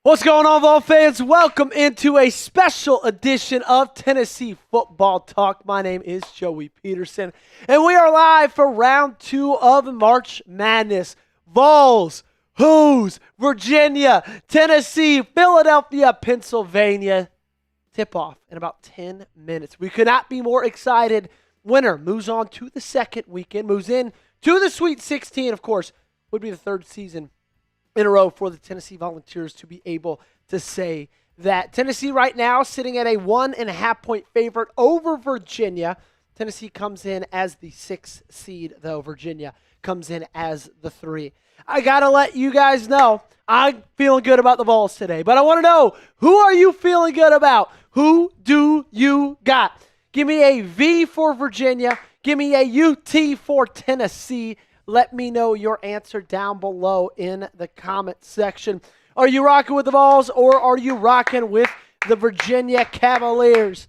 What's going on, Vol fans? Welcome into a special edition of Tennessee Football Talk. My name is Joey Petersen, and we are live for round 2 of March Madness. Vols, Hoos, Virginia, Tennessee, Philadelphia, Pennsylvania. Tip-off in about 10 minutes. We could not be more excited. Winner moves on to the second weekend, moves in to the Sweet 16, of course, would be the third season in a row for the Tennessee Volunteers to be able to say that. Tennessee right now sitting at a 1.5-point favorite over Virginia. Tennessee comes in as the 6th seed, though Virginia comes in as the 3. I got to let you guys know I'm feeling good about the Vols today, but I want to know, who are you feeling good about? Who do you got? Give me a V for Virginia. Give me a UT for Tennessee. Let me know your answer down below in the comment section. Are you rocking with the Vols or are you rocking with the Virginia Cavaliers?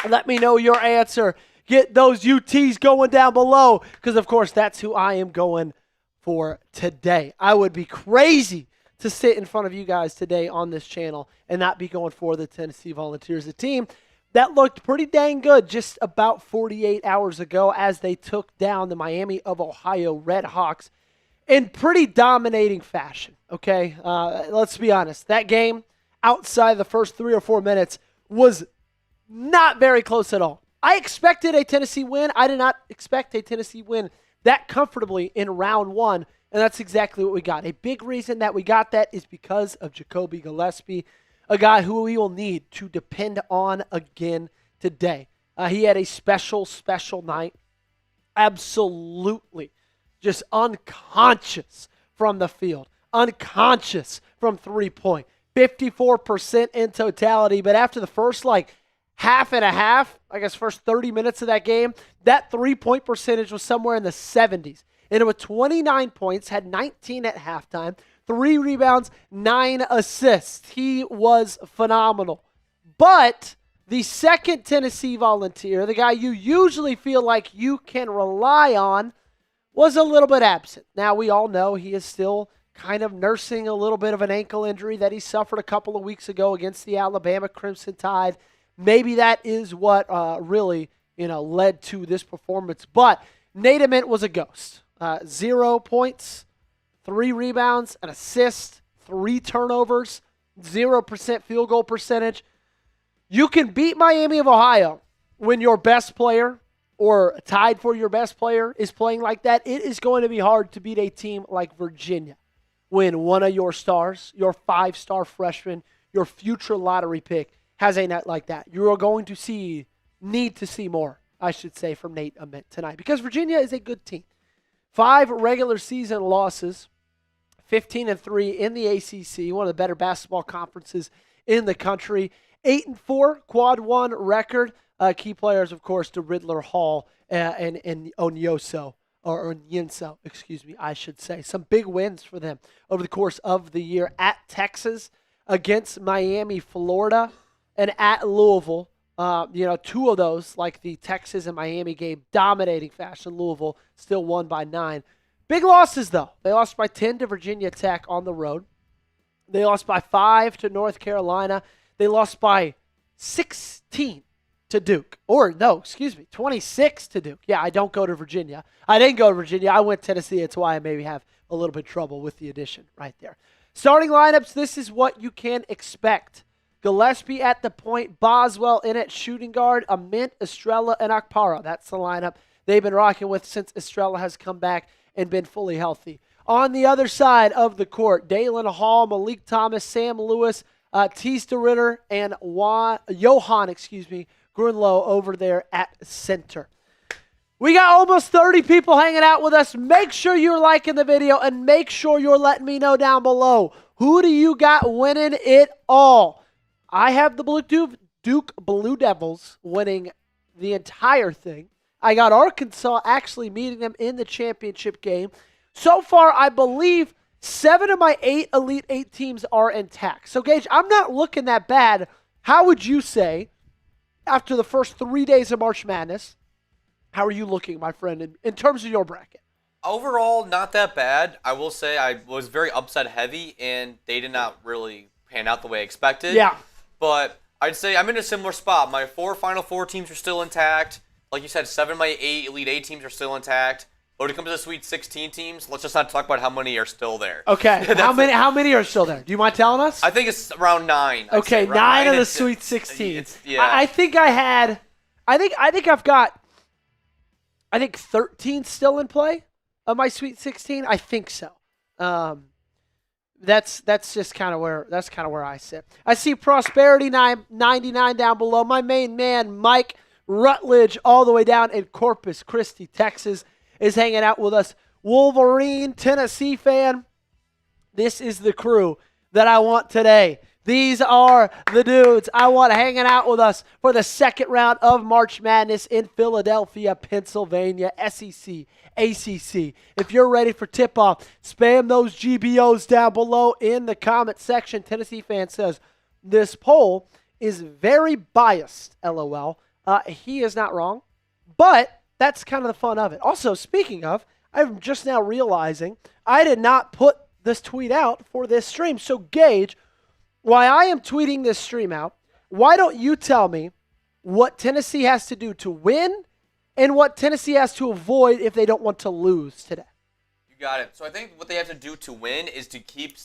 Let me know your answer. Get those UTs going down below because, of course, that's who I am going for today. I would be crazy to sit in front of you guys today on this channel and not be going for the Tennessee Volunteers, a team that looked pretty dang good just about 48 hours ago as they took down the Miami of Ohio Red Hawks in pretty dominating fashion, okay? Let's be honest. That game, outside the first 3 or 4 minutes, was not very close at all. I expected a Tennessee win. I did not expect a Tennessee win that comfortably in round 1, and that's exactly what we got. A big reason that we got that is because of Jacoby Gillespie, a guy who we will need to depend on again today. He had a special night. Absolutely just unconscious from the field. Unconscious from three-point. 54% in totality. But after the first, half and a half, I guess first 30 minutes of that game, that three-point percentage was somewhere in the 70s. And with 29 points, had 19 at halftime, 3 rebounds, 9 assists. He was phenomenal. But the second Tennessee Volunteer, the guy you usually feel like you can rely on, was a little bit absent. Now, we all know he is still kind of nursing a little bit of an ankle injury that he suffered a couple of weeks ago against the Alabama Crimson Tide. Maybe that is what really led to this performance. But Nate Ament was a ghost. 0 points. 3 rebounds, an assist, 3 turnovers, 0% field goal percentage. You can beat Miami of Ohio when your best player or tied for your best player is playing like that. It is going to be hard to beat a team like Virginia when one of your stars, your 5-star freshman, your future lottery pick, has a night like that. You are going to need to see more, I should say, from Nate Ament tonight because Virginia is a good team. 5 regular season losses. 15-3 in the ACC, one of the better basketball conferences in the country. 8-4 quad 1 record. Key players, of course, to Riddler Hall and Onyenso, I should say. Some big wins for them over the course of the year at Texas, against Miami, Florida, and at Louisville. 2 of those, like the Texas and Miami game, dominating fashion. Louisville still won by 9. Big losses, though. They lost by 10 to Virginia Tech on the road. They lost by 5 to North Carolina. They lost by 16 to Duke. 26 to Duke. Yeah, I don't go to Virginia. I didn't go to Virginia. I went to Tennessee. That's why I maybe have a little bit of trouble with the addition right there. Starting lineups, this is what you can expect. Gillespie at the point, Boswell in at shooting guard, Ament, Estrella, and Okpara. That's the lineup they've been rocking with since Estrella has come back and been fully healthy. On the other side of the court, Dalen Hall, Malik Thomas, Sam Lewis, Tista Ritter, and Johan Grunlow over there at center. We got almost 30 people hanging out with us. Make sure you're liking the video and make sure you're letting me know down below. Who do you got winning it all? I have the Duke Blue Devils winning the entire thing. I got Arkansas actually meeting them in the championship game. So far, I believe 7 of my 8 Elite 8 teams are intact. So, Gage, I'm not looking that bad. How would you say, after the first 3 days of March Madness, how are you looking, my friend, in terms of your bracket? Overall, not that bad. I will say I was very upset heavy, and they did not really pan out the way I expected. Yeah. But I'd say I'm in a similar spot. My Final Four teams are still intact. Like you said, 7 of my 8 Elite 8 teams are still intact. But when it comes to the Sweet 16 teams, let's just not talk about how many are still there. Okay. How many are still there? Do you mind telling us? I think it's around 9. Okay, 9 of the Sweet 16. I think I've got 13 still in play of my Sweet 16. I think so. That's just kind of where I sit. I see Prosperity 99 down below. My main man Mike Rutledge all the way down in Corpus Christi, Texas, is hanging out with us. Wolverine, Tennessee fan. This is the crew that I want today. These are the dudes I want hanging out with us for the second round of March Madness in Philadelphia, Pennsylvania, SEC, ACC. If you're ready for tip-off, spam those GBOs down below in the comment section. Tennessee fan says, this poll is very biased, LOL. He is not wrong, but that's kind of the fun of it. Also, speaking of, I'm just now realizing I did not put this tweet out for this stream. So, Gage, while I am tweeting this stream out, why don't you tell me what Tennessee has to do to win and what Tennessee has to avoid if they don't want to lose today? You got it. So I think what they have to do to win is to keep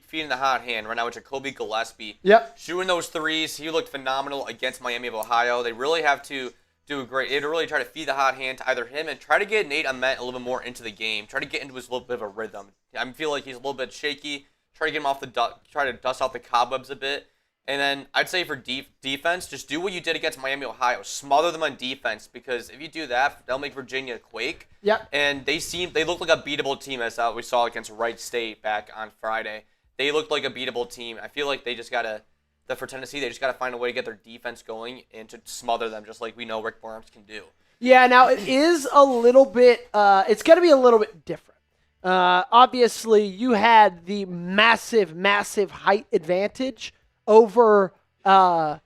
feeding the hot hand right now with Jacoby Gillespie. Yep. Shooting those threes, he looked phenomenal against Miami of Ohio. They really have to do a great. They have to really try to feed the hot hand to either him and try to get Nate Ahmet a little bit more into the game. Try to get into his little bit of a rhythm. I feel like he's a little bit shaky. Try to get him off try to dust off the cobwebs a bit. And then I'd say for defense, just do what you did against Miami, Ohio. Smother them on defense, because if you do that, they'll make Virginia quake. Yep. And they look like a beatable team, as we saw against Wright State back on Friday. They looked like a beatable team. I feel like for Tennessee, they just got to find a way to get their defense going and to smother them, just like we know Rick Barnes can do. Yeah, now it is a little bit, it's going to be a little bit different. Obviously, you had the massive height advantage over a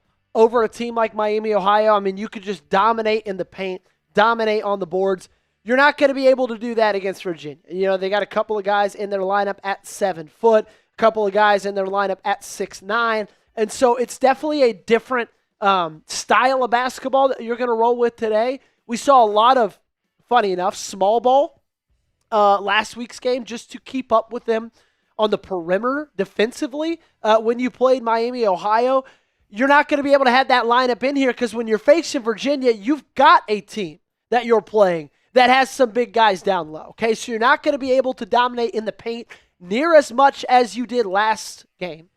team like Miami, Ohio. I mean, you could just dominate in the paint, dominate on the boards. You're not going to be able to do that against Virginia. You know, they got a couple of guys in their lineup at 7 foot, a couple of guys in their lineup at 6'9", and so it's definitely a different style of basketball that you're going to roll with today. We saw a lot of, funny enough, small ball last week's game just to keep up with them on the perimeter defensively. When you played Miami, Ohio, you're not going to be able to have that lineup in here because when you're facing Virginia, you've got a team that you're playing that has some big guys down low. Okay, so you're not going to be able to dominate in the paint near as much as you did last game.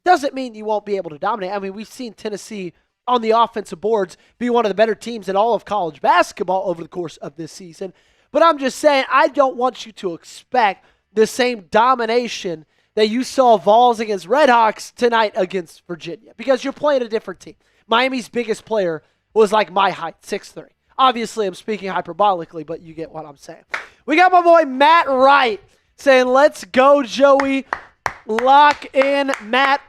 Doesn't mean you won't be able to dominate. I mean, we've seen Tennessee on the offensive boards be one of the better teams in all of college basketball over the course of this season. But I'm just saying, I don't want you to expect the same domination that you saw Vols against Redhawks tonight against Virginia, because you're playing a different team. Miami's biggest player was like my height, 6'3". Obviously, I'm speaking hyperbolically, but you get what I'm saying. We got my boy Matt Wright saying, let's go, Joey. Lock in, Matt.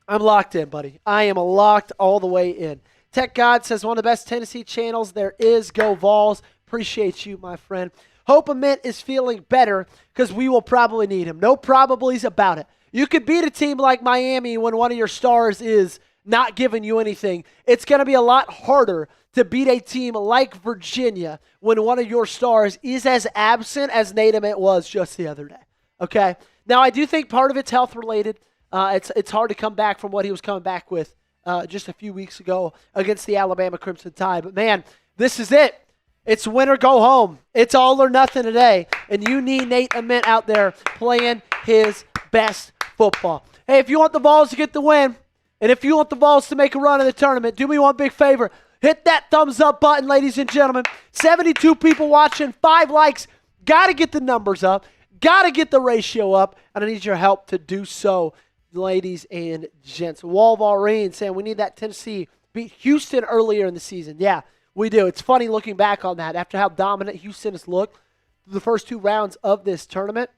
I'm locked in, buddy. I am locked all the way in. Tech God says, one of the best Tennessee channels there is. Go Vols. Appreciate you, my friend. Hope Ament is feeling better because we will probably need him. No probablys about it. You could beat a team like Miami when one of your stars is not giving you anything. It's going to be a lot harder to beat a team like Virginia when one of your stars is as absent as Nate Ament was just the other day. Okay? Now, I do think part of it's health-related. It's hard to come back from what he was coming back with just a few weeks ago against the Alabama Crimson Tide. But, man, this is it. It's win or go home. It's all or nothing today. And you need Nate Ament out there playing his best football. Hey, if you want the Vols to get the win, and if you want the Vols to make a run in the tournament, do me one big favor. Hit that thumbs up button, ladies and gentlemen. 72 people watching, 5 likes. Got to get the numbers up. Got to get the ratio up. And I need your help to do so, ladies and gents. Wolverine saying we need that Tennessee beat Houston earlier in the season. Yeah, we do. It's funny looking back on that after how dominant Houston has looked through the first 2 rounds of this tournament.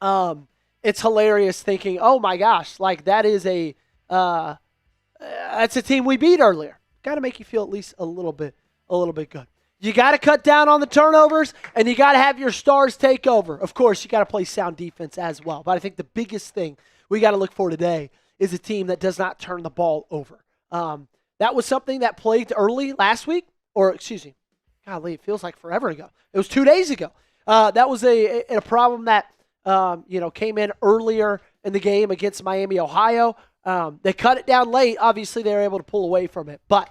It's hilarious thinking, oh my gosh, like that is that's a team we beat earlier. Got to make you feel at least a little bit good. You got to cut down on the turnovers, and you got to have your stars take over. Of course, you got to play sound defense as well. But I think the biggest thing we got to look for today is a team that does not turn the ball over. That was something that plagued early last week, or excuse me, golly, it feels like forever ago. It was 2 days ago. That was a problem that came in earlier in the game against Miami, Ohio. They cut it down late. Obviously, they were able to pull away from it, but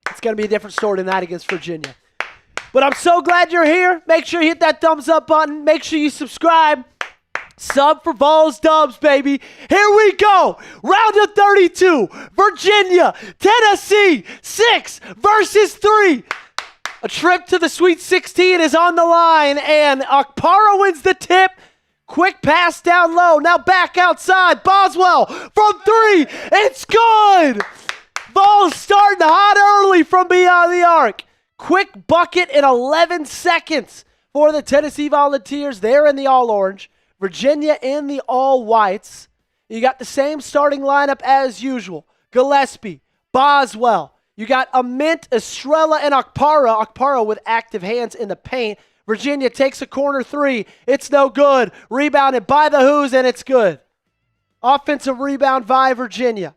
it's going to be a different story tonight against Virginia. But I'm so glad you're here. Make sure you hit that thumbs up button. Make sure you subscribe. Sub for Vols Dubs, baby. Here we go. Round of 32. Virginia, Tennessee, 6 versus 3. A trip to the Sweet 16 is on the line, and Okpara wins the tip. Quick pass down low. Now back outside. Boswell from 3. It's good. Vols starting hot early from beyond the arc. Quick bucket in 11 seconds for the Tennessee Volunteers. They're in the all-orange. Virginia in the all-whites. You got the same starting lineup as usual. Gillespie, Boswell. You got Ament, Estrella, and Okpara. Okpara with active hands in the paint. Virginia takes a corner 3. It's no good. Rebounded by the Hoos, and it's good. Offensive rebound by Virginia.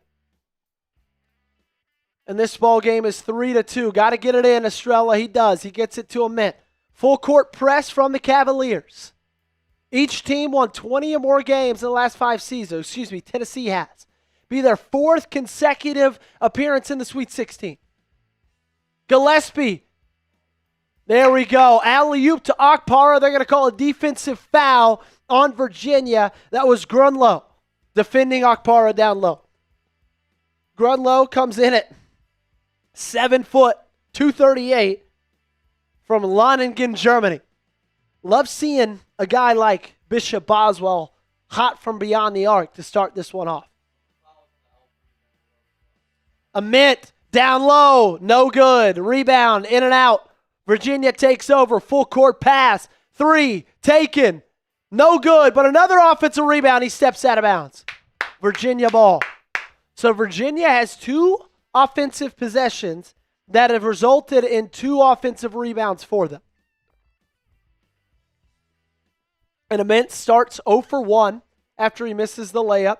And this ball game is 3-2. Got to get it in, Estrella. He does. He gets it to Ament. Full court press from the Cavaliers. Each team won 20 or more games in the last 5 seasons. Tennessee has. Be their 4th consecutive appearance in the Sweet 16. Gillespie. There we go. Alley-oop to Okpara. They're going to call a defensive foul on Virginia. That was Grunlow defending Okpara down low. Grunlow comes in at 7 foot, 238 from Loningen, Germany. Love seeing a guy like Bishop Boswell hot from beyond the arc to start this one off. Ament down low, no good. Rebound, in and out. Virginia takes over, full court pass. 3, taken. No good, but another offensive rebound. He steps out of bounds. Virginia ball. So Virginia has 2 offensive possessions that have resulted in 2 offensive rebounds for them. And Ament starts 0 for 1 after he misses the layup.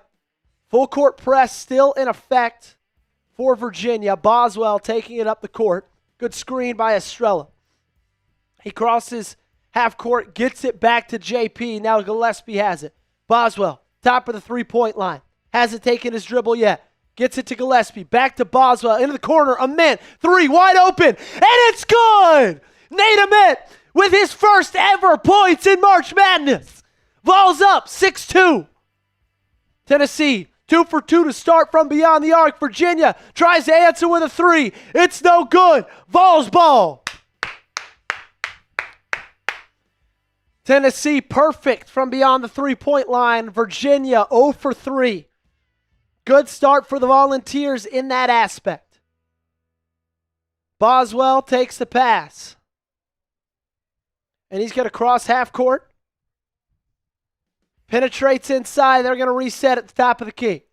Full court press still in effect for Virginia. Boswell taking it up the court. Good screen by Estrella. He crosses half court, gets it back to JP. Now Gillespie has it. Boswell, top of the three-point line. Hasn't taken his dribble yet. Gets it to Gillespie. Back to Boswell. Into the corner. Ament. 3, wide open. And it's good! Nate Ament with his first ever points in March Madness. Vols up 6-2. Tennessee 2 for 2 to start from beyond the arc. Virginia tries to answer with a 3. It's no good. Vols ball. Tennessee perfect from beyond the three-point line. Virginia 0 for 3. Good start for the Volunteers in that aspect. Boswell takes the pass. And he's going to cross half court. Penetrates inside. They're going to reset at the top of the key.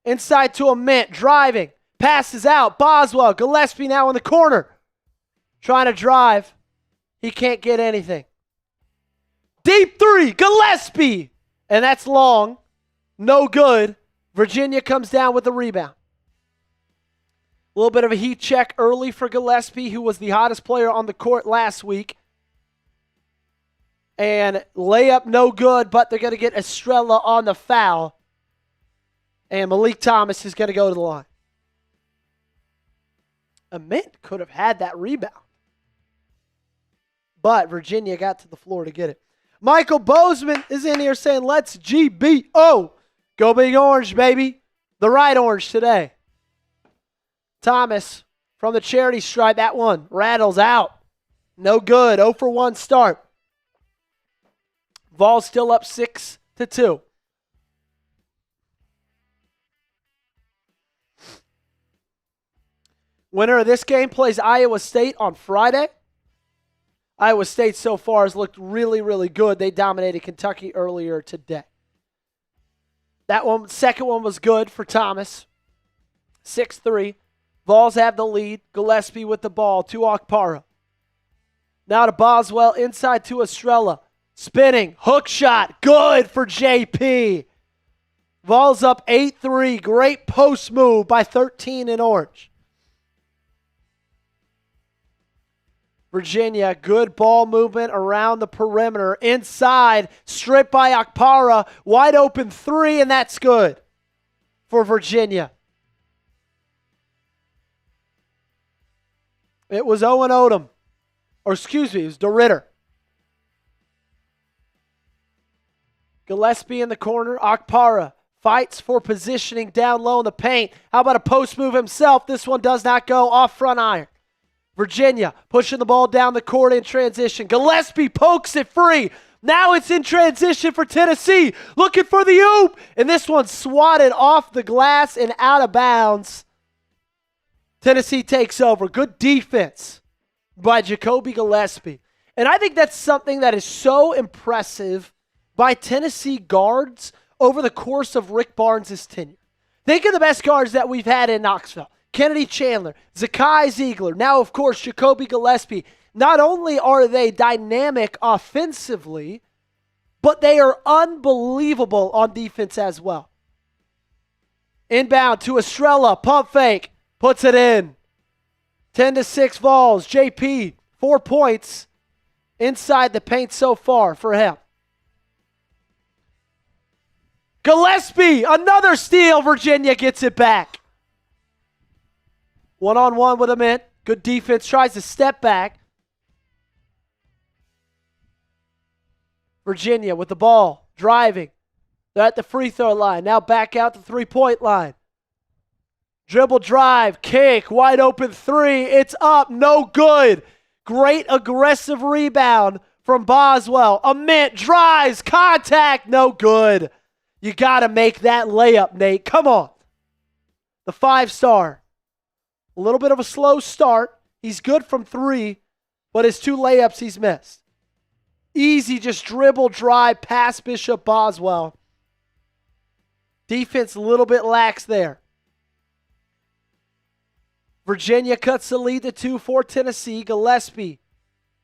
Inside to Ament. Driving. Passes out. Boswell. Gillespie now in the corner. Trying to drive. He can't get anything. Deep 3. Gillespie. And that's long. No good. Virginia comes down with the rebound. A little bit of a heat check early for Gillespie, who was the hottest player on the court last week. And layup no good, but they're going to get Estrella on the foul. And Malik Thomas is going to go to the line. Ament could have had that rebound. But Virginia got to the floor to get it. Michael Bozeman is in here saying, let's GBO. Go Big Orange, baby. The right orange today. Thomas from the charity stripe. That one rattles out. No good. 0 for 1 start. Vols still up 6-2. Winner of this game plays Iowa State on Friday. Iowa State so far has looked really, really good. They dominated Kentucky earlier today. That one, second one was good for Thomas. 6-3. Vols have the lead. Gillespie with the ball to Okpara. Now to Boswell, inside to Estrella. Spinning, hook shot, good for JP. Vols up 8-3. Great post move by 13 in orange. Virginia, good ball movement around the perimeter. Inside, stripped by Okpara. Wide open three, and that's good for Virginia. It was Owen Odom. Or excuse me, it was DeRitter. Gillespie in the corner. Okpara fights for positioning down low in the paint. How about a post move himself? This one does not go off front iron. Virginia pushing the ball down the court in transition. Gillespie pokes it free. Now it's in transition for Tennessee. Looking for the oop. And this one swatted off the glass and out of bounds. Tennessee takes over. Good defense by Jacoby Gillespie. And I think that's something that is so impressive by Tennessee guards over the course of Rick Barnes' tenure. Think of the best guards that we've had in Knoxville. Kennedy Chandler, Zakai Ziegler, now, of course, Jacoby Gillespie. Not only are they dynamic offensively, but they are unbelievable on defense as well. Inbound to Estrella, pump fake, puts it in. 10-6 Vols. JP, 4 points inside the paint so far for him. Gillespie, another steal. Virginia gets it back. One-on-one with him in. Good defense. Tries to step back. Virginia with the ball. Driving. They're at the free throw line. Now back out to three-point line. Dribble drive. Kick. Wide open three. It's up. No good. Great aggressive rebound from Boswell. Ament drives. Contact. No good. You got to make that layup, Nate. Come on. The 5-star. A little bit of a slow start. He's good from three, but his 2 layups he's missed. Easy, just dribble, drive, pass Bishop Boswell. Defense a little bit lax there. Virginia cuts the lead to 2 for Tennessee. Gillespie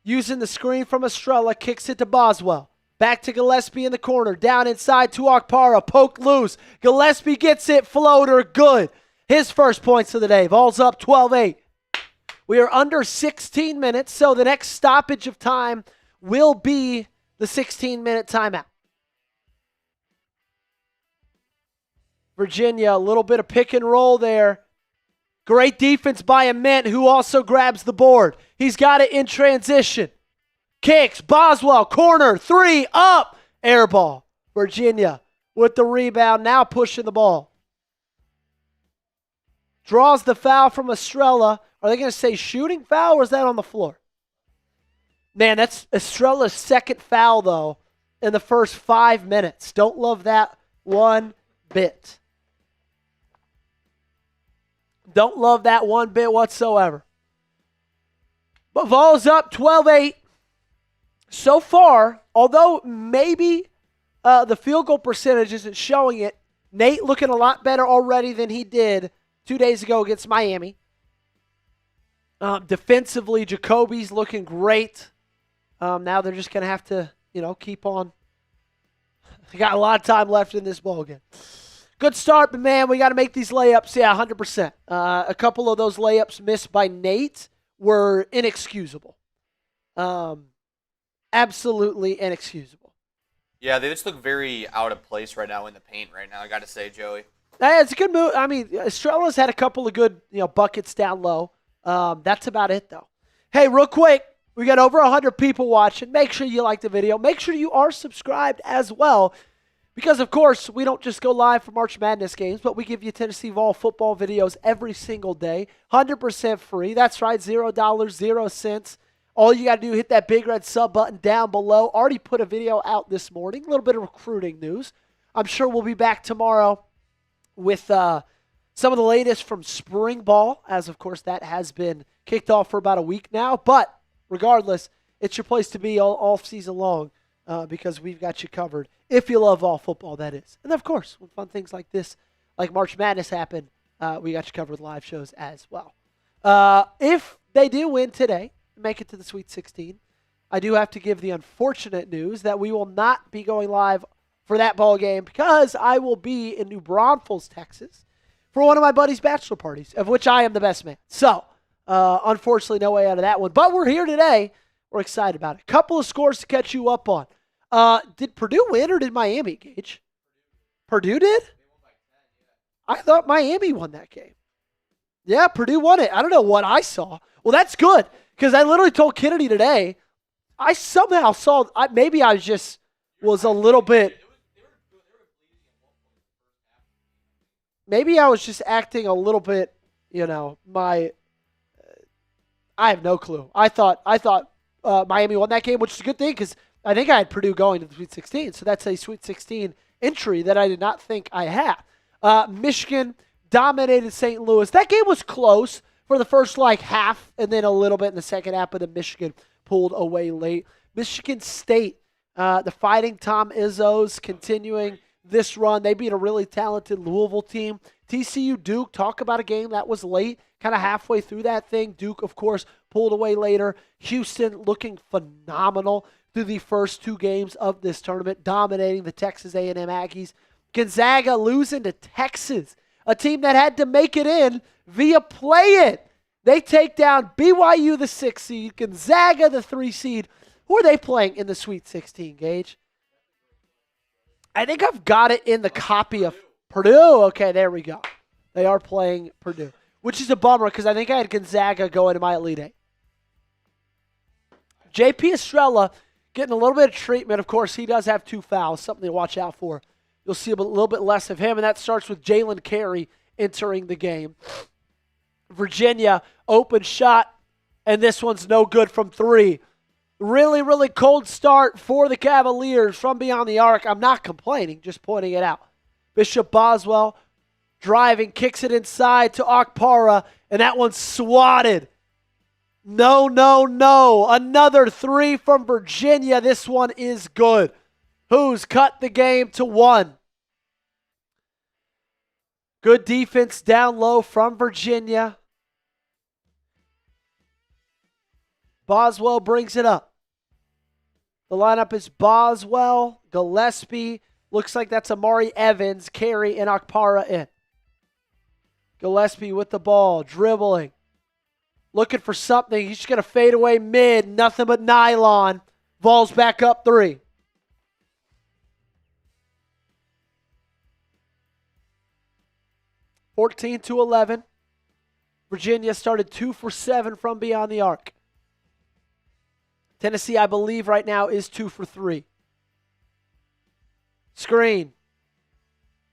using the screen from Estrella, kicks it to Boswell. Back to Gillespie in the corner. Down inside to Okpara. Poke loose. Gillespie gets it. Floater. Good. His first points of the day. Vols up 12-8. We are under 16 minutes, so the next stoppage of time will be the 16-minute timeout. Virginia, a little bit of pick and roll there. Great defense by Ament, who also grabs the board. He's got it in transition. Kicks. Boswell. Corner. 3. Up. Air ball. Virginia with the rebound. Now pushing the ball. Draws the foul from Estrella. Are they going to say shooting foul or is that on the floor? Man, that's Estrella's second foul, though, in the first 5 minutes. Don't love that one bit. Don't love that one bit whatsoever. But Vols up 12-8. So far, although maybe the field goal percentage isn't showing it, Nate looking a lot better already than he did 2 days ago against Miami. Defensively, Jacoby's looking great. Now they're just going to have to, keep on. They got a lot of time left in this ball game. Good start, but man, we got to make these layups. Yeah, 100%. A couple of those layups missed by Nate were inexcusable. Absolutely inexcusable. Yeah, they just look very out of place right now in the paint right now, I got to say, Joey. It's a good move. I mean, Estrella's had a couple of good, buckets down low. That's about it, though. Hey, real quick, we got over 100 people watching. Make sure you like the video. Make sure you are subscribed as well. Because, of course, we don't just go live for March Madness games, but we give you Tennessee Vol football videos every single day. 100% free. That's right, $0, 0 cents. All you got to do, hit that big red sub button down below. Already put a video out this morning. A little bit of recruiting news. I'm sure we'll be back tomorrow with some of the latest from spring ball, as, of course, that has been kicked off for about a week now. But regardless, it's your place to be all season long because we've got you covered. If you love all football, that is. And, of course, when fun things like this, like March Madness happen, we got you covered with live shows as well. If they do win today, make it to the Sweet 16, I do have to give the unfortunate news that we will not be going live for that ball game because I will be in New Braunfels, Texas, for one of my buddy's bachelor parties, of which I am the best man. So, unfortunately, no way out of that one. But we're here today. We're excited about it. Couple of scores to catch you up on. Did Purdue win or did Miami, Gage? Purdue did? I thought Miami won that game. Yeah, Purdue won it. I don't know what I saw. Well, that's good because I literally told Kennedy today, I somehow saw, maybe I was a little bit, maybe I was just acting a little bit, I have no clue. I thought Miami won that game, which is a good thing because I think I had Purdue going to the Sweet 16. So that's a Sweet 16 entry that I did not think I had. Michigan dominated St. Louis. That game was close for the first half and then a little bit in the second half, but then Michigan pulled away late. Michigan State, the Fighting Tom Izzos continuing this run. They beat a really talented Louisville team. TCU Duke, talk about a game that was late, kind of halfway through that thing. Duke, of course, pulled away later. Houston looking phenomenal through the first two games of this tournament, dominating the Texas A&M Aggies. Gonzaga losing to Texas, a team that had to make it in via play-in. They take down BYU, the 6 seed, Gonzaga, the 3 seed. Who are they playing in the Sweet 16, Gage? I think I've got it in the copy of Purdue. Okay, there we go. They are playing Purdue, which is a bummer because I think I had Gonzaga going to my Elite Eight. JP Estrella getting a little bit of treatment. Of course, he does have 2 fouls, something to watch out for. You'll see a little bit less of him, and that starts with Jalen Carey entering the game. Virginia, open shot, and this one's no good from 3. Really, really cold start for the Cavaliers from beyond the arc. I'm not complaining, just pointing it out. Bishop Boswell driving, kicks it inside to Okpara, and that one's swatted. No, no, no. Another 3 from Virginia. This one is good. Who's cut the game to 1? Good defense down low from Virginia. Boswell brings it up. The lineup is Boswell, Gillespie. Looks like that's Amari Evans, Carey, and Okpara in. Gillespie with the ball, dribbling. Looking for something. He's just going to fade away mid. Nothing but nylon. Vols back up 3. (14-11). Virginia started 2 for 7 from beyond the arc. Tennessee, I believe, right now is 2 for 3. Screen.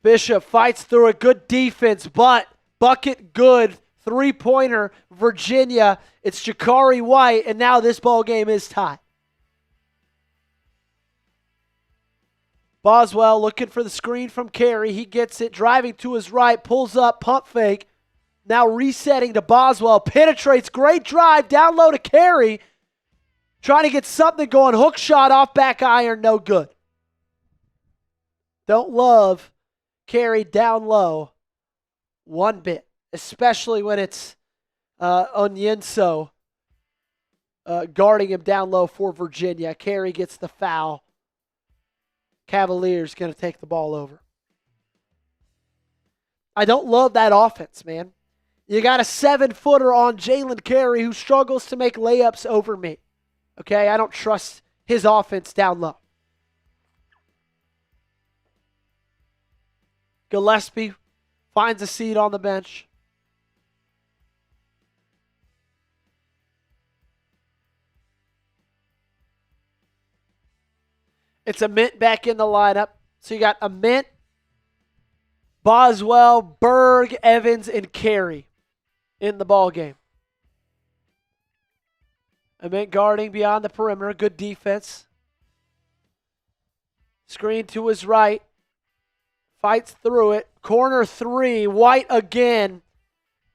Bishop fights through a good defense, but bucket good. 3-pointer, Virginia. It's Jakari White, and now this ball game is tied. Boswell looking for the screen from Carey. He gets it, driving to his right, pulls up, pump fake. Now resetting to Boswell, penetrates, great drive, down low to Carey. Trying to get something going, hook shot off back iron, no good. Don't love Carey down low one bit, especially when it's Onyenso guarding him down low for Virginia. Carey gets the foul. Cavaliers going to take the ball over. I don't love that offense, man. You got a 7-footer on Jalen Carey who struggles to make layups over me. Okay, I don't trust his offense down low. Gillespie finds a seat on the bench. It's Ament back in the lineup. So you got Ament, Boswell, Berg, Evans, and Carey in the ball game. Ament guarding beyond the perimeter. Good defense. Screen to his right. Fights through it. Corner 3. White again.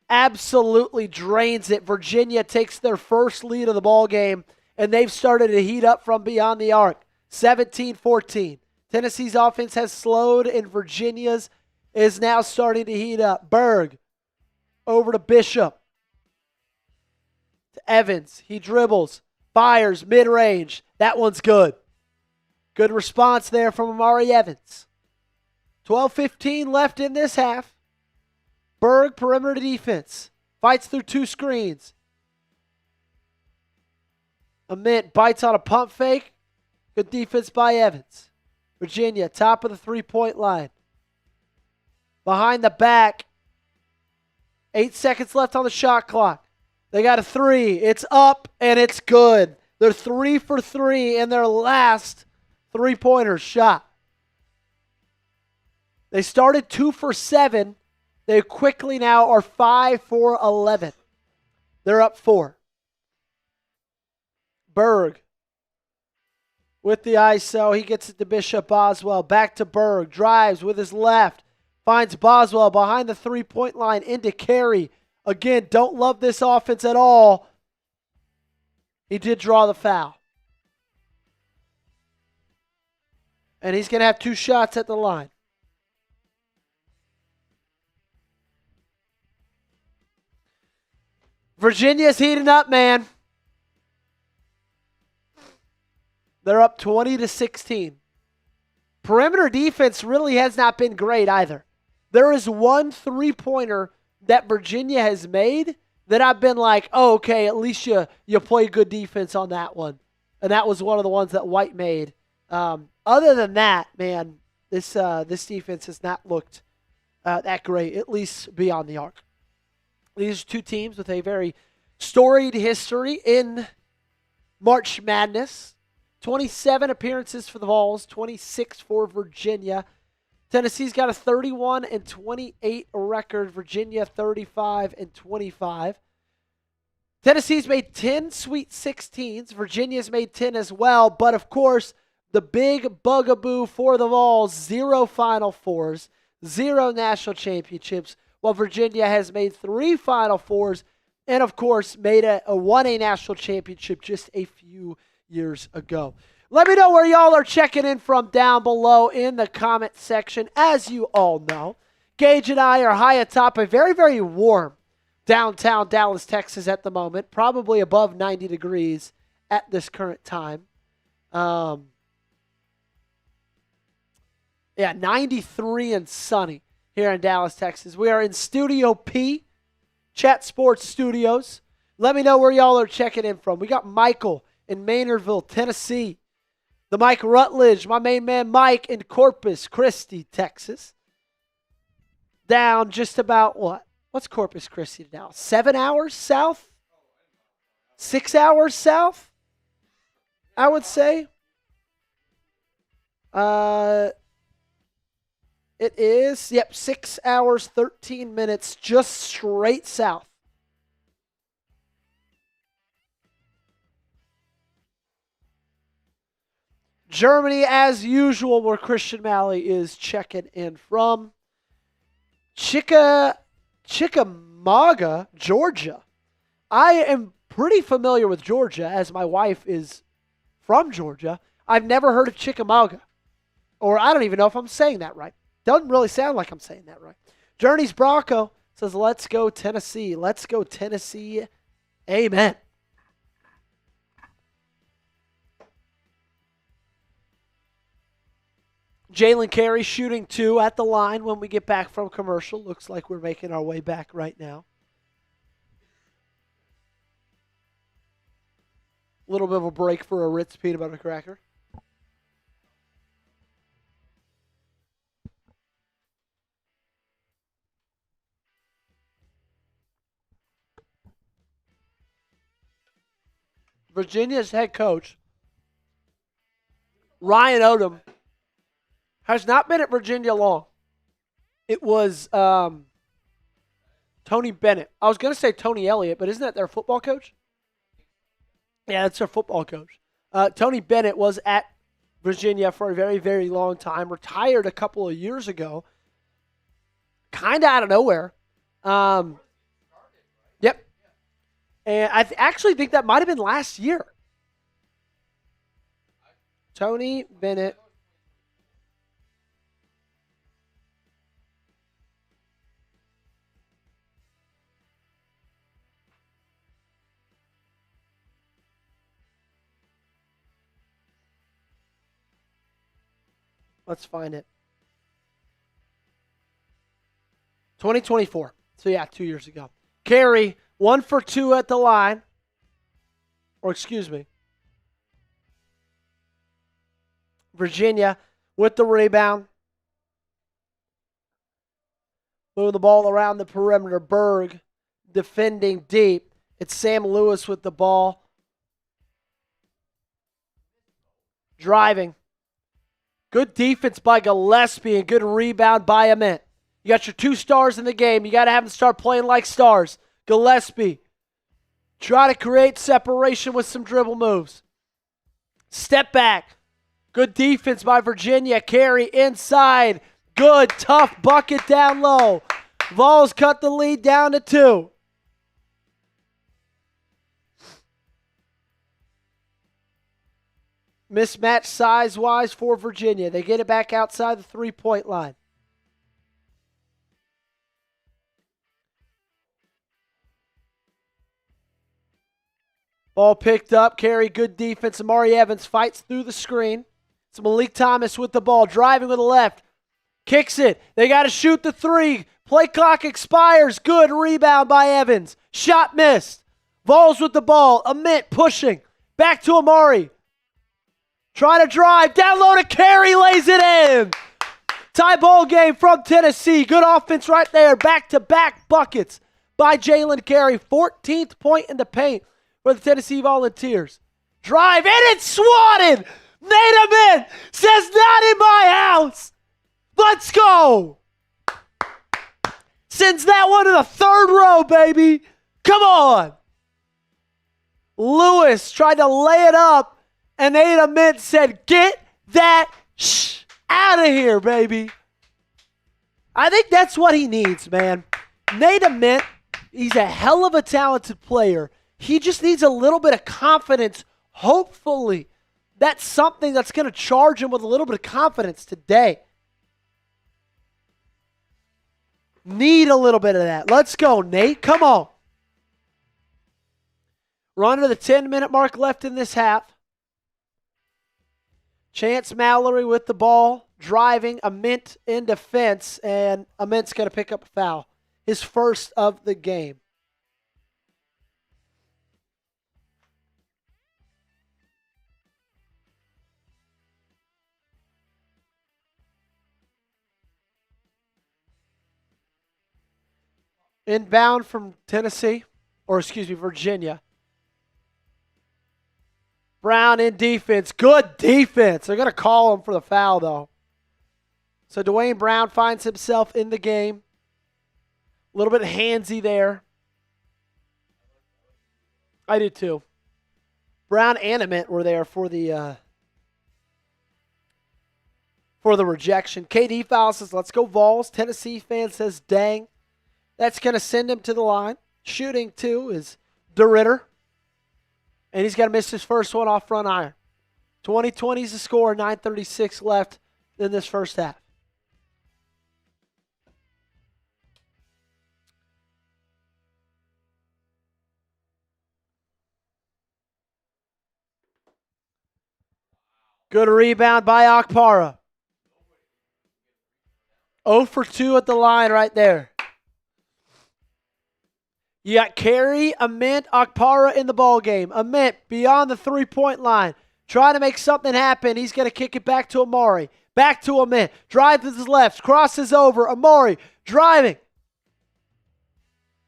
Absolutely drains it. Virginia takes their first lead of the ball game, and they've started to heat up from beyond the arc. 17-14. Tennessee's offense has slowed, and Virginia's is now starting to heat up. Berg over to Bishop. To Evans. He dribbles. Fires mid-range. That one's good. Good response there from Amari Evans. 12:15 left in this half. Berg, perimeter defense. Fights through two screens. Ament bites on a pump fake. Good defense by Evans. Virginia, top of the three-point line. Behind the back. 8 seconds left on the shot clock. They got a three. It's up, and it's good. They're 3 for 3 in their last three-pointer shot. They started 2 for 7. They quickly now are 5 for 11. They're up 4. Berg with the ISO. He gets it to Bishop Boswell. Back to Berg. Drives with his left. Finds Boswell behind the three-point line into Carey. Again, don't love this offense at all. He did draw the foul. And he's going to have 2 shots at the line. Virginia's heating up, man. They're up 20-16. Perimeter defense really has not been great either. There is one three-pointer that Virginia has made that I've been like, oh, okay, at least you play good defense on that one. And that was one of the ones that White made. Other than that, man, this defense has not looked that great, at least beyond the arc. These are two teams with a very storied history in March Madness. 27 appearances for the Vols, 26 for Virginia. Tennessee's got a 31-28 record. Virginia 35-25. Tennessee's made 10 Sweet 16s. Virginia's made 10 as well. But of course, the big bugaboo for the Vols, 0 Final Fours, 0 national championships, while Virginia has made 3 Final Fours and, of course, won a national championship just a few years ago. Let me know where y'all are checking in from down below in the comment section. As you all know, Gage and I are high atop a very, very warm downtown Dallas, Texas at the moment, probably above 90 degrees at this current time. 93 and sunny here in Dallas, Texas. We are in Studio P, Chat Sports Studios. Let me know where y'all are checking in from. We got Michael in Maynardville, Tennessee. The Mike Rutledge, my main man Mike in Corpus Christi, Texas. Down just about what? What's Corpus Christi now? 7 hours south? 6 hours south? I would say. It is, 6 hours, 13 minutes, just straight south. Germany, as usual, where Christian Malley is checking in from. Chickamauga, Georgia. I am pretty familiar with Georgia, as my wife is from Georgia. I've never heard of Chickamauga. Or I don't even know if I'm saying that right. Doesn't really sound like I'm saying that right. Journey's Bronco says, let's go Tennessee. Let's go Tennessee. Amen. Jalen Carey shooting 2 at the line when we get back from commercial. Looks like we're making our way back right now. A little bit of a break for a Ritz peanut butter cracker. Virginia's head coach, Ryan Odom, has not been at Virginia long. It was Tony Bennett. I was going to say Tony Elliott, but isn't that their football coach? Yeah, that's their football coach. Tony Bennett was at Virginia for a very, very long time. Retired a couple of years ago. Kind of out of nowhere. Yep. And I actually think that might have been last year. Tony Bennett. Let's find it. 2024. So, yeah, 2 years ago. Carey, 1 for 2 at the line. Or, excuse me. Virginia with the rebound. Moving the ball around the perimeter. Berg defending deep. It's Sam Lewis with the ball. Driving. Good defense by Gillespie and good rebound by Ament. You got your 2 stars in the game. You got to have them start playing like stars. Gillespie. Try to create separation with some dribble moves. Step back. Good defense by Virginia. Carey inside. Good, tough bucket down low. Vols cut the lead down to 2. Mismatch size-wise for Virginia. They get it back outside the 3-point line. Ball picked up. Carey, good defense. Amari Evans fights through the screen. It's Malik Thomas with the ball. Driving with the left. Kicks it. They got to shoot the 3. Play clock expires. Good rebound by Evans. Shot missed. Vols with the ball. Ament pushing. Back to Amari. Trying to drive. Down low to Carey. Lays it in. Tie ball game from Tennessee. Good offense right there. Back-to-back buckets by Jalen Carey. 14th point in the paint for the Tennessee Volunteers. Drive, and it's swatted! Nate Ament says, not in my house! Let's go! Sends that one to the 3rd row, baby! Come on! Lewis tried to lay it up, and Nate Ament said, get that out of here, baby! I think that's what he needs, man. Nate Ament, he's a hell of a talented player. He just needs a little bit of confidence. Hopefully, that's something that's going to charge him with a little bit of confidence today. Need a little bit of that. Let's go, Nate. Come on. We're under the 10-minute mark left in this half. Chance Mallory with the ball, driving. Ament in defense, and Ament's going to pick up a foul. His first of the game. Inbound from Virginia. Brown in defense. Good defense. They're going to call him for the foul, though. So Dwayne Brown finds himself in the game. A little bit handsy there. I do too. Brown and Ament were there for the rejection. KD foul says, let's go Vols. Tennessee fan says, dang. That's going to send him to the line. Shooting, too, is DeRitter. And he's got to miss his first one off front iron. 20-20 is the score. 9:36 left in this first half. Good rebound by Okpara. 0 for 2 at the line right there. You got Carey, Ament, Okpara in the ball game. Ament beyond the 3-point line. Trying to make something happen. He's going to kick it back to Amari. Back to Ament. Drives with his left. Crosses over. Amari driving.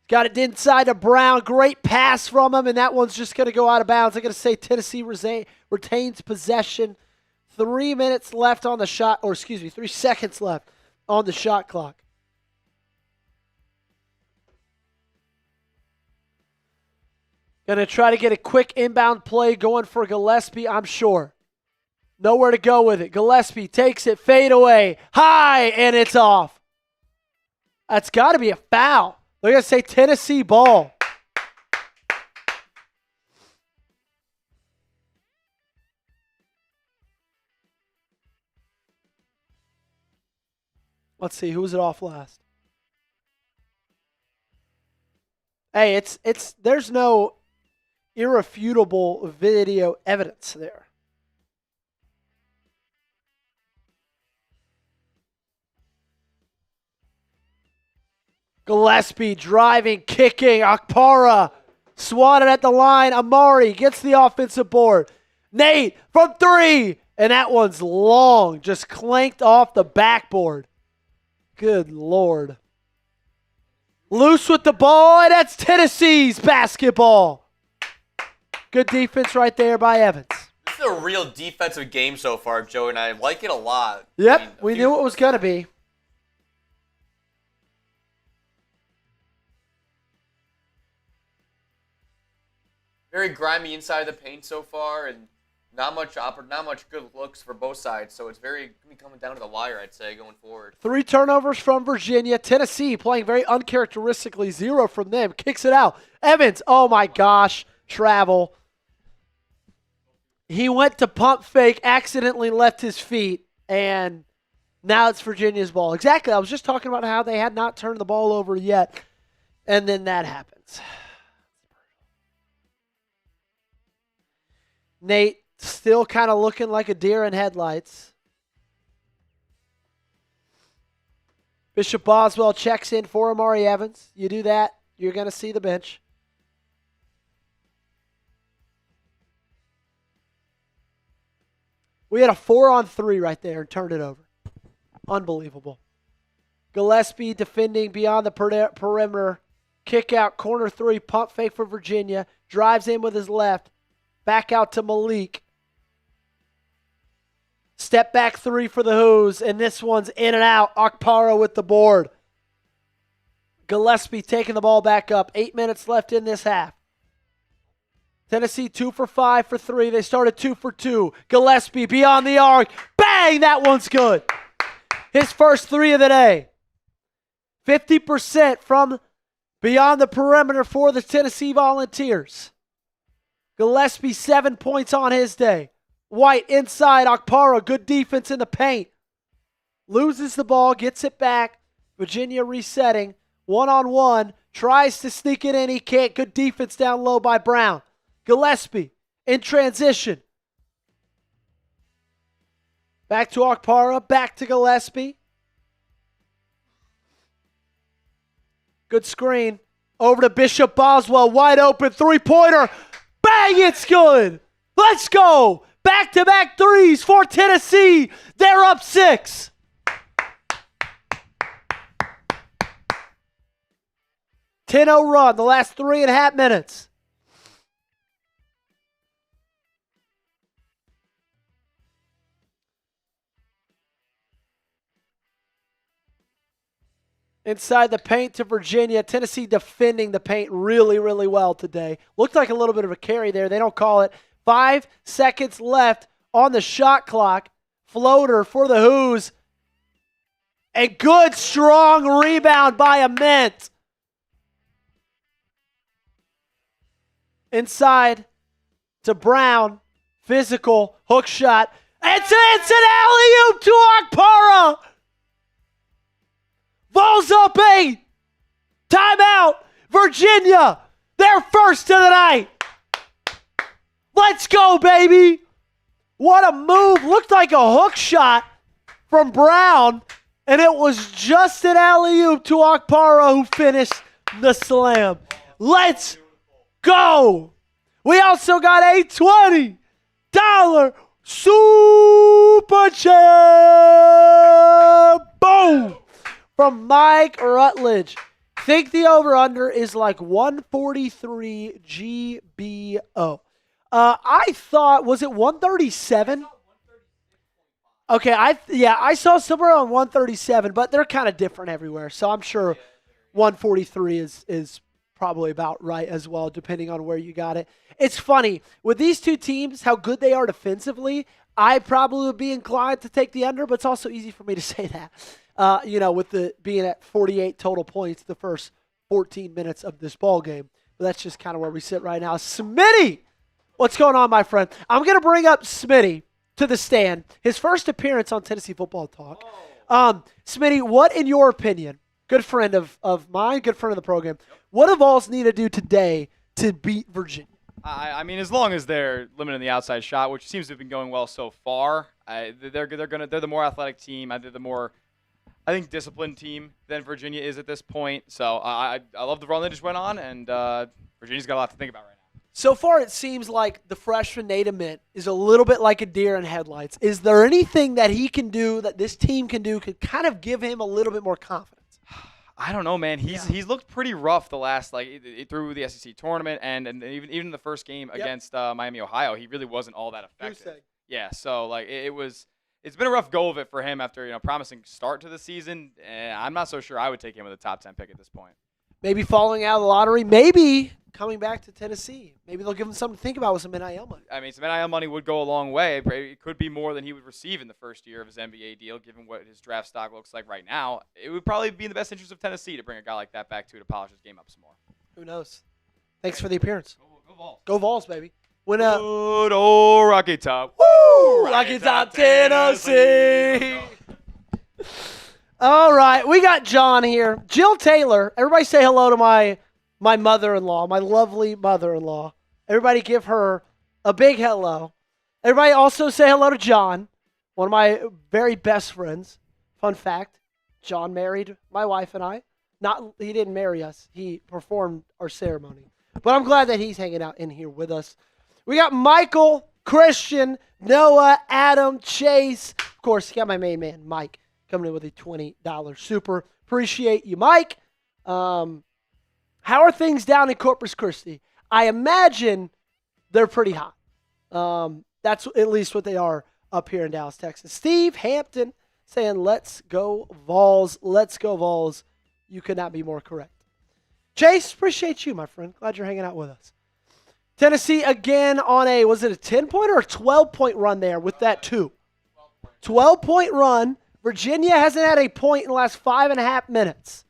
Got it inside to Brown. Great pass from him, and that one's just going to go out of bounds. I'm going to say Tennessee retains possession. 3 minutes left on the shot, 3 seconds left on the shot clock. Going to try to get a quick inbound play going for Gillespie, I'm sure. Nowhere to go with it. Gillespie takes it, fade away, high, and it's off. That's got to be a foul. They're going to say Tennessee ball. Let's see, who was it off last? Hey, there's no irrefutable video evidence there. Gillespie driving, kicking. Okpara swatted at the line. Amari gets the offensive board. Nate from 3. And that one's long. Just clanked off the backboard. Good Lord. Loose with the ball, and that's Tennessee's basketball. Good defense right there by Evans. This is a real defensive game so far, Joey, and I like it a lot. Yep, we knew it was going to be. Very grimy inside the paint so far, and not much good looks for both sides. So it's very coming down to the wire, I'd say, going forward. 3 turnovers from Virginia. Tennessee playing very uncharacteristically. 0 from them. Kicks it out. Evans, oh my gosh, travel. He went to pump fake, accidentally left his feet, and now it's Virginia's ball. Exactly. I was just talking about how they had not turned the ball over yet, and then that happens. Nate still kind of looking like a deer in headlights. Bishop Boswell checks in for Amari Evans. You do that, you're going to see the bench. We had a 4-on-3 right there and turned it over. Unbelievable. Gillespie defending beyond the perimeter. Kick out, corner 3, pump fake for Virginia. Drives in with his left. Back out to Malik. Step back 3 for the Hoos, and this one's in and out. Okpara with the board. Gillespie taking the ball back up. 8 minutes left in this half. Tennessee 2 for 5 for 3. They started 2 for 2. Gillespie beyond the arc. Bang! That one's good. His first 3 of the day. 50% from beyond the perimeter for the Tennessee Volunteers. Gillespie 7 points on his day. White inside, Okpara, good defense in the paint. Loses the ball, gets it back. Virginia resetting. 1-on-1, tries to sneak it in, he can't. Good defense down low by Brown. Gillespie in transition. Back to Okpara, back to Gillespie. Good screen. Over to Bishop Boswell, wide open, 3-pointer. Bang, it's good. Let's go. Back-to-back threes for Tennessee. They're up 6. (10-0) run, the last 3.5 minutes. Inside the paint to Virginia. Tennessee defending the paint really, really well today. Looked like a little bit of a carry there. They don't call it. 5 seconds left on the shot clock. Floater for the Hoos. A good, strong rebound by Ament. Inside to Brown. Physical. Hook shot. It's an alley-oop to Okpara. Balls up 8. Timeout. Virginia. They're first of the night. Let's go, baby. What a move. Looked like a hook shot from Brown, and it was just an alley-oop to Okpara who finished the slam. Let's go. We also got a $20 Super Chat. Boom. From Mike Rutledge. Think the over-under is like 143 GBO. I thought, was it 137? Okay, I saw somewhere on 137, but they're kind of different everywhere. So I'm sure 143 is probably about right as well, depending on where you got it. It's funny, with these two teams, how good they are defensively, I probably would be inclined to take the under, but it's also easy for me to say that. With the being at 48 total points the first 14 minutes of this ball game. But that's just kind of where we sit right now. Smitty, what's going on, my friend? I'm going to bring up Smitty to the stand. His first appearance on Tennessee Football Talk. Smitty, what, in your opinion, good friend of mine, good friend of the program, what do Vols need to do today to beat Virginia? I mean, as long as they're limiting the outside shot, which seems to have been going well so far, they're the more athletic team. They're the more I think, disciplined team than Virginia is at this point. So I love the run they just went on, and Virginia's got a lot to think about right now. So far, it seems like the freshman Nate Ament is a little bit like a deer in headlights. Is there anything that he can do, that this team can do, could kind of give him a little bit more confidence? I don't know, man. He's looked pretty rough the last through the SEC tournament and even the first game against Miami, Ohio. He really wasn't all that effective. Yeah, so it's been a rough go of it for him after promising start to the season. I'm not so sure I would take him with a top 10 pick at this point. Maybe falling out of the lottery. Maybe coming back to Tennessee. Maybe they'll give him something to think about with some NIL money. I mean, some NIL money would go a long way. It could be more than he would receive in the first year of his NBA deal, given what his draft stock looks like right now. It would probably be in the best interest of Tennessee to bring a guy like that back to polish his game up some more. Who knows? Thanks for the appearance. Go Vols. Go Vols, baby. Good old Rocky Top. Woo! Rocky Top, Tennessee. All right, we got John here. Jill Taylor. Everybody say hello to my mother-in-law, my lovely mother-in-law. Everybody give her a big hello. Everybody also say hello to John, one of my very best friends. Fun fact, John married my wife and I. He didn't marry us. He performed our ceremony. But I'm glad that he's hanging out in here with us. We got Michael, Christian, Noah, Adam, Chase. Of course, you got my main man, Mike, coming in with a $20 super. Appreciate you, Mike. How are things down in Corpus Christi? I imagine they're pretty hot. That's at least what they are up here in Dallas, Texas. Steve Hampton saying, let's go Vols. Let's go Vols. You could not be more correct. Chase, appreciate you, my friend. Glad you're hanging out with us. Tennessee again on was it a 10-point or a 12-point run there with that 2? 12-point run. Virginia hasn't had a point in the last 5.5 minutes.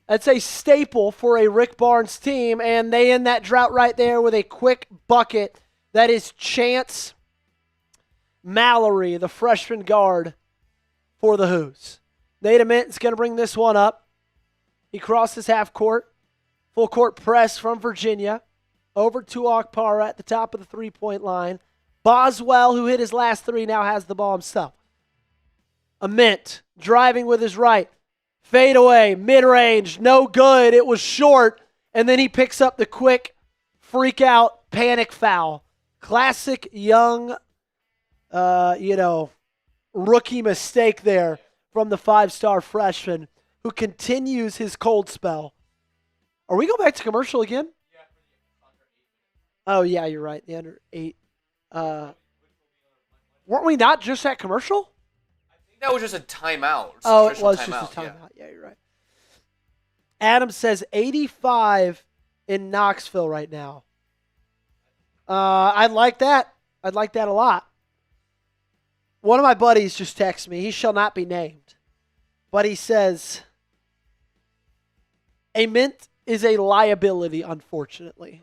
That's a staple for a Rick Barnes team, and they end that drought right there with a quick bucket. That is Chance Mallory, the freshman guard for the Hoos. Nate Ament is going to bring this one up. He crosses half court. Full court press from Virginia. Over to Okpara at the top of the three-point line. Boswell, who hit his last 3, now has the ball himself. Ament driving with his right. Fade away, mid-range, no good. It was short. And then he picks up the quick freak-out panic foul. Classic young, rookie mistake there from the 5-star freshman who continues his cold spell. Are we going back to commercial again? Oh, yeah, you're right. The under 8. Weren't we not just at commercial? That was just a timeout. Oh, it was just a timeout. Yeah, you're right. Adam says 85 in Knoxville right now. I'd like that. I'd like that a lot. One of my buddies just texted me. He shall not be named. But he says, Ament is a liability, unfortunately.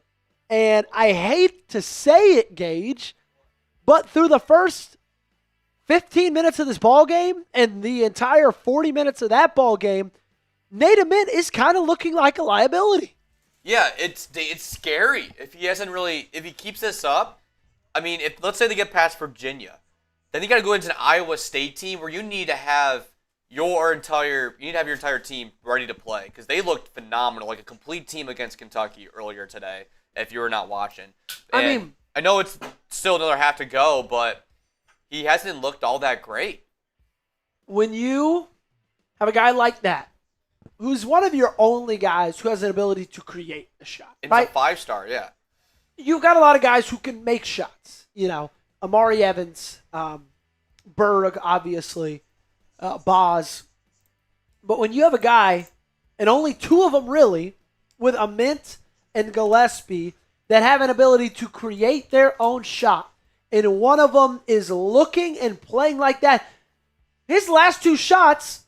And I hate to say it, Gage, but through the first 15 minutes of this ball game and the entire 40 minutes of that ball game, Nate Ament is kind of looking like a liability. Yeah, it's scary if he keeps this up. I mean, let's say they get past Virginia, then you got to go into an Iowa State team where you need to have your entire team ready to play because they looked phenomenal, like a complete team against Kentucky earlier today. If you were not watching, I know it's still another half to go, but he hasn't looked all that great. When you have a guy like that, who's one of your only guys who has an ability to create a shot, it's right? A 5-star, yeah. You've got a lot of guys who can make shots. Amari Evans, Berg, obviously, Boz. But when you have a guy, and only 2 of them really, with Ament and Gillespie, that have an ability to create their own shot, and one of them is looking and playing like that. His last 2 shots,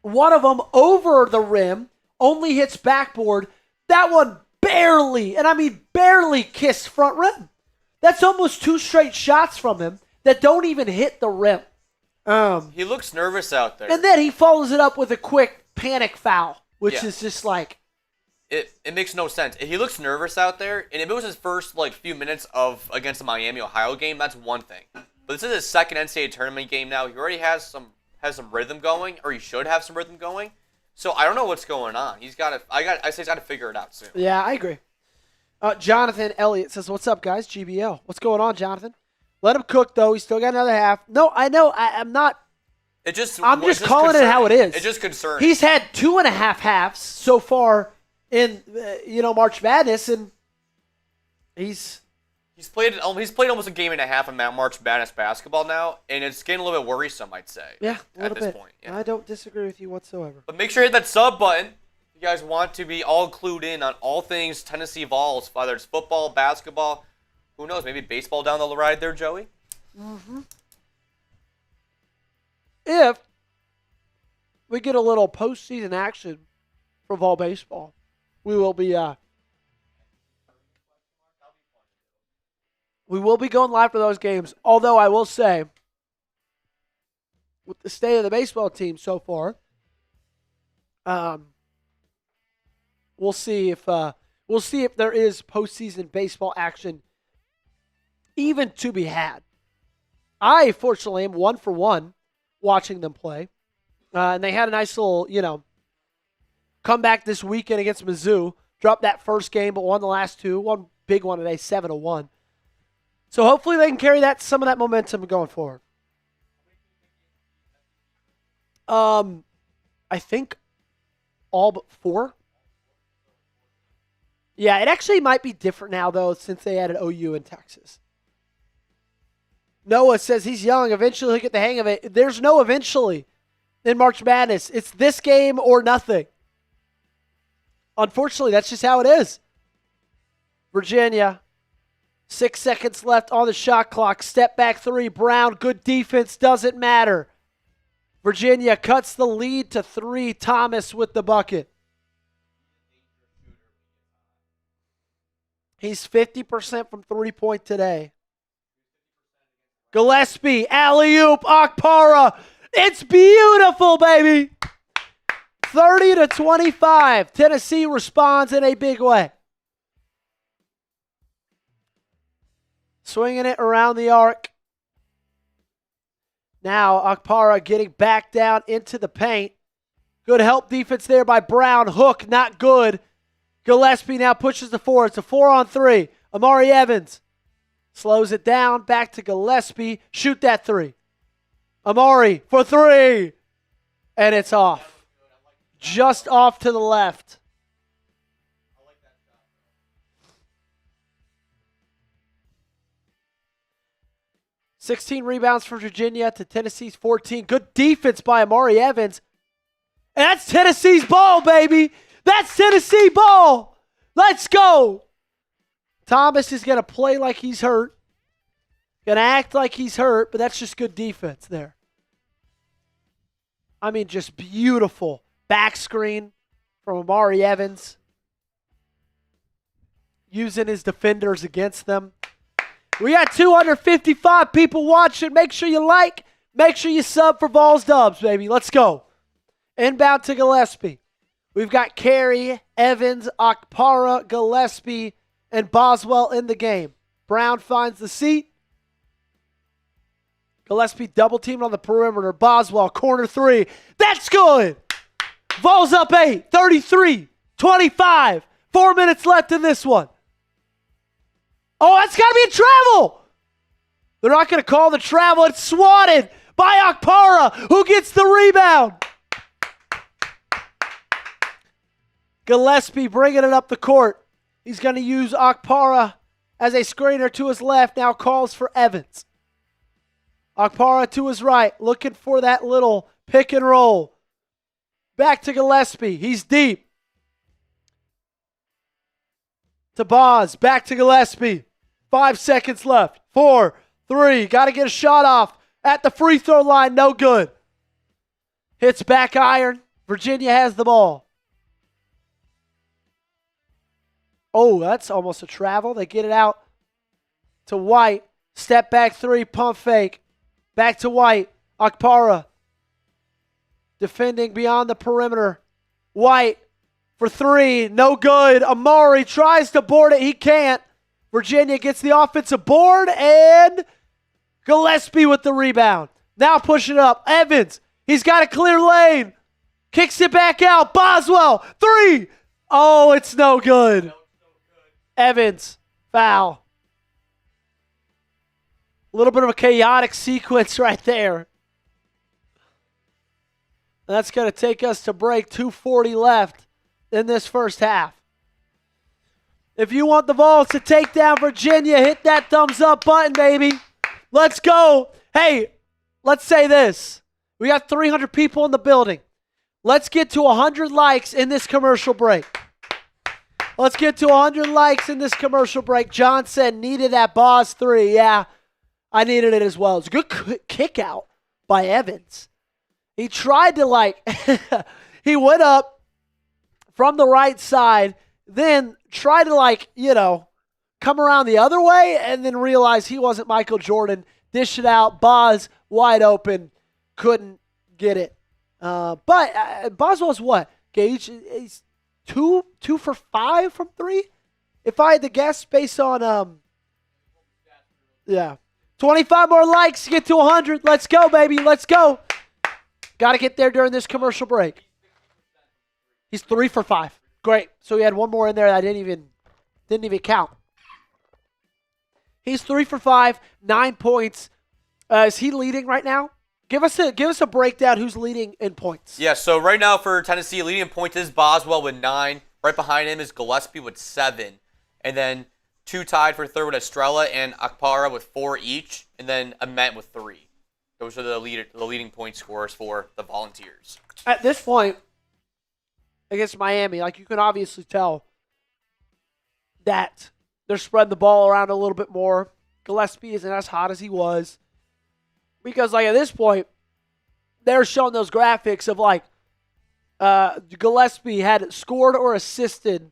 one of them over the rim, only hits backboard. That one barely, and I mean barely, kissed front rim. That's almost 2 straight shots from him that don't even hit the rim. He looks nervous out there. And then he follows it up with a quick panic foul, which is just like... It makes no sense. If he looks nervous out there, and if it was his first few minutes against the Miami, Ohio game, that's one thing. But this is his second NCAA tournament game now. He already has some has some rhythm going, or he should have some rhythm going. So I don't know what's going on. I say he's got to figure it out soon. Yeah, I agree. Jonathan Elliott says, "What's up, guys? GBL. What's going on, Jonathan? Let him cook, though. He's still got another half. No, I know. I'm not. I'm just calling it how it is. It's just concerning. He's had 2.5 halves so far in March Madness, and he's played almost a game and a half of March Madness basketball now, and it's getting a little bit worrisome, I'd say. Yeah, at this point. Yeah. I don't disagree with you whatsoever. But make sure you hit that sub button. If you guys want to be all clued in on all things Tennessee Vols, whether it's football, basketball, who knows, maybe baseball down the ride there, Joey? Mm-hmm. If we get a little postseason action for Vol baseball, we will be going live for those games. Although I will say, with the state of the baseball team so far, we'll see if there is postseason baseball action even to be had. I fortunately am 1 for 1 watching them play, and they had a nice little comeback this weekend against Mizzou. Dropped that first game, but won the last two. One big one today, 7-1. So hopefully they can carry some of that momentum going forward. I think all but 4. Yeah, it actually might be different now, though, since they added OU in Texas. Noah says he's young. Eventually he'll get the hang of it. There's no eventually in March Madness. It's this game or nothing. Unfortunately, that's just how it is. Virginia, 6 seconds left on the shot clock. Step back 3. Brown, good defense, doesn't matter. Virginia cuts the lead to 3. Thomas with the bucket. He's 50% from 3-point today. Gillespie, alley-oop, Akpara. It's beautiful, baby. 30-25. Tennessee responds in a big way. Swinging it around the arc. Now Akpara getting back down into the paint. Good help defense there by Brown. Hook, not good. Gillespie now pushes the 4. It's a 4-on-3. Amari Evans slows it down. Back to Gillespie. Shoot that 3. Amari for 3. And it's off. Just off to the left. 16 rebounds for Virginia to Tennessee's 14. Good defense by Amari Evans. And that's Tennessee's ball, baby. That's Tennessee ball. Let's go. Thomas is going to play like he's hurt. Going to act like he's hurt, but that's just good defense there. I mean, just beautiful back screen from Amari Evans. Using his defenders against them. We got 255 people watching. Make sure you like. Make sure you sub for Vols Dubs, baby. Let's go. Inbound to Gillespie. We've got Carey, Evans, Akpara, Gillespie, and Boswell in the game. Brown finds the seat. Gillespie double-teamed on the perimeter. Boswell, corner 3. That's good. Vols up 8, 33-25. 4 minutes left in this one. Oh, that's got to be a travel. They're not going to call the travel. It's swatted by Akpara, who gets the rebound. Gillespie bringing it up the court. He's going to use Akpara as a screener to his left. Now calls for Evans. Akpara to his right, looking for that little pick and roll. Back to Gillespie. He's deep. To Boz. Back to Gillespie. 5 seconds left. 4, 3. Got to get a shot off at the free throw line. No good. Hits back iron. Virginia has the ball. Oh, that's almost a travel. They get it out to White. Step back 3. Pump fake. Back to White. Akpara. Defending beyond the perimeter. White for 3. No good. Amari tries to board it. He can't. Virginia gets the offensive board, and Gillespie with the rebound. Now pushing up. Evans. He's got a clear lane. Kicks it back out. Boswell, 3. Oh, it's no good. Evans, foul. A little bit of a chaotic sequence right there. That's going to take us to break. 2:40 left in this first half. If you want the Vols to take down Virginia, hit that thumbs up button, baby. Let's go. Hey, let's say this. We got 300 people in the building. Let's get to 100 likes in this commercial break. Let's get to 100 likes in this commercial break. John said, needed that Boz 3. Yeah, I needed it as well. It's a good kick out by Evans. He tried to, he went up from the right side, then tried to, come around the other way, and then realized he wasn't Michael Jordan. Dish it out. Boz wide open. Couldn't get it. But Boswell's what? Gage, he's 2 for 5 from 3? If I had to guess based on, 25 more likes to get to 100. Let's go, baby. Let's go. Got to get there during this commercial break. He's 3 for 5. Great. So he had one more in there that didn't even count. He's 3 for 5, 9 points. Is he leading right now? Give us a breakdown. Who's leading in points? Yeah. So right now for Tennessee, leading in points is Boswell with 9. Right behind him is Gillespie with 7, and then 2 tied for third with Estrella and Akpara with 4 each, and then Ament with 3. Those are the leading point scorers for the Volunteers. At this point, against Miami, you can obviously tell that they're spreading the ball around a little bit more. Gillespie isn't as hot as he was. Because, at this point, they're showing those graphics of, Gillespie had scored or assisted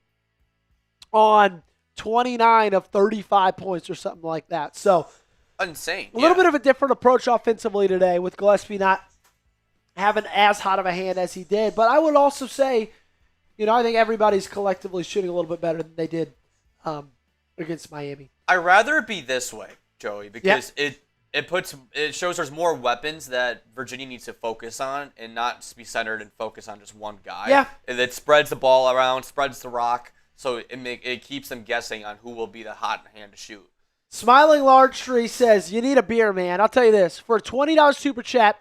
on 29 of 35 points or something like that. So, insane. A little bit of a different approach offensively today with Gillespie not having as hot of a hand as he did. But I would also say, I think everybody's collectively shooting a little bit better than they did against Miami. I'd rather it be this way, Joey, because it shows there's more weapons that Virginia needs to focus on and not just be centered and focus on just one guy. Yeah. And it spreads the ball around, spreads the rock, so it keeps them guessing on who will be the hot hand to shoot. Smiling Large Tree says, you need a beer, man. I'll tell you this. For a $20 super chat,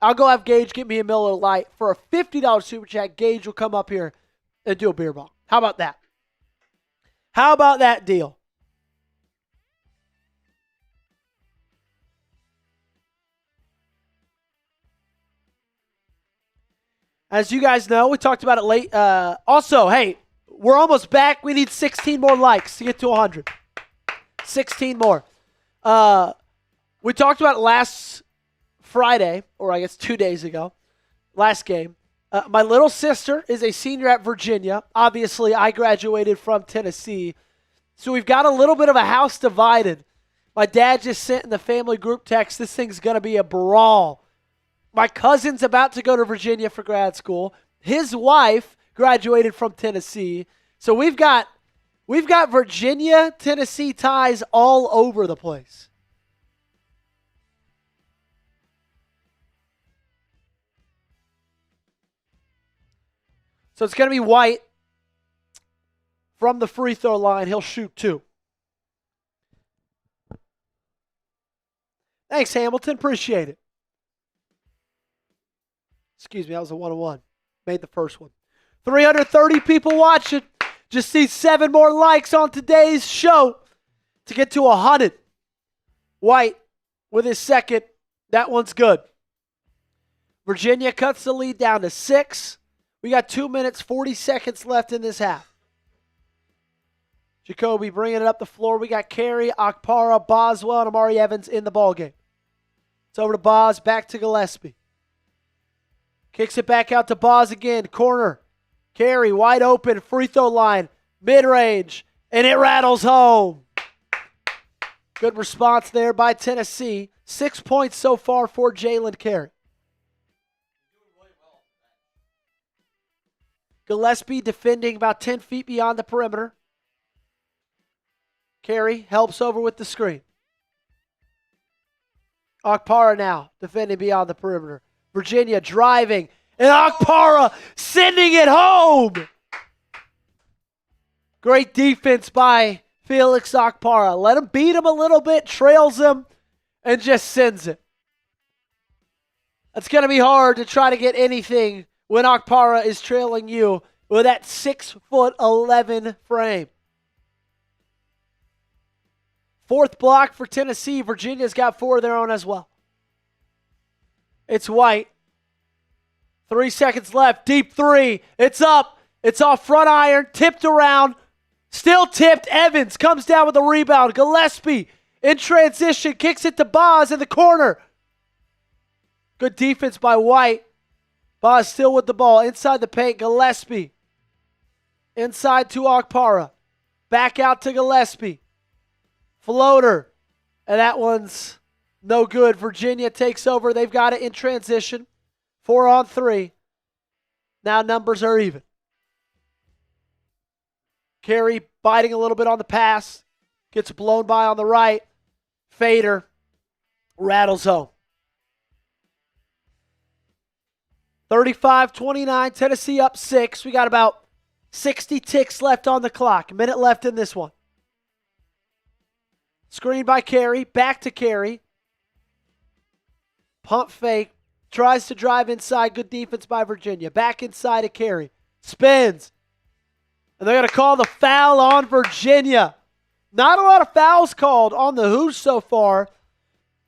I'll go have Gage get me a Miller Lite. For a $50 super chat, Gage will come up here and do a beer bong. How about that? How about that deal? As you guys know, we talked about it late. Also, hey, we're almost back. We need 16 more likes to get to 100. 16 more. We talked about it last Friday, or I guess 2 days ago, last game. My little sister is a senior at Virginia. Obviously, I graduated from Tennessee. So we've got a little bit of a house divided. My dad just sent in the family group text, this thing's going to be a brawl. My cousin's about to go to Virginia for grad school. His wife graduated from Tennessee. So we've got Virginia, Tennessee ties all over the place. So it's going to be White from the free throw line. He'll shoot 2. Thanks, Hamilton. Appreciate it. Excuse me, that was a 1-on-1. Made the first one. 330 people watching. Just need 7 more likes on today's show to get to 100. White with his second. That one's good. Virginia cuts the lead down to 6. We got 2 minutes, 40 seconds left in this half. Jacoby bringing it up the floor. We got Carey, Akpara, Boswell, and Amari Evans in the ballgame. It's over to Boz, back to Gillespie. Kicks it back out to Boz again. Corner. Carey wide open. Free throw line. Mid-range. And it rattles home. Good response there by Tennessee. 6 points so far for Jalen Carey. Gillespie defending about 10 feet beyond the perimeter. Carey helps over with the screen. Akpara now defending beyond the perimeter. Virginia driving, and Okpara sending it home. Great defense by Felix Okpara. Let him beat him a little bit, trails him, and just sends it. It's going to be hard to try to get anything when Okpara is trailing you with that 6'11" frame. Fourth block for Tennessee. Virginia's got 4 of their own as well. It's White. 3 seconds left. Deep three. It's up. It's off front iron. Tipped around. Still tipped. Evans comes down with a rebound. Gillespie in transition. Kicks it to Boz in the corner. Good defense by White. Boz still with the ball. Inside the paint. Gillespie. Inside to Okpara. Back out to Gillespie. Floater. And that one's no good. Virginia takes over. They've got it in transition. 4 on 3. Now numbers are even. Carey biting a little bit on the pass. Gets blown by on the right. Fader rattles home. 35-29. Tennessee up 6. We got about 60 ticks left on the clock. A minute left in this one. Screen by Carey. Back to Carey. Pump fake. Tries to drive inside. Good defense by Virginia. Back inside to Carey. Spins. And they're going to call the foul on Virginia. Not a lot of fouls called on the Hoos so far.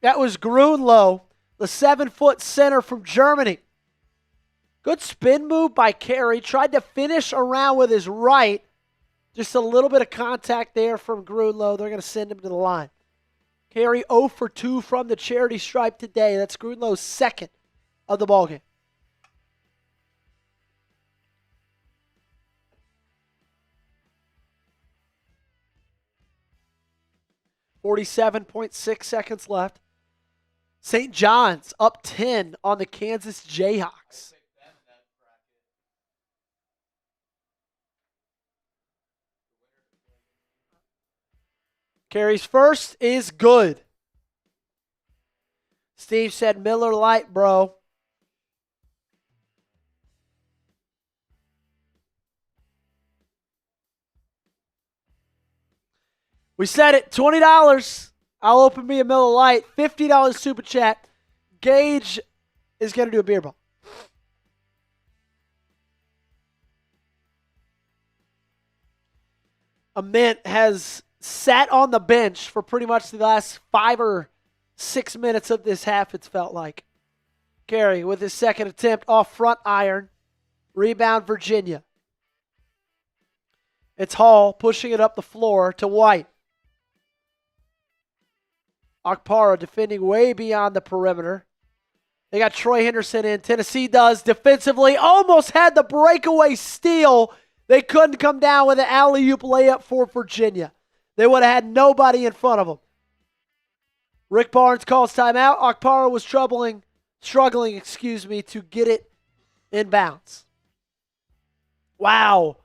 That was Grunlow, the 7-foot center from Germany. Good spin move by Carey. Tried to finish around with his right. Just a little bit of contact there from Grunlow. They're going to send him to the line. Carey 0 for 2 from the charity stripe today. That's Grunlow's second of the ballgame. .6 seconds left. St. John's up 10 on the Kansas Jayhawks. Carey's first is good. Steve said Miller Lite, bro. We said it, $20. I'll open me a Miller Lite. $50 super chat. Gage is going to do a beer ball. A Mint has sat on the bench for pretty much the last 5 or 6 minutes of this half, it's felt like. Carey with his second attempt off front iron. Rebound Virginia. It's Hall pushing it up the floor to White. Okpara defending way beyond the perimeter. They got Troy Henderson in. Tennessee does defensively. Almost had the breakaway steal. They couldn't come down with an alley-oop layup for Virginia. They would have had nobody in front of them. Rick Barnes calls timeout. Okpara was struggling, to get it in bounds. Wow.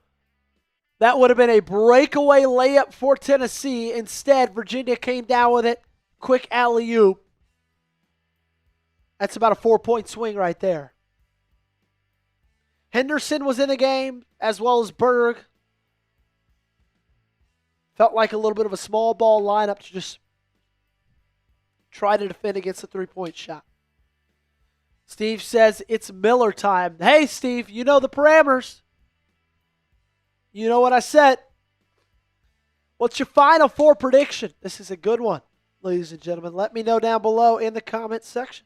That would have been a breakaway layup for Tennessee. Instead, Virginia came down with it. Quick alley-oop. That's about a 4-point swing right there. Henderson was in the game, as well as Berg. Felt like a little bit of a small ball lineup to just try to defend against a 3-point shot. Steve says it's Miller time. Hey, Steve, you know the parameters. You know what I said. What's your Final Four prediction? This is a good one, ladies and gentlemen. Let me know down below in the comments section.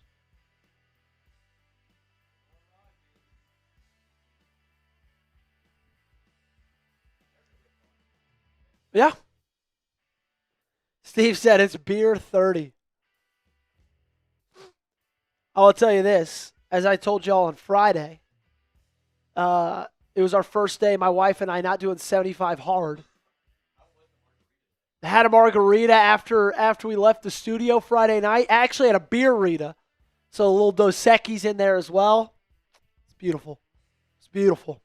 Yeah. Steve said it's beer 30. I will tell you this. As I told y'all on Friday, it was our first day, my wife and I not doing 75 hard. I had a margarita after we left the studio Friday night. I actually had a beer-rita. So a little Dos Equis in there as well. It's beautiful. It's beautiful.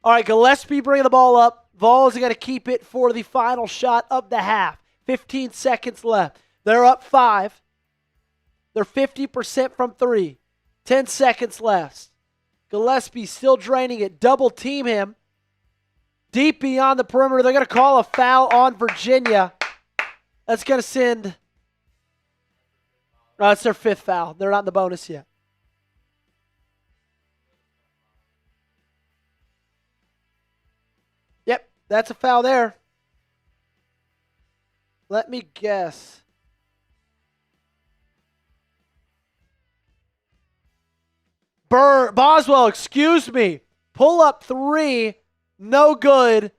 All right, Gillespie bringing the ball up. Vols are going to keep it for the final shot of the half. 15 seconds left. They're up 5. They're 50% from three. 10 seconds left. Gillespie still draining it. Double team him. Deep beyond the perimeter. They're going to call a foul on Virginia. That's going to send... Oh, it's their fifth foul. They're not in the bonus yet. Yep, that's a foul there. Let me guess. Boswell, excuse me. Pull up three. No good.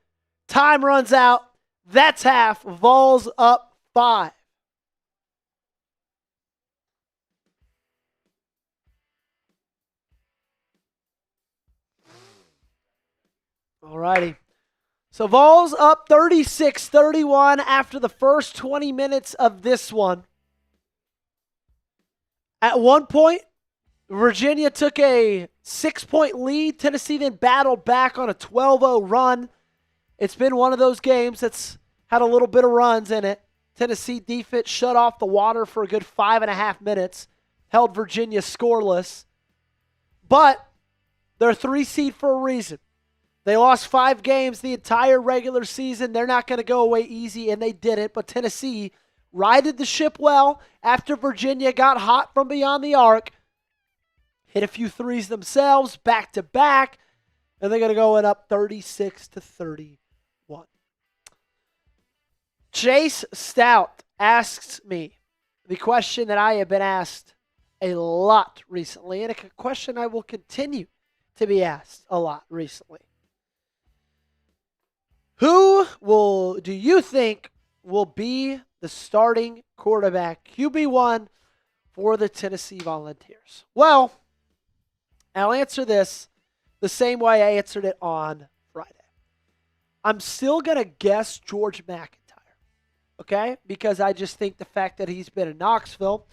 Time runs out. That's half. Vols up 5. All righty. So Vols up 36-31 after the first 20 minutes of this one. At one point, Virginia took a 6-point lead. Tennessee then battled back on a 12-0 run. It's been one of those games that's had a little bit of runs in it. Tennessee defense shut off the water for a good 5.5 minutes, held Virginia scoreless. But they're a 3 seed for a reason. They lost 5 games the entire regular season. They're not going to go away easy, and they didn't. But Tennessee righted the ship well after Virginia got hot from beyond the arc. Hit a few threes themselves, back-to-back, and they're going to go in up 36-31. Chase Stout asks me the question that I have been asked a lot recently, and a question I will continue to be asked a lot recently. Who do you think will be the starting quarterback, QB1, for the Tennessee Volunteers? Well, I'll answer this the same way I answered it on Friday. I'm still going to guess George McIntyre, okay? Because I just think the fact that he's been in Knoxville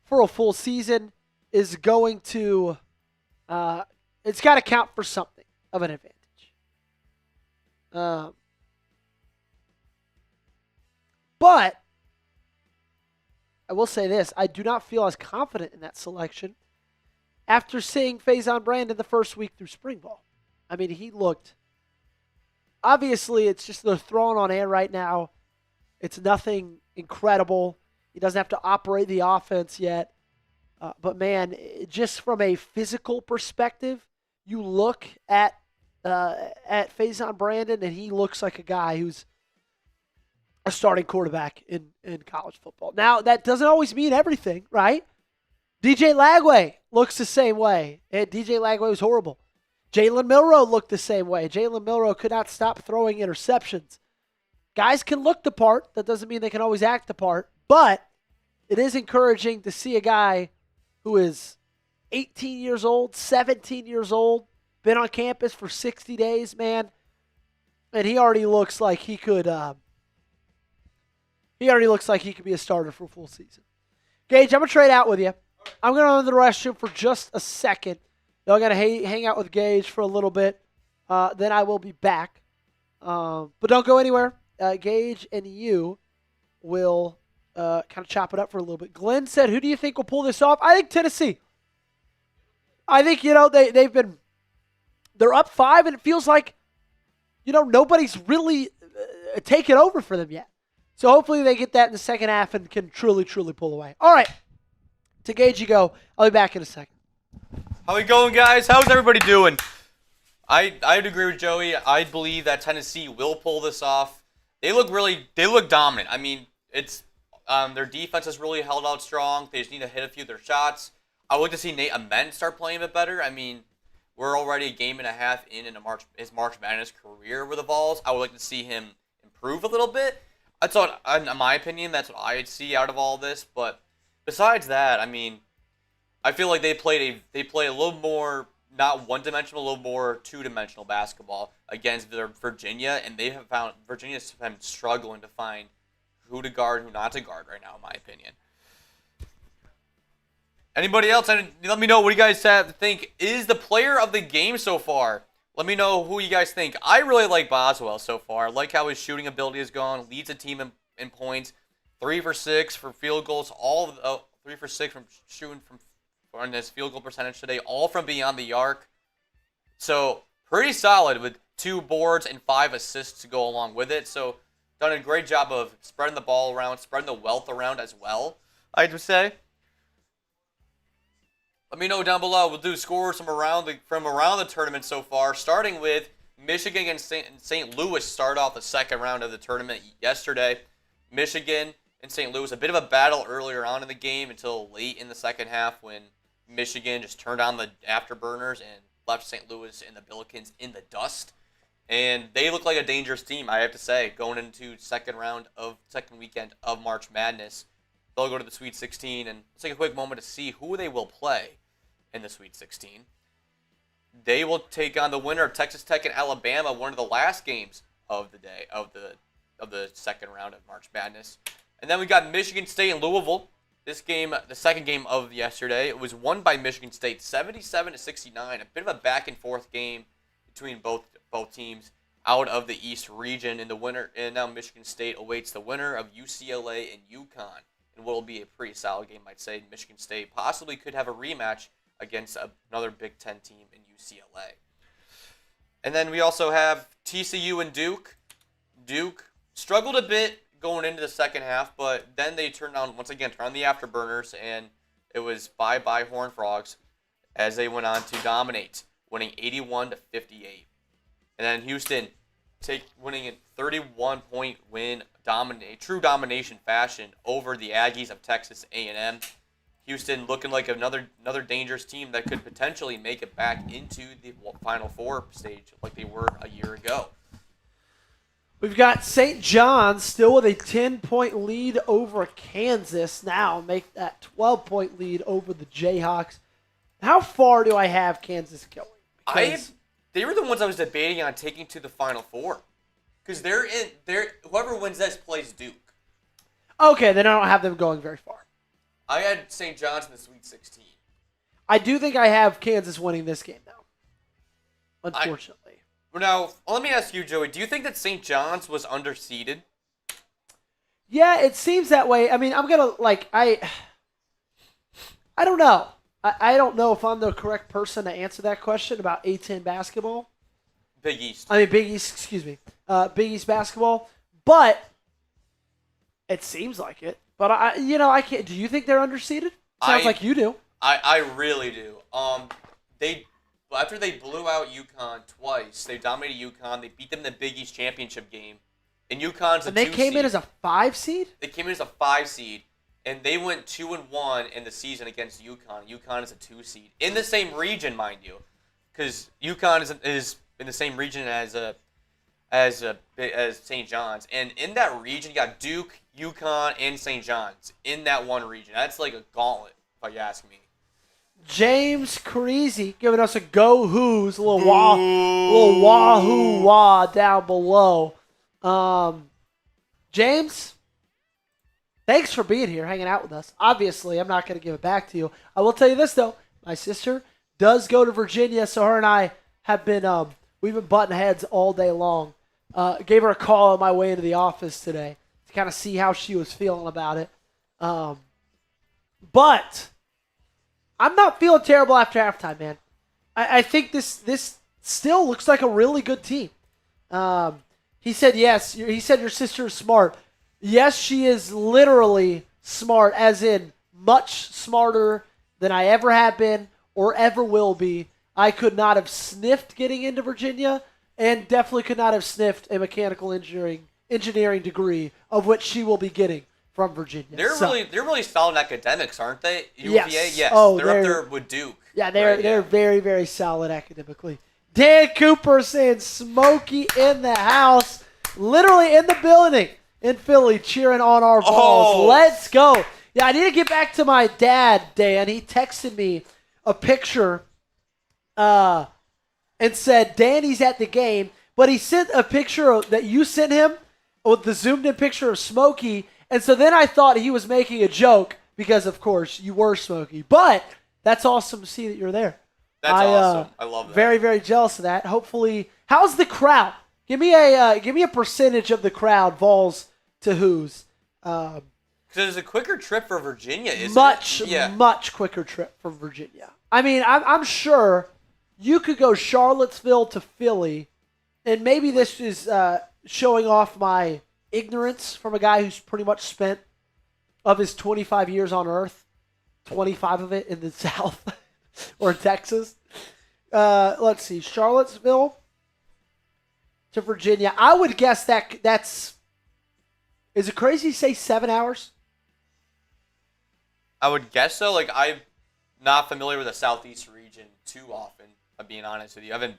for a full season is going to, it's got to count for something of an advantage. But I will say this, I do not feel as confident in that selection after seeing Faison Brandon the first week through spring ball. I mean, he looked, obviously it's just they're throwing on air right now. It's nothing incredible. He doesn't have to operate the offense yet. But man, just from a physical perspective, you look at Faison Brandon and he looks like a guy who's a starting quarterback in college football. Now, that doesn't always mean everything, right? DJ Lagway looks the same way. And DJ Lagway was horrible. Jalen Milroe looked the same way. Jalen Milroe could not stop throwing interceptions. Guys can look the part. That doesn't mean they can always act the part. But it is encouraging to see a guy who is 18 years old, 17 years old, been on campus for 60 days, man. And he already looks like he could be a starter for a full season. Gage, I'm going to trade out with you. I'm going to go to the restroom for just a second. Then I'm going to hang out with Gage for a little bit. Then I will be back. But don't go anywhere. Gage and you will kind of chop it up for a little bit. Glenn said, who do you think will pull this off? I think Tennessee. I think, they're up 5, and it feels like, nobody's really taken over for them yet. So hopefully they get that in the second half and can truly, truly pull away. All right. To Gage you go. I'll be back in a second. How we going, guys? How's everybody doing? I'd agree with Joey. I believe that Tennessee will pull this off. They look dominant. I mean, it's their defense has really held out strong. They just need to hit a few of their shots. I would like to see Nate Ament start playing a bit better. I mean, we're already a game and a half in his March Madness career with the Vols. I would like to see him improve a little bit. That's what, in my opinion, that's what I see out of all this. But besides that, I mean, I feel like they play a little more, not one-dimensional, a little more two-dimensional basketball against Virginia, and Virginia's been struggling to find who to guard, who not to guard right now, in my opinion. Anybody else? Let me know what you guys think is the player of the game so far. Let me know who you guys think. I really like Boswell so far. I like how his shooting ability has gone. Leads the team in points. 3 for 6 for field goals 3 for 6 from shooting on his field goal percentage today, all from beyond the arc. So pretty solid with 2 boards and 5 assists to go along with it. So done a great job of spreading the ball around, spreading the wealth around as well, I'd say. Let me know down below. We'll do scores from around the tournament so far, starting with Michigan against St. Louis. Started off the second round of the tournament yesterday. Michigan and St. Louis, a bit of a battle earlier on in the game until late in the second half when Michigan just turned on the afterburners and left St. Louis and the Billikens in the dust. And they look like a dangerous team, I have to say, going into second weekend of March Madness. They'll go to the Sweet 16, and let's take a quick moment to see who they will play in the Sweet 16. They will take on the winner of Texas Tech and Alabama, one of the last games of the day of the second round of March Madness. And then we got Michigan State and Louisville. This game, the second game of yesterday, it was won by Michigan State 77-69. A bit of a back and forth game between both teams out of the East region. And the winner, and now Michigan State awaits the winner of UCLA and UConn. And what will be a pretty solid game, I'd say. Michigan State possibly could have a rematch against another Big Ten team in UCLA. And then we also have TCU and Duke. Duke struggled a bit going into the second half, but then they turned on the afterburners, and it was bye-bye Horned Frogs as they went on to dominate, winning 81-58. And then Houston winning a 31-point win, true domination fashion over the Aggies of Texas A&M. Houston looking like another dangerous team that could potentially make it back into the Final Four stage like they were a year ago. We've got St. John's still with a 10-point lead over Kansas. Now make that 12-point lead over the Jayhawks. How far do I have Kansas going? They were the ones I was debating on taking to the Final Four. Because whoever wins this plays Duke. Okay, then I don't have them going very far. I had St. John's in the Sweet 16. I do think I have Kansas winning this game, though. Unfortunately. Now, let me ask you, Joey. Do you think that St. John's was underseeded? Yeah, it seems that way. I mean, I'm going to, I don't know. I don't know if I'm the correct person to answer that question about A-10 basketball. Big East, excuse me. Big East basketball. But it seems like it. But, I can't. Do you think they're underseeded? Sounds like you do. I really do. After they blew out UConn twice, they dominated UConn. They beat them in the Big East championship game. And UConn's a 2 seed. And they came in as a 5 seed? They came in as a 5 seed. And they went 2-1 in the season against UConn. UConn is a 2 seed. In the same region, mind you. Because UConn is in the same region as St. John's. And in that region, you got Duke, UConn, and St. John's in that one region. That's like a gauntlet, if you ask me. James Creasy giving us a go Who's, a little wahoo wah down below. James, thanks for being here, hanging out with us. Obviously, I'm not going to give it back to you. I will tell you this, though. My sister does go to Virginia, so her and I have been we've been butting heads all day long. Gave her a call on my way into the office today to kind of see how she was feeling about it. But I'm not feeling terrible after halftime, man. I think this still looks like a really good team. He said yes. He said your sister is smart. Yes, she is literally smart, as in much smarter than I ever have been or ever will be. I could not have sniffed getting into Virginia, and definitely could not have sniffed a mechanical engineering degree, of which she will be getting from Virginia. They're really solid academics, aren't they? Yes. Yes. Oh, they're up there with Duke. Yeah, they're very, very solid academically. Dan Cooper saying Smokey in the house, literally in the building in Philly, cheering on our balls. Oh. Let's go. Yeah, I need to get back to my dad, Dan. He texted me a picture and said, Danny's at the game, but he sent a picture that you sent him with the zoomed-in picture of Smokey, and so then I thought he was making a joke because, of course, you were Smokey. But that's awesome to see that you're there. That's awesome. I love that. Very, very jealous of that. Hopefully, how's the crowd? Give me a percentage of the crowd, Vols to Who's. Because it's a quicker trip for Virginia, isn't it? Much quicker trip from Virginia. I mean, I'm sure you could go Charlottesville to Philly, and maybe this is showing off my ignorance from a guy who's pretty much spent of his 25 years on Earth, 25 of it in the South or Texas. Let's see, Charlottesville to Virginia. I would guess that's. Is it crazy to say 7 hours? I would guess so. Like, I'm not familiar with the Southeast region too often, if I'm being honest with you. I haven't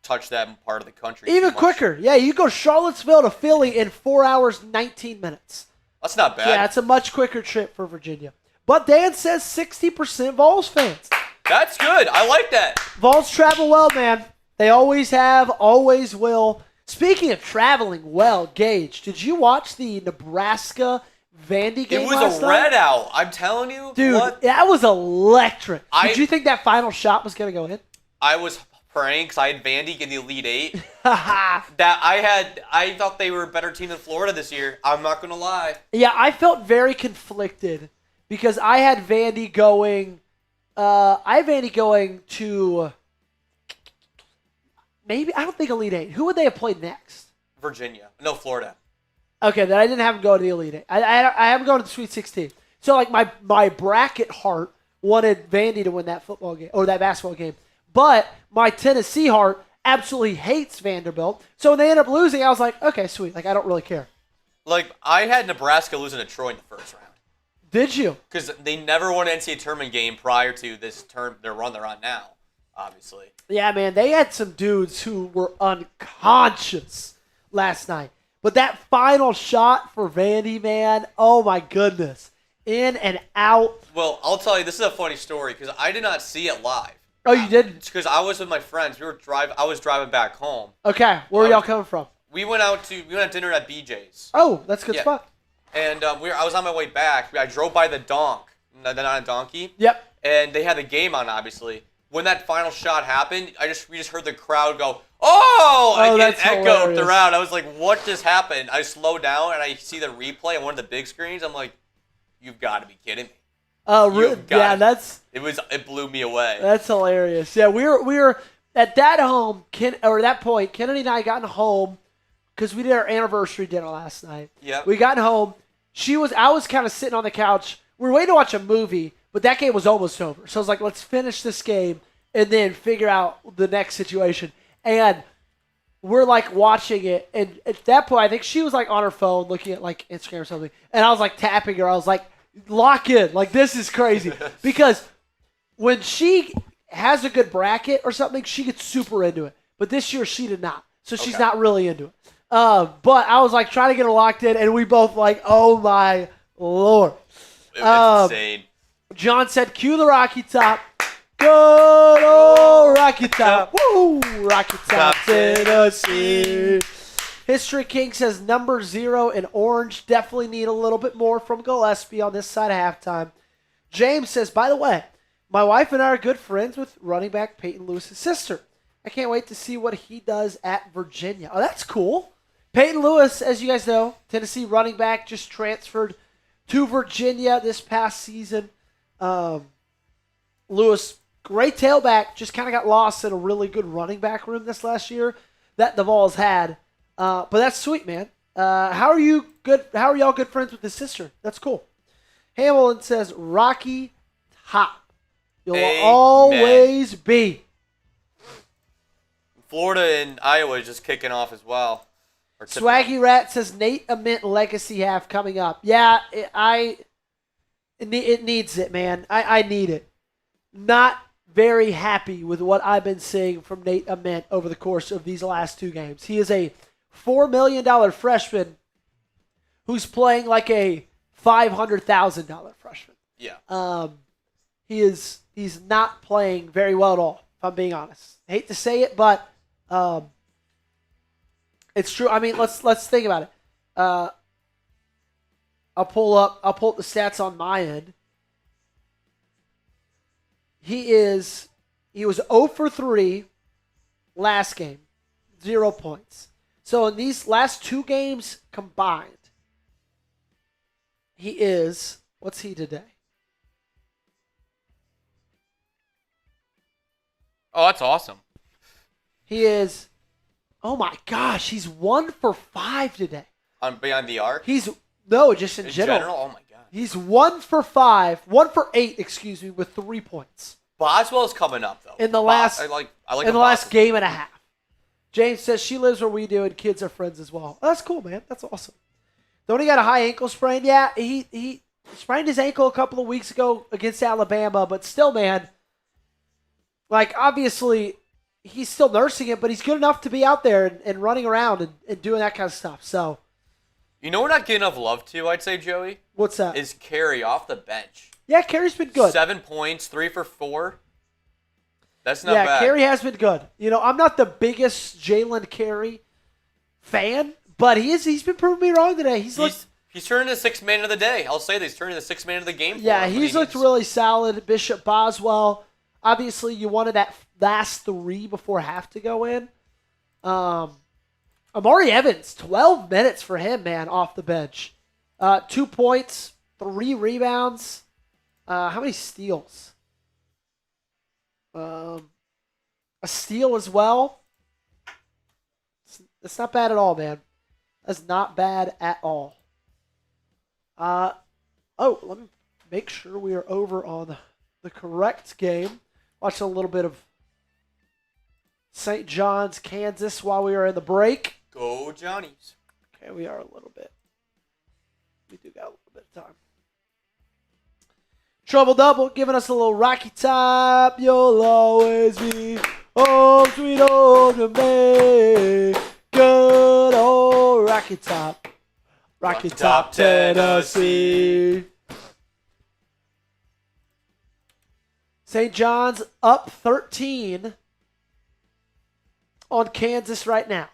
touched that part of the country. Even quicker. Yeah, you go Charlottesville to Philly in 4 hours, 19 minutes. That's not bad. Yeah, it's a much quicker trip for Virginia. But Dan says 60% Vols fans. That's good. I like that. Vols travel well, man. They always have, always will. Speaking of traveling well, Gage, did you watch the Nebraska-Vandy game last night? It was a red out. I'm telling you. Dude, what? That was electric. Did you think that final shot was going to go in? I was praying because I had Vandy in the Elite Eight. I thought they were a better team than Florida this year. I'm not going to lie. Yeah, I felt very conflicted because I had Vandy going to maybe, I don't think Elite Eight. Who would they have played next? Virginia. No, Florida. Okay, then I didn't have them go to the Elite Eight. I have them going to the Sweet 16. So, like, my bracket heart wanted Vandy to win that football game or that basketball game. But my Tennessee heart absolutely hates Vanderbilt. So when they end up losing, I was like, okay, sweet. Like, I don't really care. Like, I had Nebraska losing to Troy in the first round. Did you? Because they never won an NCAA tournament game prior to this their run they're on now, obviously. Yeah, man, they had some dudes who were unconscious last night. But that final shot for Vandy, man, oh my goodness. In and out. Well, I'll tell you, this is a funny story because I did not see it live. Oh, you didn't? Because I was with my friends. I was driving back home. Okay, where are y'all coming from? We went to dinner at BJ's. Oh, that's a good spot. And I was on my way back. I drove by the Donk, then on a donkey. Yep. And they had the game on, obviously. When that final shot happened, we just heard the crowd go, "Oh!" And it echoed throughout. I was like, "What just happened?" I slowed down and I see the replay on one of the big screens. I'm like, "You've got to be kidding me!" Oh, yeah, it blew me away. That's hilarious. Yeah, we were at that point. Kennedy and I gotten home because we did our anniversary dinner last night. Yeah. We got home. I was kind of sitting on the couch. We were waiting to watch a movie, but that game was almost over. So I was like, let's finish this game and then figure out the next situation. And we're like watching it, and at that point, I think she was like on her phone looking at like Instagram or something, and I was like tapping her. I was like, lock in. Like, this is crazy. Because when she has a good bracket or something, she gets super into it. But this year, she did not. So she's not really into it. But I was, like, trying to get her locked in, and we both like, oh, my Lord. It's insane. John said, cue the Rocky Top. Good old Rocky Top. Woo! Rocky Top, Tennessee. History King says number 0 in orange. Definitely need a little bit more from Gillespie on this side of halftime. James says, by the way, my wife and I are good friends with running back Peyton Lewis's sister. I can't wait to see what he does at Virginia. Oh, that's cool. Peyton Lewis, as you guys know, Tennessee running back, just transferred to Virginia this past season. Lewis, great tailback, just kind of got lost in a really good running back room this last year that the Vols had. But that's sweet, man. How are you good? How are y'all good friends with his sister? That's cool. Hamilton says Rocky Top. You'll always be. Florida and Iowa is just kicking off as well. Swaggy Rat says Nate Ament legacy half coming up. Yeah, it needs it, man. I need it. Not very happy with what I've been seeing from Nate Ament over the course of these last 2 games. He is a $4 million freshman who's playing like a $500,000 freshman. Yeah. He's not playing very well at all, if I'm being honest. I hate to say it, but it's true. I mean, let's think about it. I'll pull up the stats on my end. He was 0 for 3 last game, 0 points. So in these last 2 games combined, He is. What's he today? Oh, that's awesome. He is. Oh my gosh, he's 1 for 5 today. On Beyond the Arc? Just in general. Oh my god. He's 1 for 5, 1 for 8, excuse me, with 3 points. Boswell's coming up though. In the last last game and a half. James says she lives where we do and kids are friends as well. Oh, that's cool, man. That's awesome. Don't he got a high ankle sprain? Yeah, he sprained his ankle a couple of weeks ago against Alabama, but still, man, like obviously he's still nursing it, but he's good enough to be out there and running around and doing that kind of stuff. So, you know we're not getting enough love to, I'd say, Joey? What's that? Is Carey off the bench. Yeah, Carey's been good. 7 points, 3 for 4. That's not bad. Yeah, Carey has been good. You know, I'm not the biggest Jalen Carey fan, but he's been proving me wrong today. He's turning the 6th man of the day. I'll say that he's turning the 6th man of the game. Yeah, he's looked really solid. Bishop Boswell. Obviously, you wanted that last 3 before half to go in. Amari Evans, 12 minutes for him, man, off the bench. 2 points, 3 rebounds. How many steals? A steal as well. It's not bad at all, man. That's not bad at all. Let me make sure we are over on the correct game. Watching a little bit of St. John's, Kansas while we are in the break. Go Johnnies. Okay, we are a little bit. We do got a little bit of time. Trouble Double giving us a little Rocky Top. You'll always be home, sweet home to me. Good old Rocky Top. Rocky Top, Tennessee. St. John's up 13 on Kansas right now.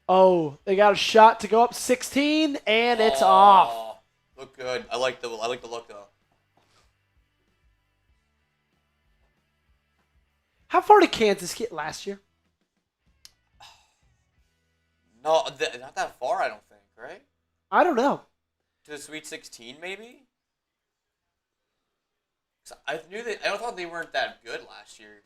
Oh, they got a shot to go up 16, and it's off. Look good. I like the look though. How far did Kansas get last year? No, not that far. I don't think. Right? I don't know. To the Sweet 16, maybe. I thought they weren't that good last year.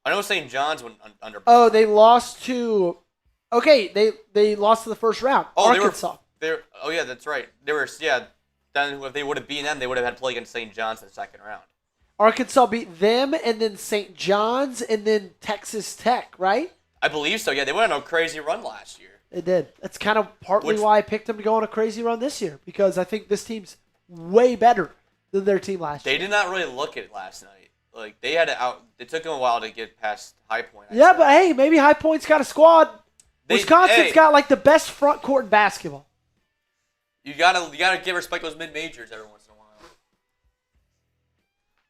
I know St. John's went under. Oh, they lost to. Okay, they lost to the first round. Arkansas. Oh yeah, that's right. They were Then if they would have beaten them, they would have had to play against St. John's in the second round. Arkansas beat them, and then St. John's, and then Texas Tech, right? I believe so. Yeah, they went on a crazy run last year. They did. That's kind of partly why I picked them to go on a crazy run this year, because I think this team's way better than their team last year. They did not really look it last night. Like they had to It took them a while to get past High Point. But hey, maybe High Point's got a squad. Wisconsin's got like the best front court in basketball. You gotta give respect to those mid majors every once in a while.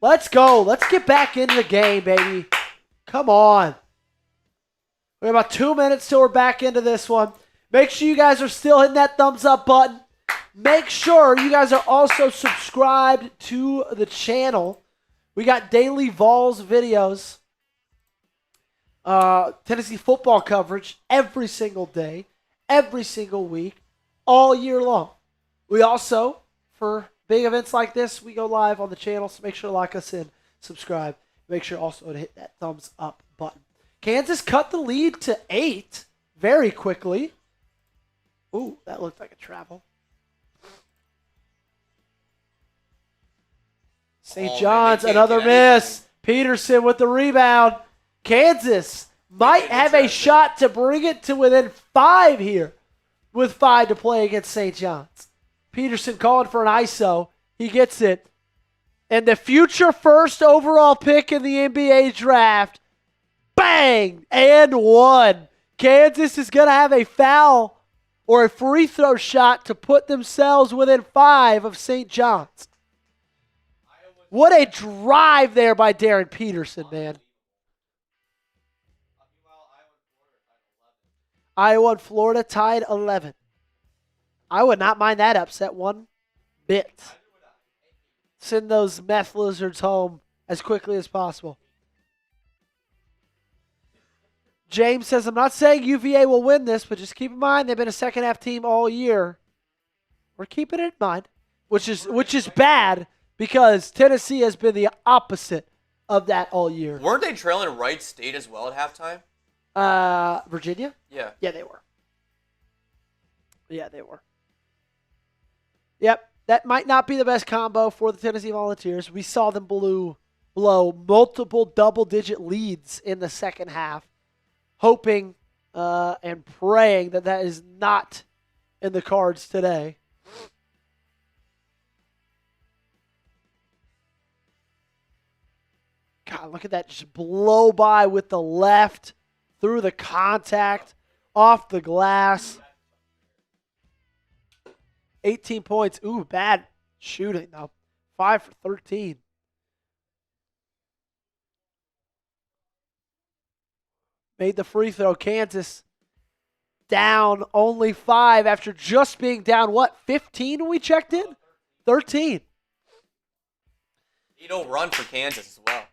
Let's go. Let's get back into the game, baby. Come on. We have about 2 minutes till we're back into this one. Make sure you guys are still hitting that thumbs up button. Make sure you guys are also subscribed to the channel. We got daily Vols videos. Tennessee football coverage every single day, every single week, all year long. We also, for big events like this, we go live on the channel, so make sure to like us and subscribe. Make sure also to hit that thumbs up button. Kansas cut the lead to 8 very quickly. Ooh, that looked like a travel. St. John's, another miss. Petersen with the rebound. Kansas might have a shot to bring it to within 5 here with 5 to play against St. John's. Petersen calling for an ISO. He gets it. And the future first overall pick in the NBA draft, bang, and one. Kansas is going to have a foul or a free throw shot to put themselves within 5 of St. John's. What a drive there by Darren Petersen, man. Iowa and Florida tied 11. I would not mind that upset one bit. Send those meth lizards home as quickly as possible. James says, I'm not saying UVA will win this, but just keep in mind they've been a second-half team all year. We're keeping it in mind, which is bad because Tennessee has been the opposite of that all year. Weren't they trailing Wright State as well at halftime? Virginia? Yeah. Yeah, they were. Yep, that might not be the best combo for the Tennessee Volunteers. We saw them blow multiple double-digit leads in the second half, hoping and praying that is not in the cards today. God, look at that just blow by with the left, through the contact, off the glass. 18 points. Ooh, bad shooting, though. 5 for 13. Made the free throw. Kansas down only 5 after just being down, 15 when we checked in? 13. 8-0 run for Kansas as well.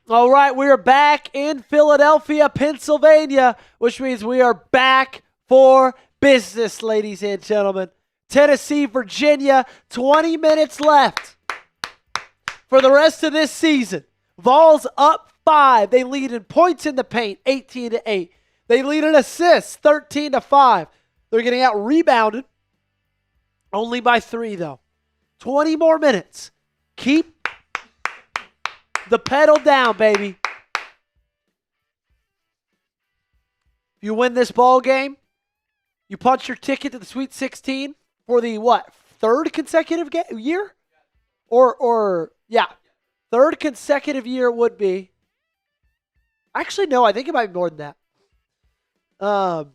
All right, we are back in Philadelphia, Pennsylvania, which means we are back for business, ladies and gentlemen. Tennessee, Virginia, 20 minutes left for the rest of this season. Vols up 5. They lead in points in the paint, 18-8. They lead in assists, 13-5. They're getting out rebounded only by 3, though. 20 more minutes. Keep the pedal down, baby. If you win this ball game, you punch your ticket to the Sweet 16 for the third consecutive year? Third consecutive year would be. Actually, no, I think it might be more than that.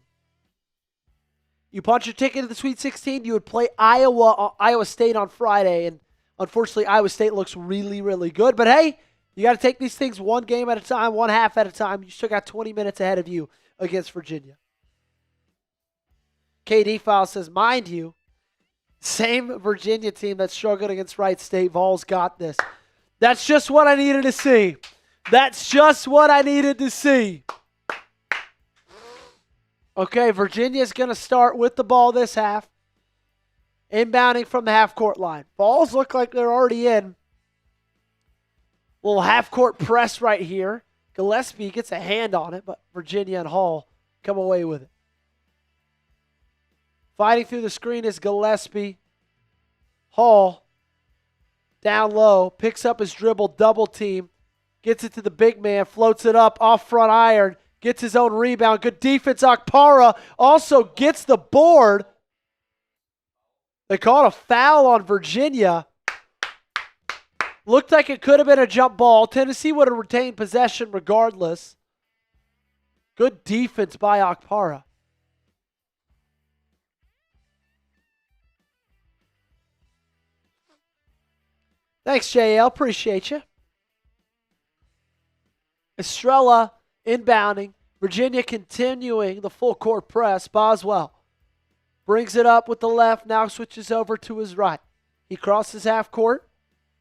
You punch your ticket to the Sweet 16, you would play Iowa State on Friday, and unfortunately, Iowa State looks really, really good. But hey, you got to take these things one game at a time, one half at a time. You still got 20 minutes ahead of you against Virginia. KD File says, mind you, same Virginia team that struggled against Wright State. Vols got this. That's just what I needed to see. Okay, Virginia's going to start with the ball this half. Inbounding from the half-court line. Vols look like they're already in. Little half-court press right here. Gillespie gets a hand on it, but Virginia and Hall come away with it. Fighting through the screen is Gillespie. Hall, down low, picks up his dribble, double team, gets it to the big man, floats it up, off front iron, gets his own rebound. Good defense. Okpara also gets the board. They called a foul on Virginia. Looked like it could have been a jump ball. Tennessee would have retained possession regardless. Good defense by Okpara. Thanks, JL. Appreciate you. Estrella inbounding. Virginia continuing the full court press. Boswell brings it up with the left. Now switches over to his right. He crosses half court.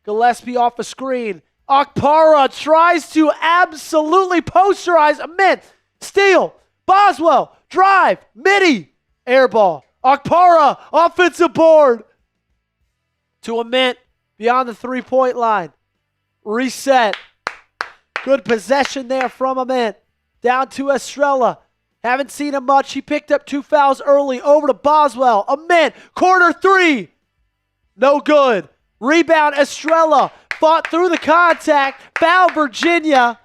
Gillespie off a screen. Okpara tries to absolutely posterize a mint. Steal. Boswell. Drive. Midi. Air ball. Okpara. Offensive board. To a mint. Beyond the three-point line. Reset. Good possession there from Ament. Down to Estrella. Haven't seen him much. He picked up 2 fouls early. Over to Boswell. Ament. Corner 3. No good. Rebound Estrella. Fought through the contact. Foul Virginia.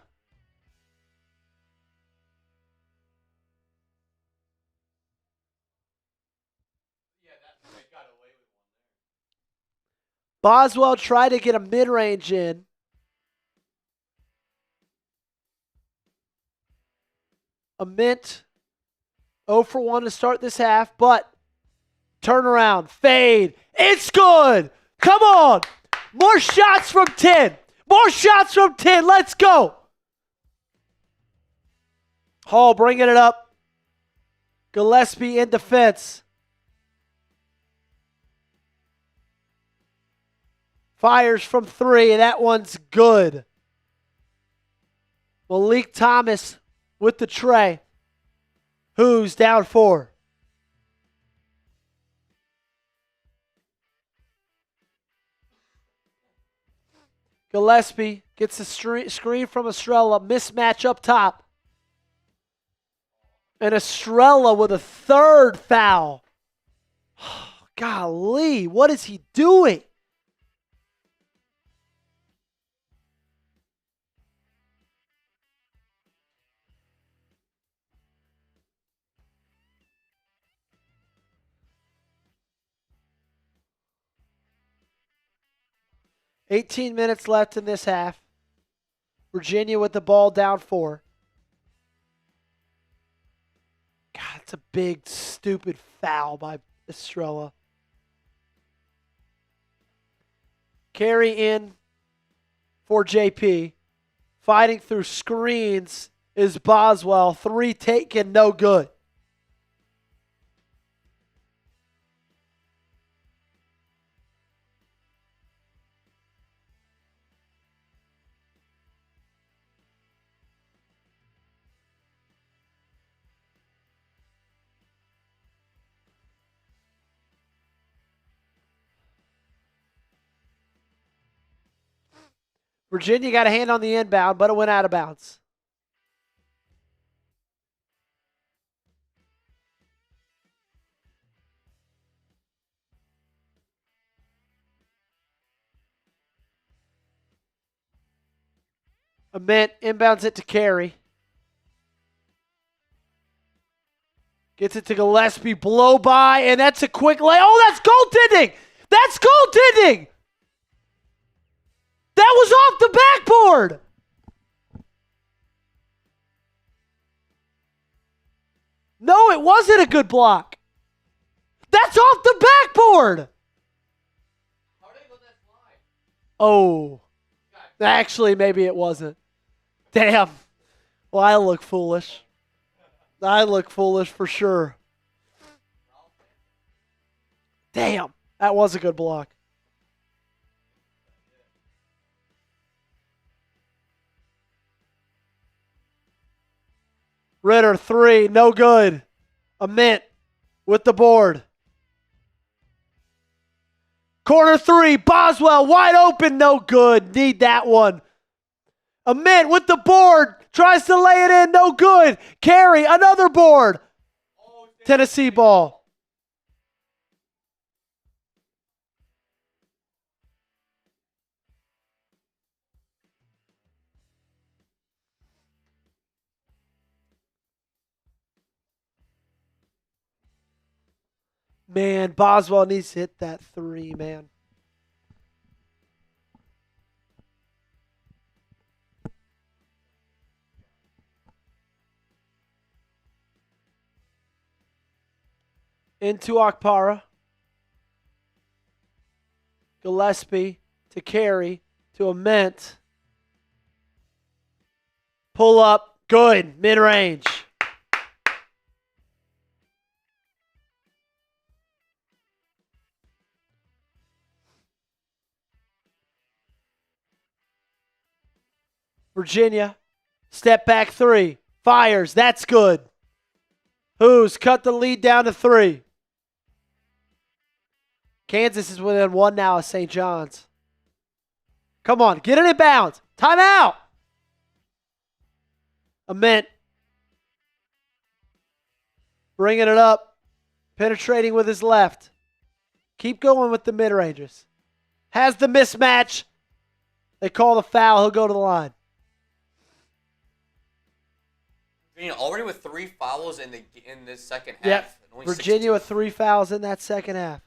Boswell tried to get a mid-range in. Ament 0 for 1 to start this half, but turnaround, fade. It's good. Come on. More shots from 10. More shots from 10. Let's go. Hall bringing it up. Gillespie in defense. Fires from 3, and that one's good. Malik Thomas with the tray. Who's down 4? Gillespie gets a screen from Estrella. Mismatch up top. And Estrella with a third foul. Golly, what is he doing? $18 left in this half. Virginia with the ball down 4. God, it's a big, stupid foul by Estrella. Carry in for JP. Fighting through screens is Boswell. 3 taken, no good. Virginia got a hand on the inbound, but it went out of bounds. Ament inbounds it to Carey. Gets it to Gillespie, blow by, and that's a quick lay. Oh, that's goaltending! That's goaltending! That was off the backboard! No, it wasn't a good block. That's off the backboard! How did they let that fly? Oh. Actually, maybe it wasn't. Damn. Well, I look foolish. I look foolish for sure. Damn. That was a good block. Ritter, 3, no good. Ament with the board. Corner 3, Boswell wide open, no good. Need that one. Ament with the board, tries to lay it in, no good. Carey, another board. Tennessee ball. Man, Boswell needs to hit that 3, man. Into Okpara. Gillespie to Carey to Ament. Pull up, good, mid-range. Virginia, step back 3, fires, that's good. Who's cut the lead down to 3. Kansas is within 1 now of St. John's. Come on, get it in bounds. Timeout. Ament bringing it up, penetrating with his left. Keep going with the mid-ranges. Has the mismatch. They call the foul. He'll go to the line. Already with 3 fouls in this second half. Yep. Only Virginia 62. with 3 fouls in that second half.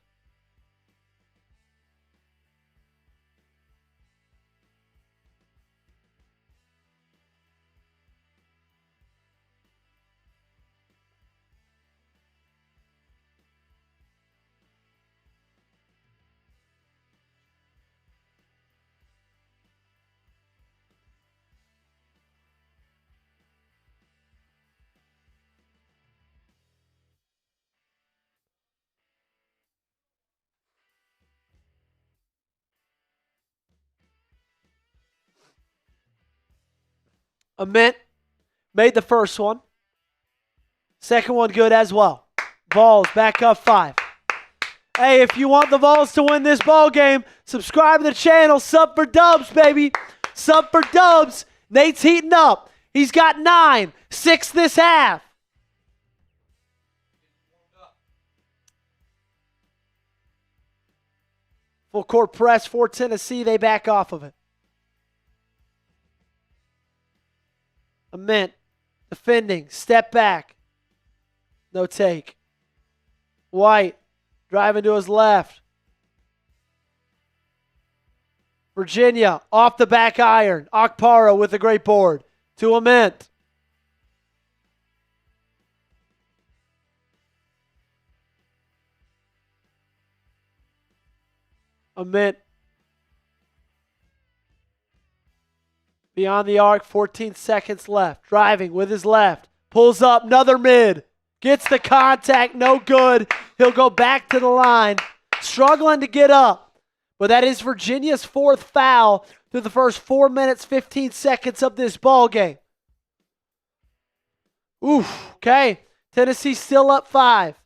Ament made the first one. Second one good as well. Vols back up 5. Hey, if you want the Vols to win this ball game, subscribe to the channel. Sub for Dubs, baby. Sub for Dubs. Nate's heating up. He's got 9, 6 this half. Full court press for Tennessee. They back off of it. Ament defending. Step back. No take. White driving to his left. Virginia off the back iron. Okpara with a great board. To Ament. Ament. Beyond the arc, 14 seconds left. Driving with his left. Pulls up, another mid. Gets the contact, no good. He'll go back to the line. Struggling to get up. But that is Virginia's 4th foul through the first 4 minutes, 15 seconds of this ball game. Oof, okay. Tennessee still up 5.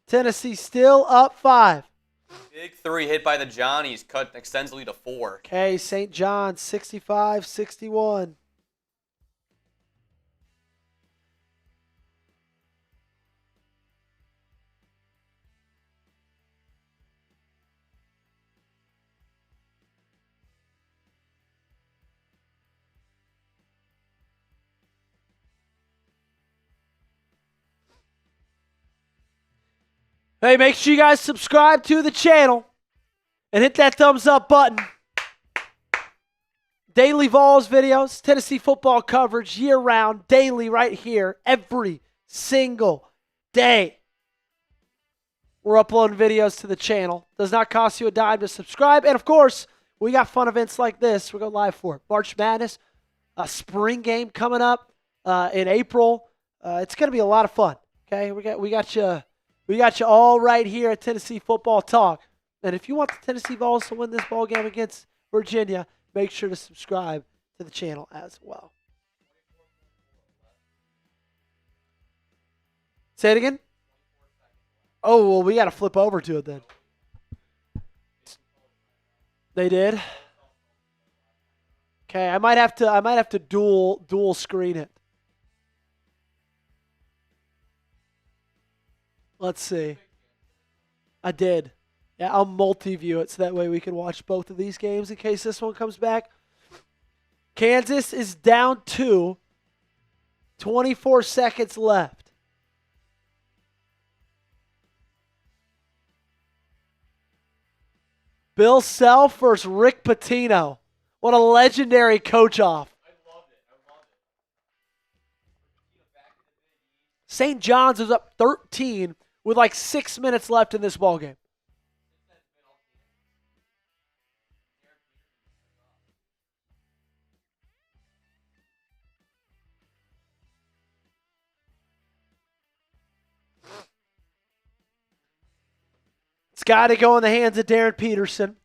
Tennessee still up 5. Big 3 hit by the Johnnies. Extends the lead to 4. Okay, St. John's 65-61. Hey, make sure you guys subscribe to the channel and hit that thumbs up button. Daily Vols videos, Tennessee football coverage year-round, daily right here, every single day. We're uploading videos to the channel. Does not cost you a dime to subscribe. And, of course, we got fun events like this. We're going live for it. March Madness, a spring game coming up in April. It's going to be a lot of fun. Okay, we got you. We got you all right here at Tennessee Football Talk. And if you want the Tennessee Vols to win this ball game against Virginia, make sure to subscribe to the channel as well. Say it again? Oh, well, we got to flip over to it then. They did? Okay, I might have to dual screen it. Let's see. I did. Yeah, I'll multi-view it so that way we can watch both of these games in case this one comes back. Kansas is down 2. 24 seconds left. Bill Self versus Rick Pitino. What a legendary coach-off. St. John's is up 13 with like 6 minutes left in this ballgame. It's got to go in the hands of Darren Petersen.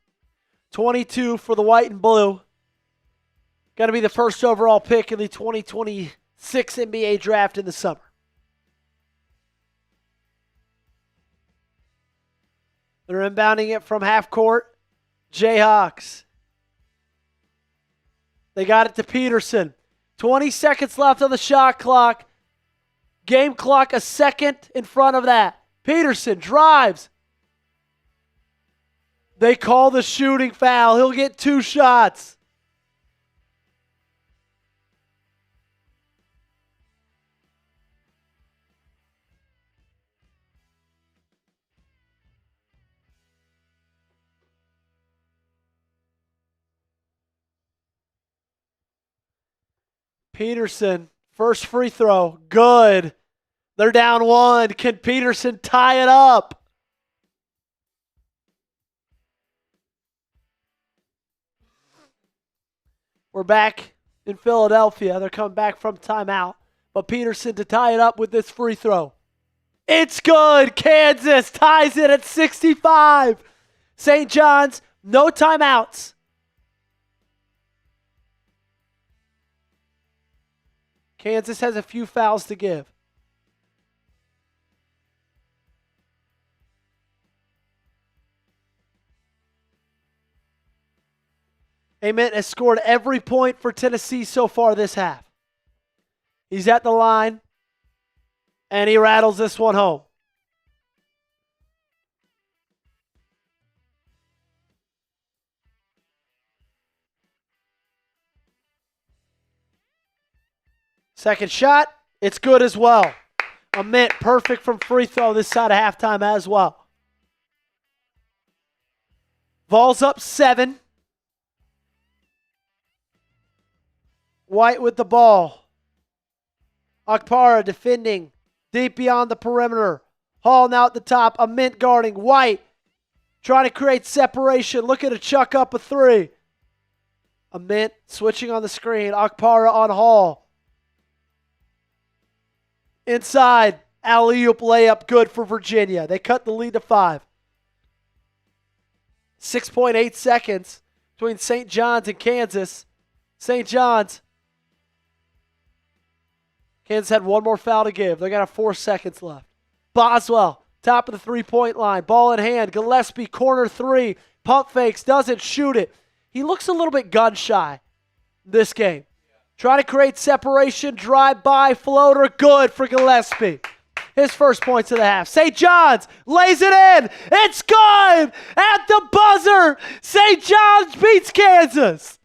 22 for the white and blue. Going to be the first overall pick in the 2026 NBA draft in the summer. They're inbounding it from half court. Jayhawks. They got it to Petersen. 20 seconds left on the shot clock. Game clock a second in front of that. Petersen drives. They call the shooting foul. He'll get 2 shots. Petersen, first free throw, good. They're down 1. Can Petersen tie it up? We're back in Philadelphia. They're coming back from timeout. But Petersen to tie it up with this free throw. It's good. Kansas ties it at 65. St. John's, no timeouts. Kansas has a few fouls to give. Ament has scored every point for Tennessee so far this half. He's at the line, and he rattles this one home. Second shot, it's good as well. Ament perfect from free throw this side of halftime as well. Vols up 7. White with the ball. Akpara defending deep beyond the perimeter. Hall now at the top. Ament guarding. White trying to create separation. Looking to chuck up a three. Ament switching on the screen. Akpara on Hall. Inside. Alley-oop layup good for Virginia. They cut the lead to 5. 6.8 seconds between St. John's and Kansas. St. John's. Kansas had one more foul to give. They're going to have 4 seconds left. Boswell, top of the three-point line. Ball in hand. Gillespie, corner three. Pump fakes, doesn't shoot it. He looks a little bit gun-shy this game. Trying to create separation, drive by, floater, good for Gillespie. His first points of the half. St. John's lays it in. It's good at the buzzer. St. John's beats Kansas.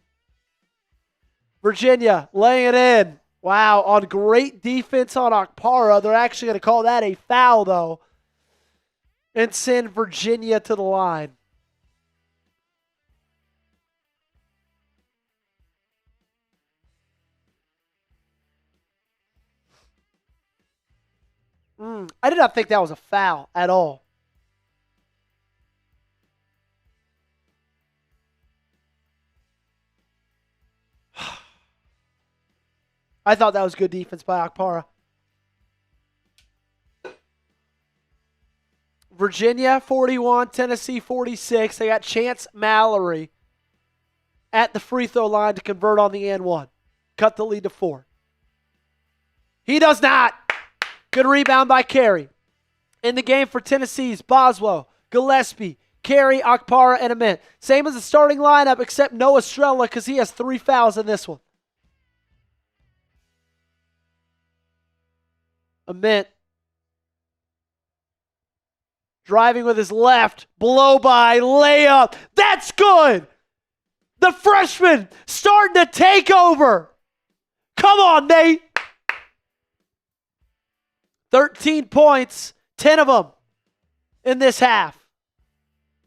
Virginia laying it in. Wow, on great defense on Akpara. They're actually going to call that a foul, though, and send Virginia to the line. I did not think that was a foul at all. I thought that was good defense by Akpara. Virginia 41, Tennessee 46. They got Chance Mallory at the free throw line to convert on the and one. Cut the lead to 4. He does not. Good rebound by Carey. In the game for Tennessee's Boswell, Gillespie, Carey, Akpara, and Ament. Same as the starting lineup except no Estrella because he has 3 fouls in this one. Ament driving with his left, blow by, layup. That's good. The freshman starting to take over. Come on, Nate. 13 points, 10 of them in this half.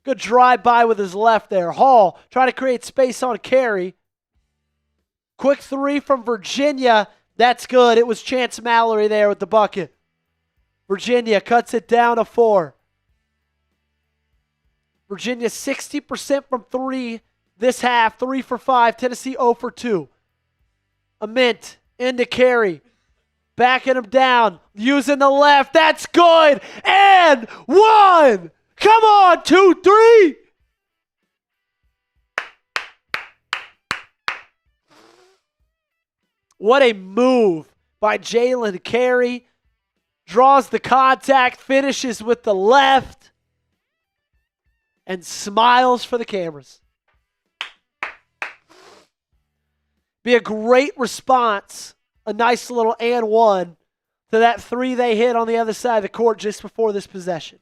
Good drive by with his left there. Hall trying to create space on Carey. Quick three from Virginia. That's good. It was Chance Mallory there with the bucket. Virginia cuts it down to 4. Virginia 60% from 3 this half. 3 for 5. Tennessee 0 for 2. Ament into Carey. Backing him down. Using the left. That's good. And 1. Come on. 2, 3. What a move by Jalen Carey. Draws the contact, finishes with the left, and smiles for the cameras. Be a great response, a nice little and one to that 3 they hit on the other side of the court just before this possession.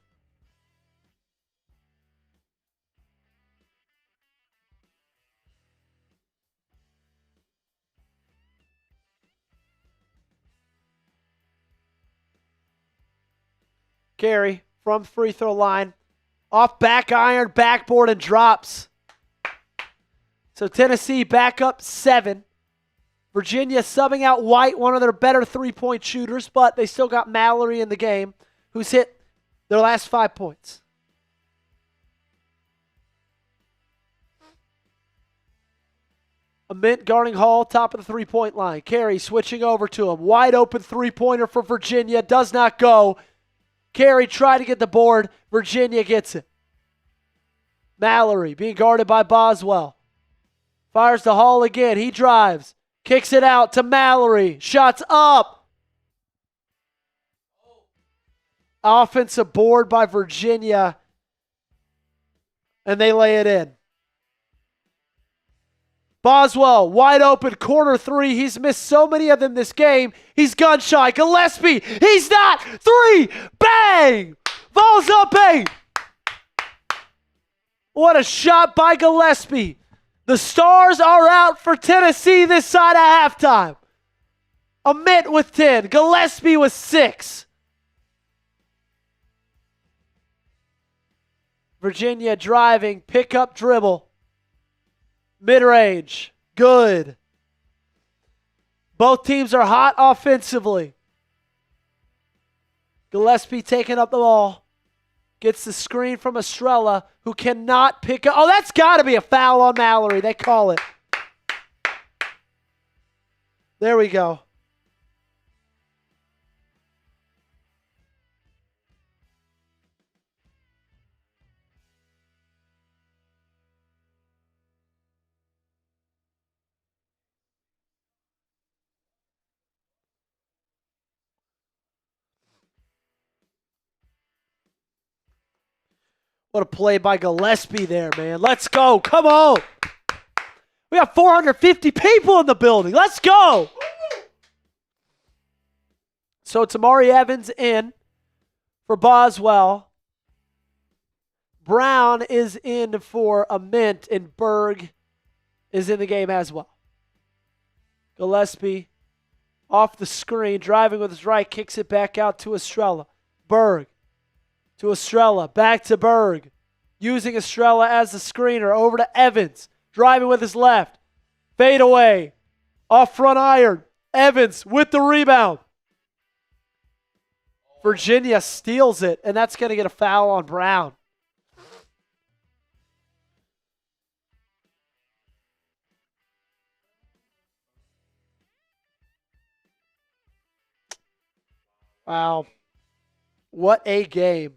Carey from free throw line. Off back iron, backboard, and drops. So Tennessee back up 7. Virginia subbing out White, one of their better three-point shooters, but they still got Mallory in the game, who's hit their last 5 points. Ament guarding Hall, top of the three-point line. Carey switching over to him. Wide open three-pointer for Virginia. Does not go. Carey tried to get the board. Virginia gets it. Mallory being guarded by Boswell. Fires to Hall again. He drives. Kicks it out to Mallory. Shots up. Offensive board by Virginia. And they lay it in. Boswell, wide open, corner three. He's missed so many of them this game. He's gun shy. Gillespie, he's not. Three, bang! Vols up 8. What a shot by Gillespie. The Stars are out for Tennessee this side of halftime. Amit with 10. Gillespie with 6. Virginia driving, pick-up dribble. Mid-range, good. Both teams are hot offensively. Gillespie taking up the ball. Gets the screen from Estrella, who cannot pick up. Oh, that's got to be a foul on Mallory. They call it. There we go. What a play by Gillespie there, man. Let's go. Come on. We got 450 people in the building. Let's go. So Tamari Evans in for Boswell. Brown is in for a Mint, and Berg is in the game as well. Gillespie off the screen, driving with his right, kicks it back out to Estrella. Berg to Estrella, back to Berg. Using Estrella as the screener, over to Evans. Driving with his left. Fade away. Off front iron. Evans with the rebound. Virginia steals it, and that's going to get a foul on Brown. Wow. What a game.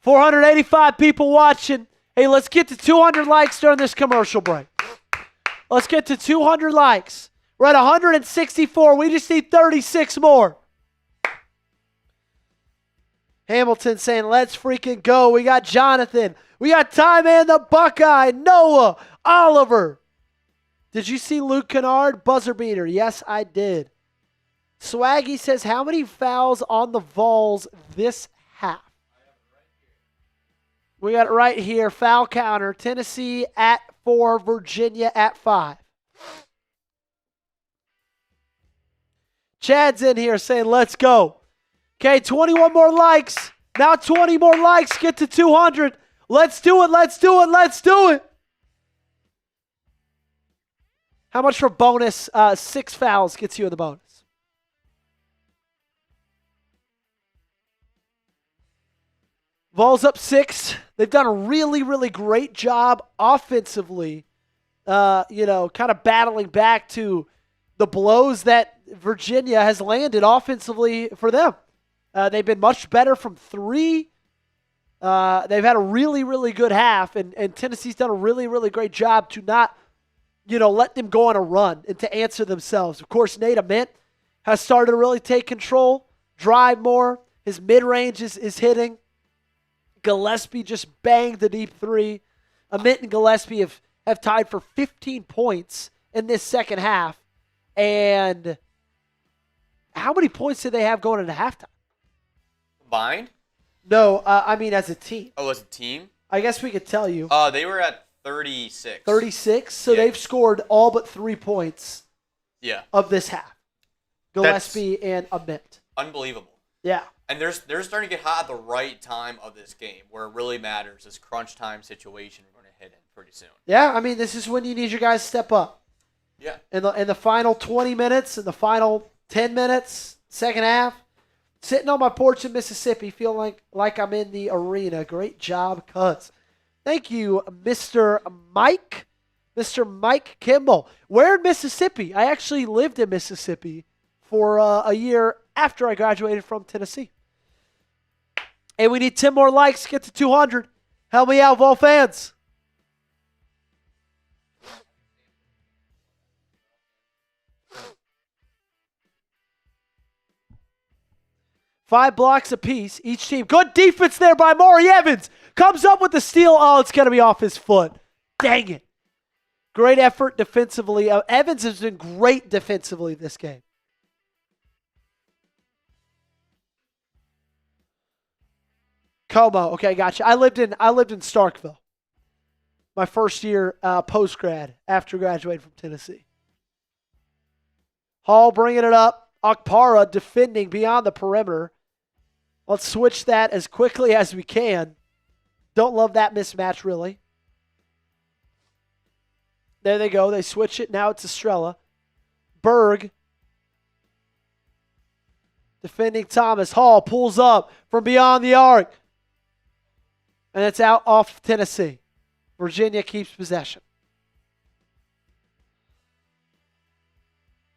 $485 people watching. Hey, let's get to 200 likes during this commercial break. Let's get to 200 likes. We're at 164. We just need 36 more. Hamilton saying, let's freaking go. We got Jonathan. We got Ty Man the Buckeye. Noah. Oliver. Did you see Luke Kennard? Buzzer beater. Yes, I did. Swaggy says, how many fouls on the Vols this half? We got it right here. Foul counter. Tennessee at 4. Virginia at 5. Chad's in here saying, let's go. Okay, 21 more likes. Now 20 more likes. Get to 200. Let's do it. Let's do it. Let's do it. How much for bonus? 6 fouls gets you in the bonus. Vols up 6. They've done a really, really great job offensively, kind of battling back to the blows that Virginia has landed offensively for them. They've been much better from 3. They've had a really, really good half, and Tennessee's done a really, really great job to not, let them go on a run and to answer themselves. Of course, Nate Ament has started to really take control, drive more. His mid-range is hitting. Gillespie just banged the deep 3. Amit and Gillespie have tied for 15 points in this second half. And how many points did they have going into halftime? Combined? No, I mean as a team. Oh, as a team? I guess we could tell you. They were at 36. 36? So Yeah. they've scored all but 3 points of this half. Gillespie and Amit. Unbelievable. Yeah. And they're starting to get hot at the right time of this game, where it really matters. This crunch time situation we're going to hit in pretty soon. Yeah, I mean, this is when you need your guys to step up. Yeah. In the final 20 minutes, in the final 10 minutes, second half, sitting on my porch in Mississippi, feeling like I'm in the arena. Great job, Cuz. Thank you, Mr. Mike. Mr. Mike Kimball. Where in Mississippi? I actually lived in Mississippi for a year after I graduated from Tennessee. And we need 10 more likes to get to 200. Help me out, Vol fans. Five blocks apiece, each team. Good defense there by Maury Evans. Comes up with the steal. Oh, it's going to be off his foot. Dang it. Great effort defensively. Evans has been great defensively this game. Como, okay, gotcha. I lived in Starkville. My first year post-grad after graduating from Tennessee. Hall bringing it up. Okpara defending beyond the perimeter. Let's switch that as quickly as we can. Don't love that mismatch, really. There they go. They switch it. Now it's Estrella. Berg. Defending Thomas. Hall pulls up from beyond the arc. And it's out off Tennessee. Virginia keeps possession.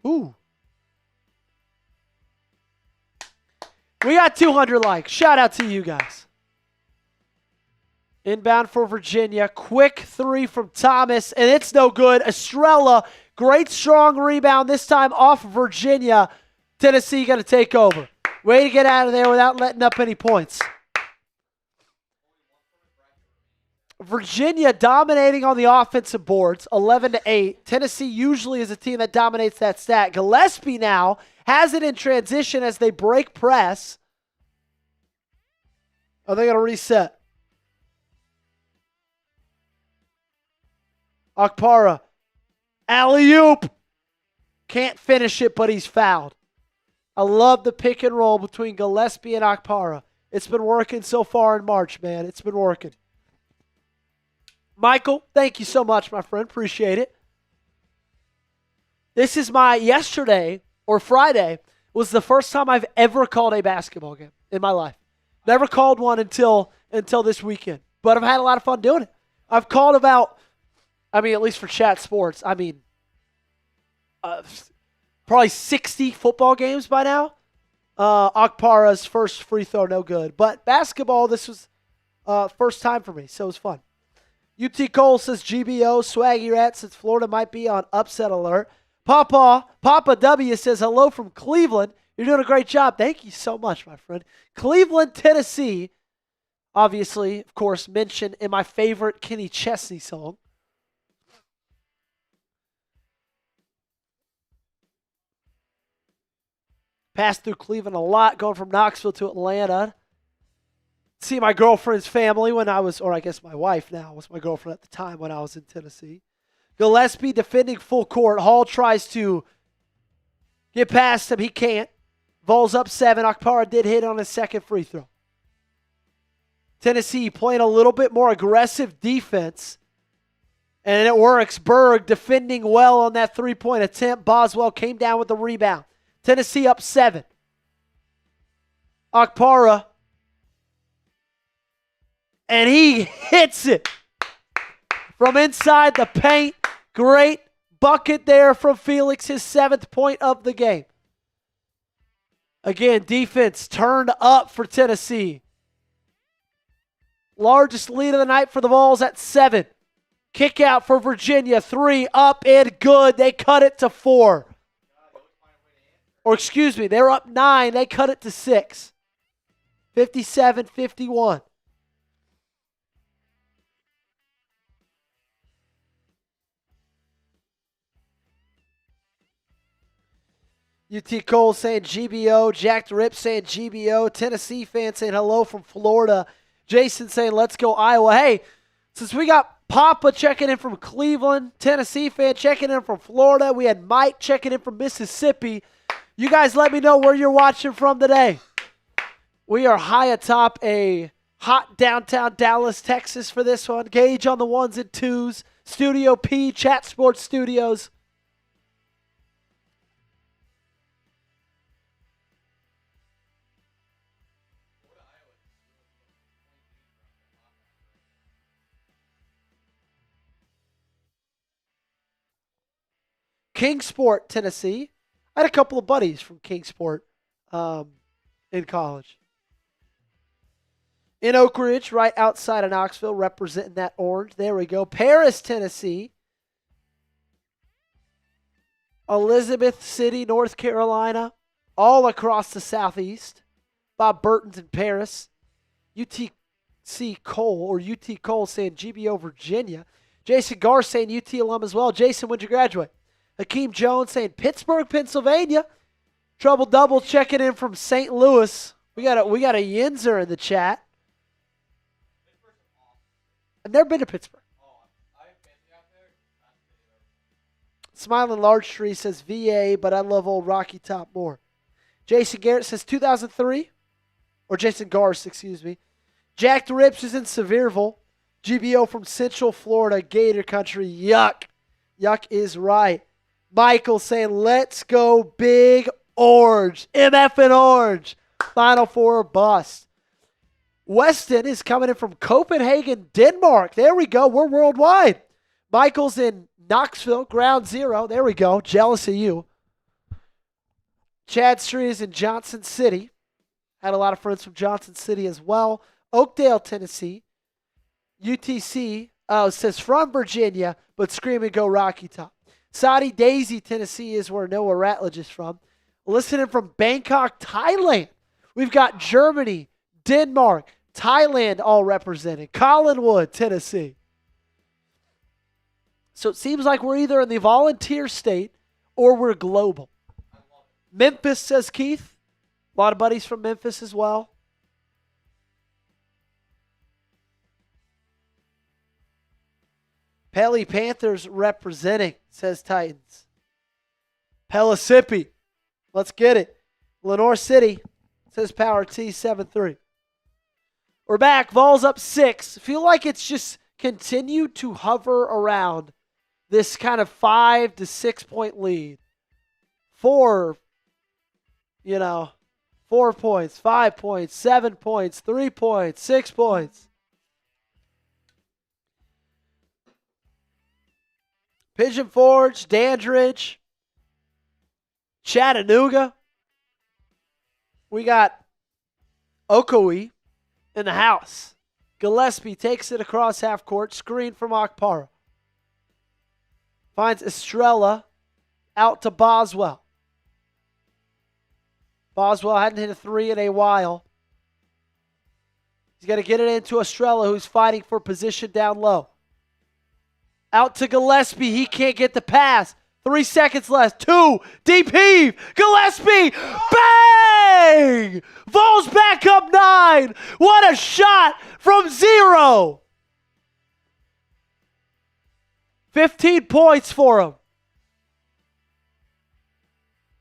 Ooh. We got 200 likes. Shout out to you guys. Inbound for Virginia. Quick three from Thomas, and it's no good. Estrella, great strong rebound, this time off Virginia. Tennessee going to take over. Way to get out of there without letting up any points. Virginia dominating on the offensive boards, 11-8. Tennessee usually is a team that dominates that stat. Gillespie now has it in transition as they break press. Are they going to reset? Okpara. Alley-oop. Can't finish it, but he's fouled. I love the pick and roll between Gillespie and Okpara. It's been working so far in March, man. It's been working. Michael, thank you so much, my friend. Appreciate it. This is my yesterday or Friday was the first time I've ever called a basketball game in my life. Never called one until this weekend. But I've had a lot of fun doing it. I've called about, at least for Chat Sports, probably 60 football games by now. Okpara's first free throw, no good. But basketball, this was first time for me, so it was fun. UT Cole says GBO, Swaggy Rat says Florida might be on upset alert. Papa W says hello from Cleveland. You're doing a great job. Thank you so much, my friend. Cleveland, Tennessee, obviously, of course, mentioned in my favorite Kenny Chesney song. Passed through Cleveland a lot, going from Knoxville to Atlanta. See my girlfriend's family when I was, or I guess my wife now was my girlfriend at the time when I was in Tennessee. Gillespie defending full court. Hall tries to get past him. He can't. Vols up 7. Okpara did hit on his second free throw. Tennessee playing a little bit more aggressive defense. And it works. Berg defending well on that three-point attempt. Boswell came down with the rebound. Tennessee up 7. Okpara. And he hits it from inside the paint. Great bucket there from Felix, his 7th point of the game. Again, defense turned up for Tennessee. Largest lead of the night for the Vols at 7. Kick out for Virginia. 3 up and good. They cut it to 4. Or excuse me, they were up 9. They cut it to 6. 57-51. UT Cole saying GBO. Jack the Rip saying GBO. Tennessee fan saying hello from Florida. Jason saying let's go Iowa. Hey, since we got Papa checking in from Cleveland, Tennessee fan checking in from Florida, we had Mike checking in from Mississippi. You guys let me know where you're watching from today. We are high atop a hot downtown Dallas, Texas for this one. Gage on the 1s and 2s. Studio P, Chat Sports Studios. Kingsport, Tennessee. I had a couple of buddies from Kingsport in college. In Oak Ridge, right outside of Knoxville, representing that orange. There we go. Paris, Tennessee. Elizabeth City, North Carolina. All across the southeast. Bob Burton's in Paris. UTC Cole, or UT Cole, saying GBO Virginia. Jason Garr saying UT alum as well. Jason, when'd you graduate? Hakeem Jones saying Pittsburgh, Pennsylvania. Trouble Double checking in from St. Louis. We got a Yinzer in the chat. I've never been to Pittsburgh. Smiling Large Tree says VA, but I love old Rocky Top more. Jason Garrett says 2003. Or Jason Garst, excuse me. Jack the Rips is in Sevierville. GBO from Central Florida, Gator Country. Yuck. Yuck is right. Michael saying, let's go Big Orange. MF and Orange. Final Four or bust. Weston is coming in from Copenhagen, Denmark. There we go. We're worldwide. Michael's in Knoxville, Ground Zero. There we go. Jealous of you. Chad Street is in Johnson City. Had a lot of friends from Johnson City as well. Oakdale, Tennessee. UTC, it says from Virginia, but scream and go Rocky Top. Saudi Daisy, Tennessee is where Noah Ratledge is from. Listening from Bangkok, Thailand. We've got Germany, Denmark, Thailand all represented. Collinwood, Tennessee. So it seems like we're either in the volunteer state or we're global. Memphis, says Keith. A lot of buddies from Memphis as well. Pelly Panthers representing, says Titans. Pellissippi. Let's get it. Lenore City, says Power T 7-3. We're back. Vols up 6. Feel like it's just continued to hover around this kind of 5 to 6 point lead. 4 points, 5 points, 7 points, 3 points, 6 points. Pigeon Forge, Dandridge, Chattanooga. We got Ocoee in the house. Gillespie takes it across half court. Screen from Okpara. Finds Estrella out to Boswell. Boswell hadn't hit a three in a while. He's got to get it into Estrella, who's fighting for position down low. Out to Gillespie. He can't get the pass. 3 seconds left. 2. Deep heave. Gillespie. Bang! Vols back up 9. What a shot from 0. 15 points for him.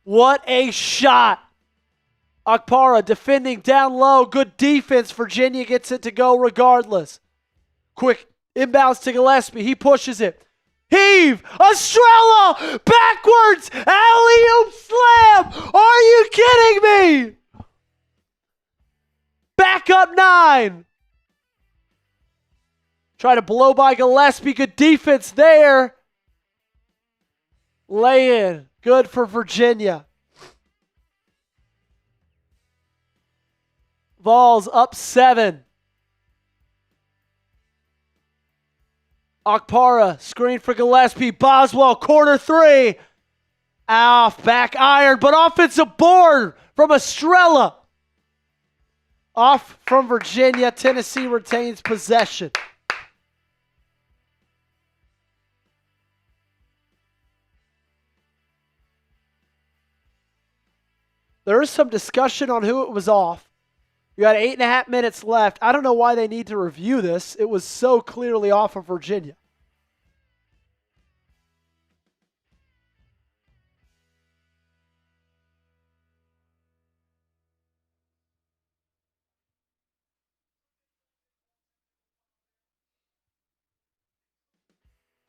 What a shot. Okpara defending down low. Good defense. Virginia gets it to go regardless. Quick inbounds to Gillespie. He pushes it. Heave! Estrella! Backwards! Alley-oop slam! Are you kidding me? Back up 9. Try to blow by Gillespie. Good defense there. Lay in. Good for Virginia. Vols up 7. Okpara, screen for Gillespie. Boswell, corner 3. Off, back iron, but offensive board from Estrella. Off from Virginia. Tennessee retains possession. There is some discussion on who it was off. You got 8.5 minutes left. I don't know why they need to review this. It was so clearly off of Virginia.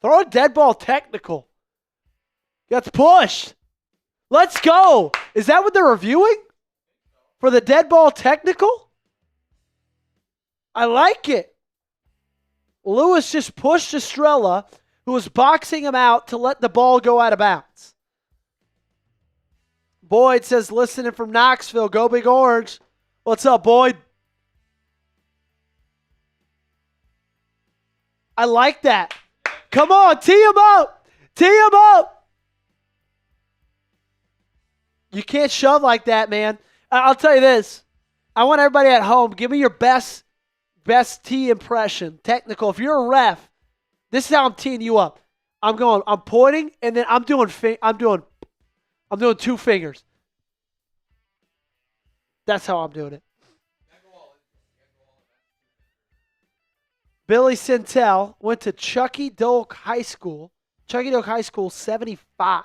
Throw a dead ball technical. Gets pushed. Let's go. Is that what they're reviewing? For the dead ball technical? I like it. Lewis just pushed Estrella, who was boxing him out to let the ball go out of bounds. Boyd says, listening from Knoxville. Go Big Orange. What's up, Boyd? I like that. Come on, tee him up. Tee him up. You can't shove like that, man. I'll tell you this. I want everybody at home, give me your best tee impression. Technical. If you're a ref, this is how I'm teeing you up. I'm pointing, and then I'm doing 2 fingers. That's how I'm doing it. Billy Sintel went to Chucky Doak High School. Chucky Doak High School, 75.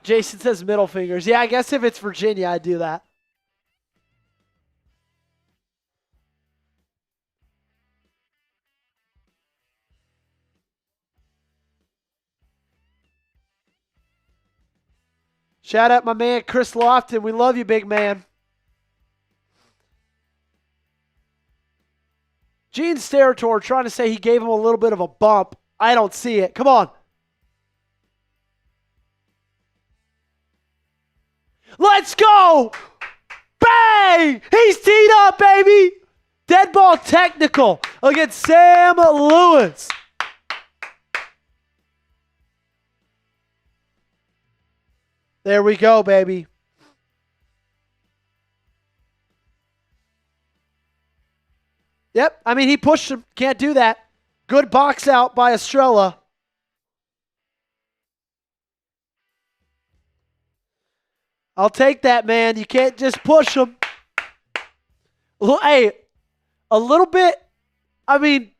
Jason says middle fingers. Yeah, I guess if it's Virginia, I'd do that. Shout out my man, Chris Lofton. We love you, big man. Gene Sterator trying to say he gave him a little bit of a bump. I don't see it. Come on. Let's go. Bang! He's teed up, baby. Dead ball technical against Sam Lewis. There we go, baby. Yep, I mean, he pushed him. Can't do that. Good box out by Estrella. I'll take that, man. You can't just push him. Hey, a little bit. I mean,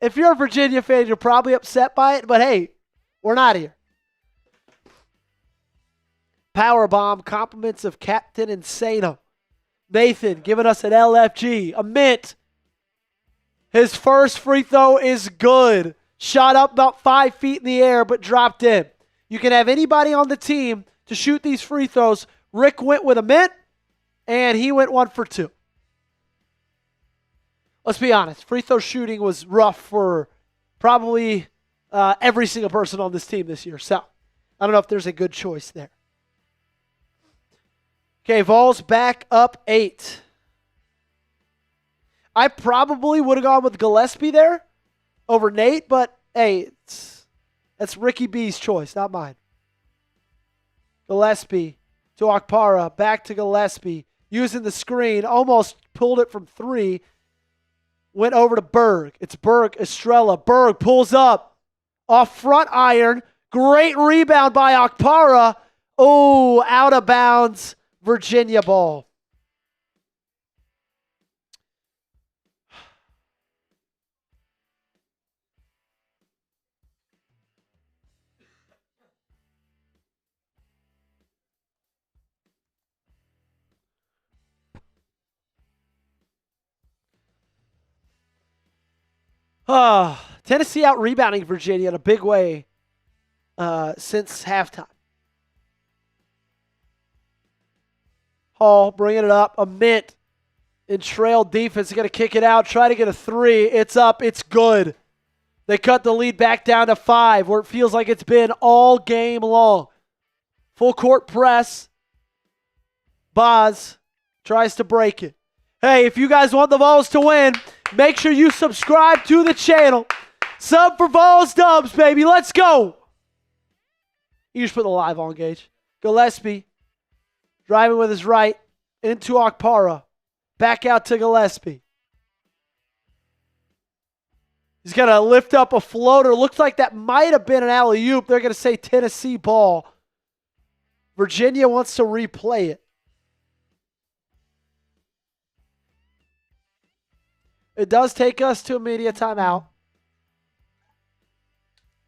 if you're a Virginia fan, you're probably upset by it. But, hey, we're not here. Powerbomb, compliments of Captain Insano. Nathan giving us an LFG. A mint. His first free throw is good. Shot up about 5 feet in the air, but dropped in. You can have anybody on the team to shoot these free throws. Rick went with a mint, and he went 1 for 2. Let's be honest. Free throw shooting was rough for probably every single person on this team this year. So I don't know if there's a good choice there. Okay, Vols back up 8. I probably would have gone with Gillespie there over Nate, but hey, that's Ricky B's choice, not mine. Gillespie to Okpara, back to Gillespie, using the screen, almost pulled it from 3, went over to Berg. It's Berg, Estrella. Berg pulls up, off front iron, great rebound by Okpara. Oh, out of bounds, Virginia ball. Tennessee out rebounding Virginia in a big way since halftime. Hall bringing it up. A mint in trail defense. Going to kick it out. Try to get a 3. It's up. It's good. They cut the lead back down to 5, where it feels like it's been all game long. Full court press. Boz tries to break it. Hey, if you guys want the Vols to win, make sure you subscribe to the channel. Sub for Vols Dubs, baby. Let's go. You just put the live on, Gage. Gillespie driving with his right into Okpara. Back out to Gillespie. He's going to lift up a floater. Looks like that might have been an alley-oop. They're going to say Tennessee ball. Virginia wants to replay it. It does take us to a media timeout.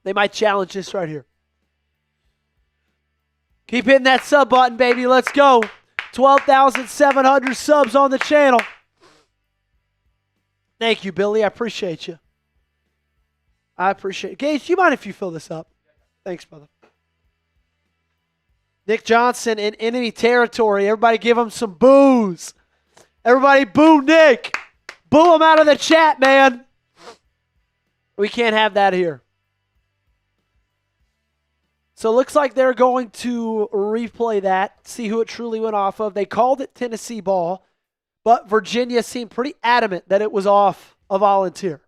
They might challenge this right here. Keep hitting that sub button, baby. Let's go. 12,700 subs on the channel. Thank you, Billy. I appreciate you. I appreciate it. Gage, do you mind if you fill this up? Thanks, brother. Nick Johnson in enemy territory. Everybody give him some boos. Everybody boo Nick. Boo him out of the chat, man. We can't have that here. So it looks like they're going to replay that, see who it truly went off of. They called it Tennessee ball, but Virginia seemed pretty adamant that it was off a volunteer.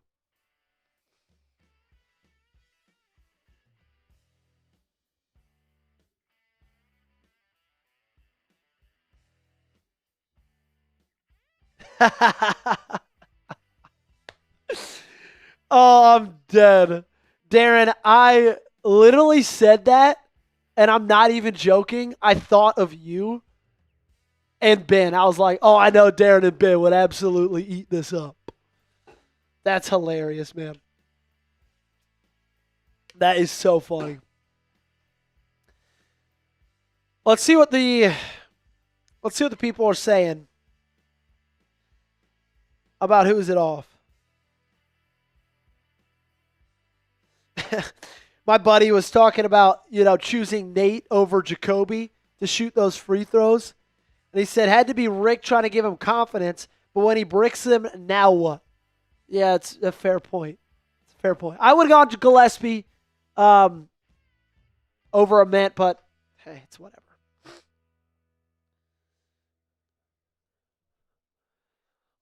Oh, I'm dead. Darren, I literally said that, and I'm not even joking. I thought of you and Ben. I was like, oh, I know Darren and Ben would absolutely eat this up. That's hilarious, man. That is so funny. Let's see what the people are saying about who's it off. My buddy was talking about, choosing Nate over Jacoby to shoot those free throws. And he said had to be Rick trying to give him confidence, but when he bricks them, now what? Yeah, it's a fair point. It's a fair point. I would have gone to Gillespie over Ament, but hey, it's whatever.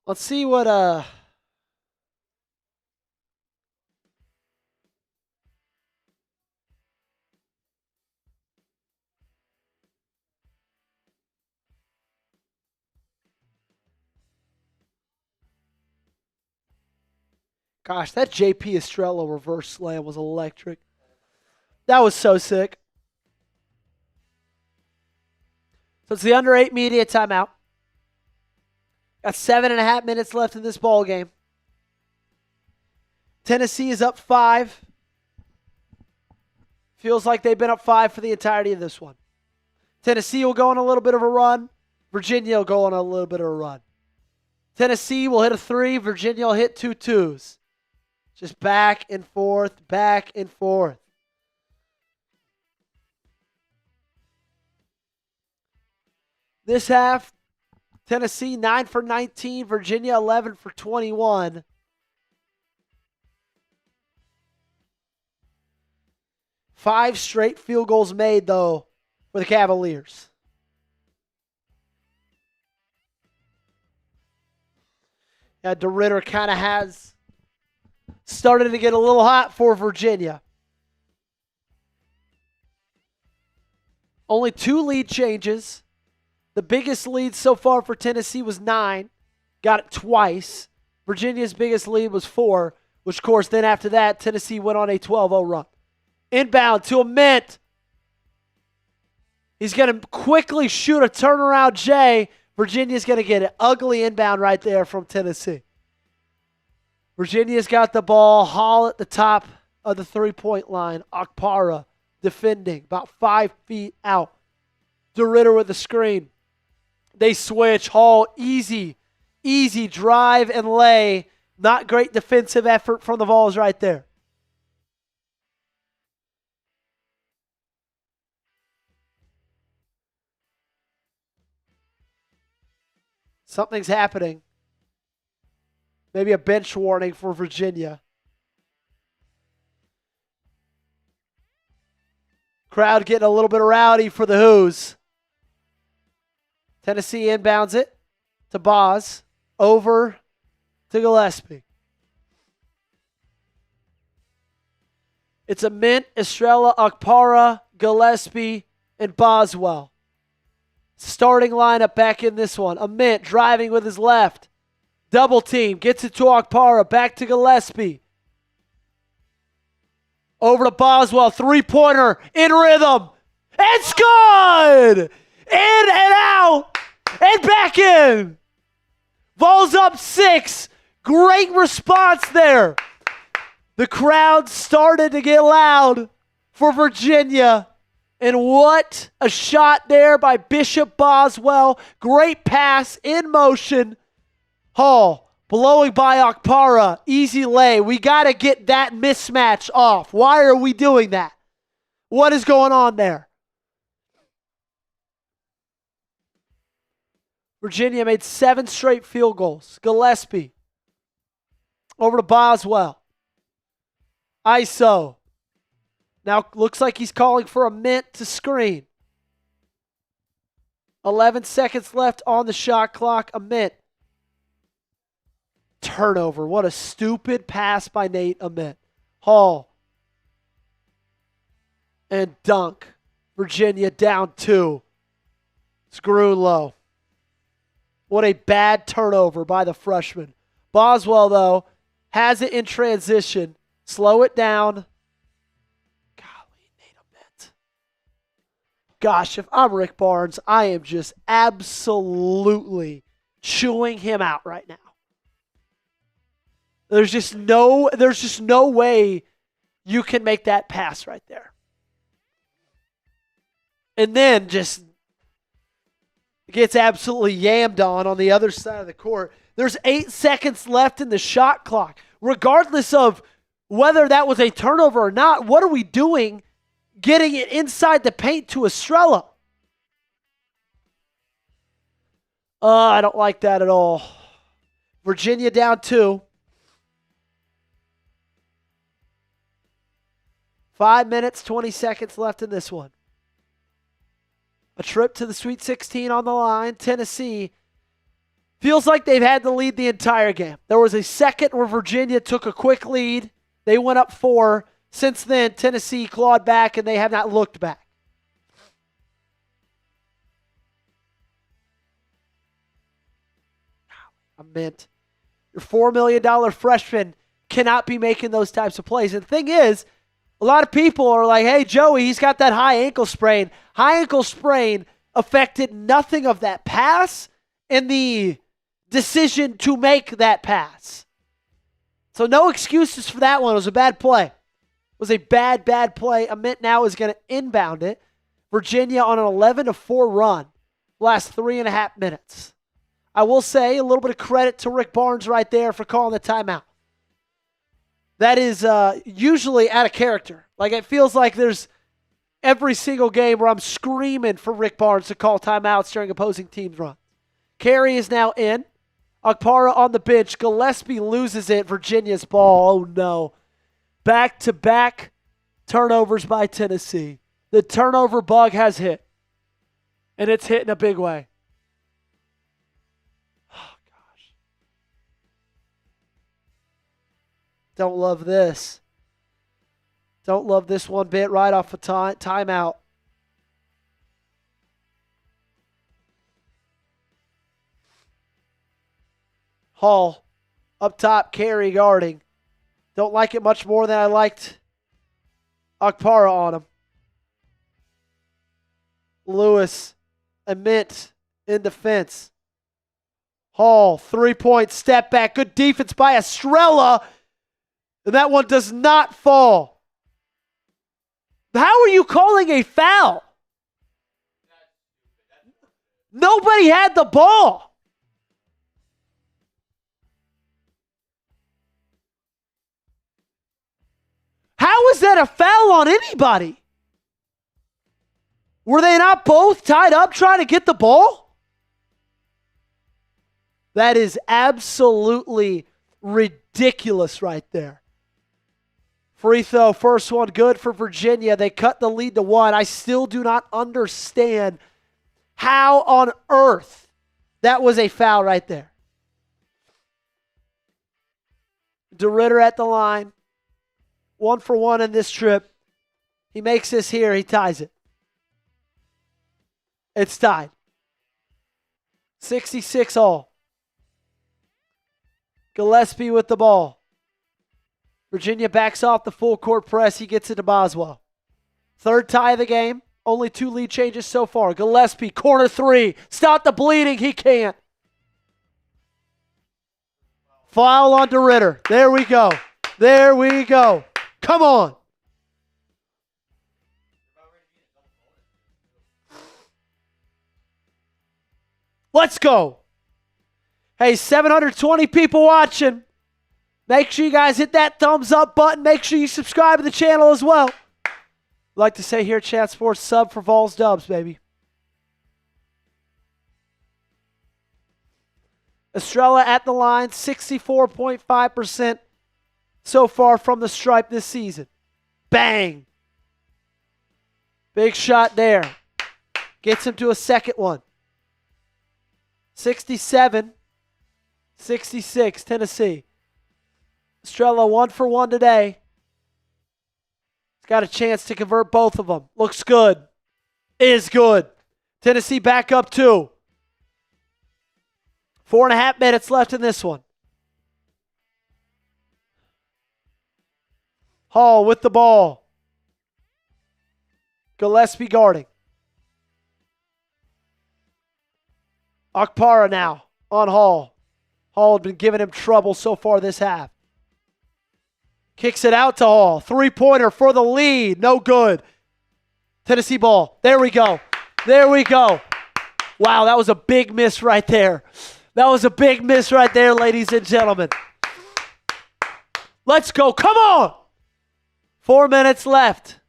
Let's see what Gosh, that JP Estrella reverse slam was electric. That was so sick. So it's the under 8 media timeout. Got 7.5 minutes left in this ball game. Tennessee is up 5. Feels like they've been up 5 for the entirety of this one. Tennessee will go on a little bit of a run. Virginia will go on a little bit of a run. Tennessee will hit a 3. Virginia will hit 2 twos. Just back and forth, back and forth. This half, Tennessee 9 for 19, Virginia 11 for 21. Five straight field goals made, though, for the Cavaliers. Yeah, DeRitter kind of has started to get a little hot for Virginia. Only 2 lead changes. The biggest lead so far for Tennessee was 9. Got it twice. Virginia's biggest lead was 4, which, of course, then after that, Tennessee went on a 12-0 run. Inbound to Ament. He's going to quickly shoot a turnaround J. Virginia's going to get an ugly inbound right there from Tennessee. Virginia's got the ball. Hall at the top of the three-point line. Okpara defending about 5 feet out. DeRitter with the screen. They switch. Hall, easy drive and lay. Not great defensive effort from the Vols right there. Something's happening. Maybe a bench warning for Virginia. Crowd getting a little bit rowdy for the Hoos. Tennessee inbounds it to Boz. Over to Gillespie. It's Ament, Estrella, Okpara, Gillespie, and Boswell. Starting lineup back in this one. Ament driving with his left. Double team. Gets it to Okpara. Back to Gillespie. Over to Boswell. Three-pointer. In rhythm. It's good! In and out. And back in. Vols up 6. Great response there. The crowd started to get loud for Virginia. And what a shot there by Bishop Boswell. Great pass in motion. Hall blowing by Okpara. Easy lay. We got to get that mismatch off. Why are we doing that? What is going on there? Virginia made 7 straight field goals. Gillespie. Over to Boswell. ISO. Now looks like he's calling for a mint to screen. 11 seconds left on the shot clock. A mint. Turnover. What a stupid pass by Nate Ament. Hall. And dunk. Virginia down 2. Screw low. What a bad turnover by the freshman. Boswell, though, has it in transition. Slow it down. Golly, Nate Ament. Gosh, if I'm Rick Barnes, I am just absolutely chewing him out right now. There's just no way you can make that pass right there. And then just gets absolutely yammed on the other side of the court. There's 8 seconds left in the shot clock. Regardless of whether that was a turnover or not, what are we doing getting it inside the paint to Estrella? I don't like that at all. Virginia down 2. 5 minutes, 20 seconds left in this one. A trip to the Sweet 16 on the line. Tennessee feels like they've had the lead the entire game. There was a second where Virginia took a quick lead. They went up 4. Since then, Tennessee clawed back, and they have not looked back. Ament. Your $4 million freshman cannot be making those types of plays. And the thing is, a lot of people are like, hey, Joey, he's got that high ankle sprain. High ankle sprain affected nothing of that pass and the decision to make that pass. So no excuses for that one. It was a bad play. It was a bad play. Ament now is going to inbound it. Virginia on an 11-4 run. Last 3.5 minutes. I will say a little bit of credit to Rick Barnes right there for calling the timeout. That is usually out of character. Like, it feels like there's every single game where I'm screaming for Rick Barnes to call timeouts during opposing teams' runs. Carey is now in. Okpara on the bench. Gillespie loses it. Virginia's ball. Oh, no. Back-to-back turnovers by Tennessee. The turnover bug has hit. And it's hit in a big way. Oh, gosh. Don't love this. Don't love this one bit right off a timeout. Hall up top, Carey guarding. Don't like it much more than I liked Okpara on him. Lewis, Ament in defense. Hall, 3-point step back. Good defense by Estrella. And that one does not fall. How are you calling a foul? Nobody had the ball. How is that a foul on anybody? Were they not both tied up trying to get the ball? That is absolutely ridiculous right there. Free throw, first one good for Virginia. They cut the lead to 1. I still do not understand how on earth that was a foul right there. DeRitter at the line. 1 for 1 in this trip. He makes this here. He ties it. It's tied. 66 all. Gillespie with the ball. Virginia backs off the full court press. He gets it to Boswell. Third tie of the game. Only 2 lead changes so far. Gillespie, corner 3. Stop the bleeding. He can't. Foul on DeRitter. There we go. There we go. Come on. Let's go. Hey, 720 people watching. Make sure you guys hit that thumbs up button. Make sure you subscribe to the channel as well. Like to say here, Chat Sports, sub for Vols Dubs, baby. Estrella at the line, 64.5% so far from the stripe this season. Bang. Big shot there. Gets him to a second one. 67-66, Tennessee. Estrella 1 for 1 today. He's got a chance to convert both of them. Looks good. Is good. Tennessee back up 2. 4.5 minutes left in this one. Hall with the ball. Gillespie guarding. Okpara now on Hall. Hall had been giving him trouble so far this half. Kicks it out to Hall. 3-pointer for the lead. No good. Tennessee ball. There we go. There we go. Wow, that was a big miss right there. That was a big miss right there, ladies and gentlemen. Let's go. Come on. 4 minutes left.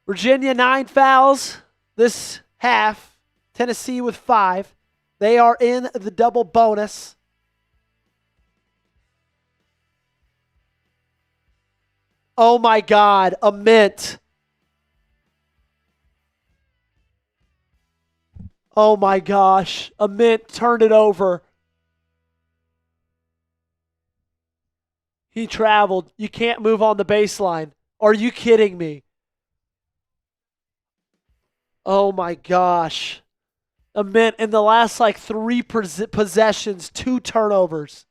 Virginia 9 fouls this half. Tennessee with 5. They are in the double bonus. Oh my God, a mint. Oh my gosh, a mint turned it over. He traveled. You can't move on the baseline. Are you kidding me? Oh my gosh. A mint in the last 3 possessions, 2 turnovers.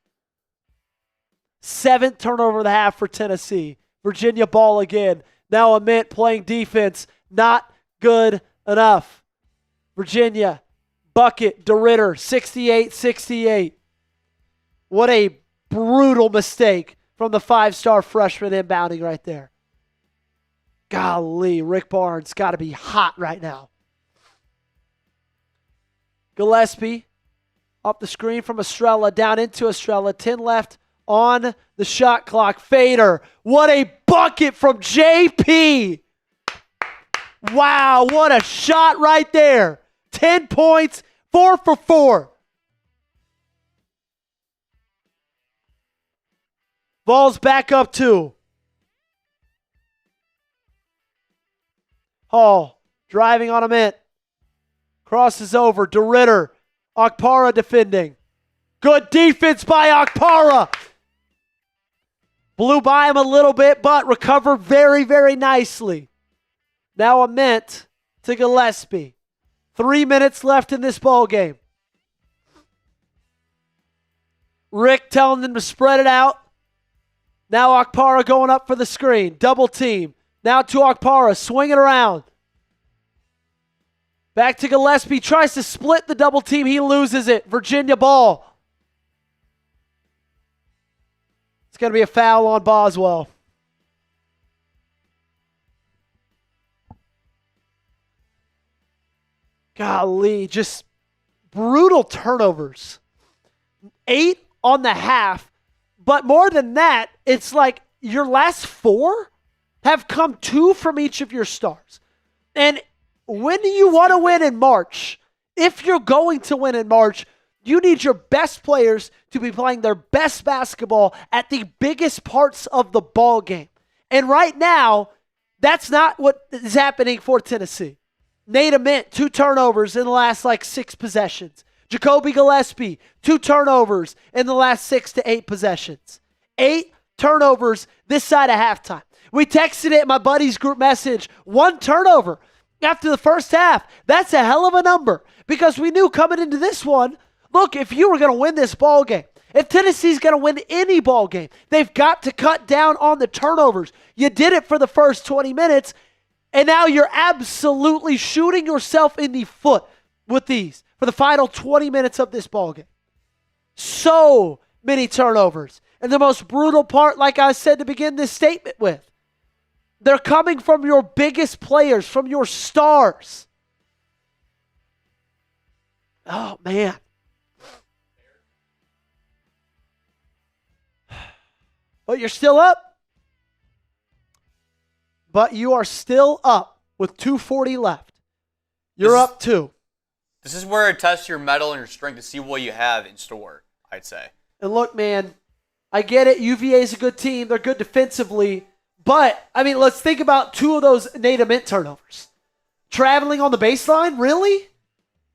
7th turnover of the half for Tennessee. Virginia ball again. Now a mint playing defense. Not good enough. Virginia, bucket, DeRitter, 68-68. What a brutal mistake from the 5-star freshman inbounding right there. Golly, Rick Barnes got to be hot right now. Gillespie up the screen from Estrella, down into Estrella. 10 left on the shot clock. Fader, what a bucket from JP. Wow, what a shot right there. 10 points, 4 for 4. Ball's back up 2. Hall driving on a mint. Crosses over. DeRitter. Okpara defending. Good defense by Okpara. Blew by him a little bit, but recovered very, very nicely. Now a mint to Gillespie. 3 minutes left in this ball game. Rick telling them to spread it out. Now Okpara going up for the screen. Double team. Now to Okpara. Swing it around. Back to Gillespie. Tries to split the double team. He loses it. Virginia ball. It's going to be a foul on Boswell. Golly, just brutal turnovers. 8 on the half. But more than that, it's like your last 4 have come 2 from each of your stars. And when you want to win in March, if you're going to win in March, you need your best players to be playing their best basketball at the biggest parts of the ball game. And right now, that's not what is happening for Tennessee. Nate Ament, 2 turnovers in the last 6 possessions. Jacoby Gillespie, 2 turnovers in the last 6 to 8 possessions. 8 turnovers this side of halftime. We texted it in my buddy's group message. 1 turnover after the first half. That's a hell of a number because we knew coming into this one, look, if you were going to win this ball game, if Tennessee's going to win any ball game, they've got to cut down on the turnovers. You did it for the first 20 minutes, and now you're absolutely shooting yourself in the foot with these for the final 20 minutes of this ball game. So many turnovers. And the most brutal part, like I said to begin this statement with, they're coming from your biggest players, from your stars. Oh, man. But you're still up. But you are still up with 2:40 left. You're up 2. This is where it tests your mettle and your strength to see what you have in store, I'd say. And look, man, I get it. UVA is a good team. They're good defensively. But, I mean, let's think about two of those Nate Ament turnovers. Traveling on the baseline? Really?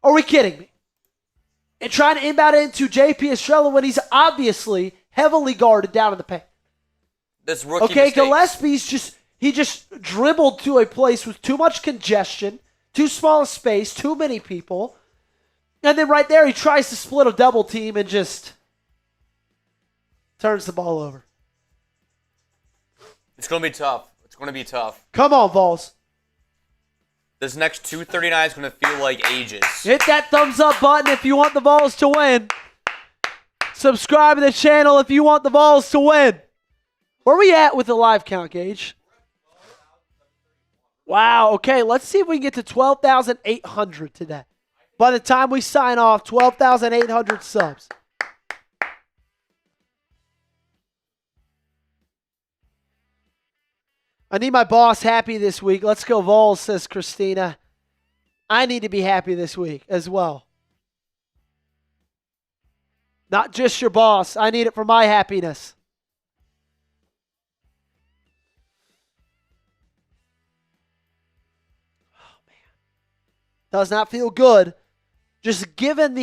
Are we kidding me? And trying to inbound it into JP Estrella when he's obviously heavily guarded down in the paint. This rookie Okay, mistakes. Gillespie's he just dribbled to a place with too much congestion, too small a space, too many people. And then right there, he tries to split a double team and just turns the ball over. It's going to be tough. It's going to be tough. Come on, Vols. This next 239 is going to feel like ages. Hit that thumbs up button if you want the Vols to win. Subscribe to the channel if you want the Vols to win. Where are we at with the live count, Gage? Wow, okay, let's see if we can get to 12,800 today. By the time we sign off, 12,800 subs. I need my boss happy this week. Let's go Vols, says Christina. I need to be happy this week as well. Not just your boss. I need it for my happiness. Oh, man. Does not feel good. Just given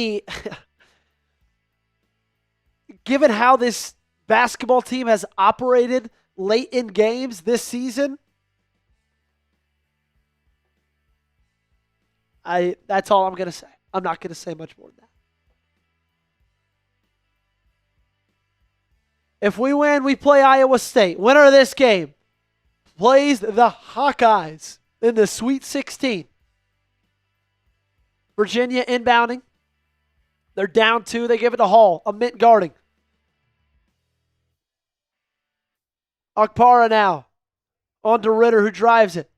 given how this basketball team has operated late in games this season, that's all I'm going to say. I'm not going to say much more than that. If we win, we play Iowa State. Winner of this game plays the Hawkeyes in the Sweet 16. Virginia inbounding. They're down 2. They give it to Hall. Ament guarding. Okpara now on to Ritter, who drives it.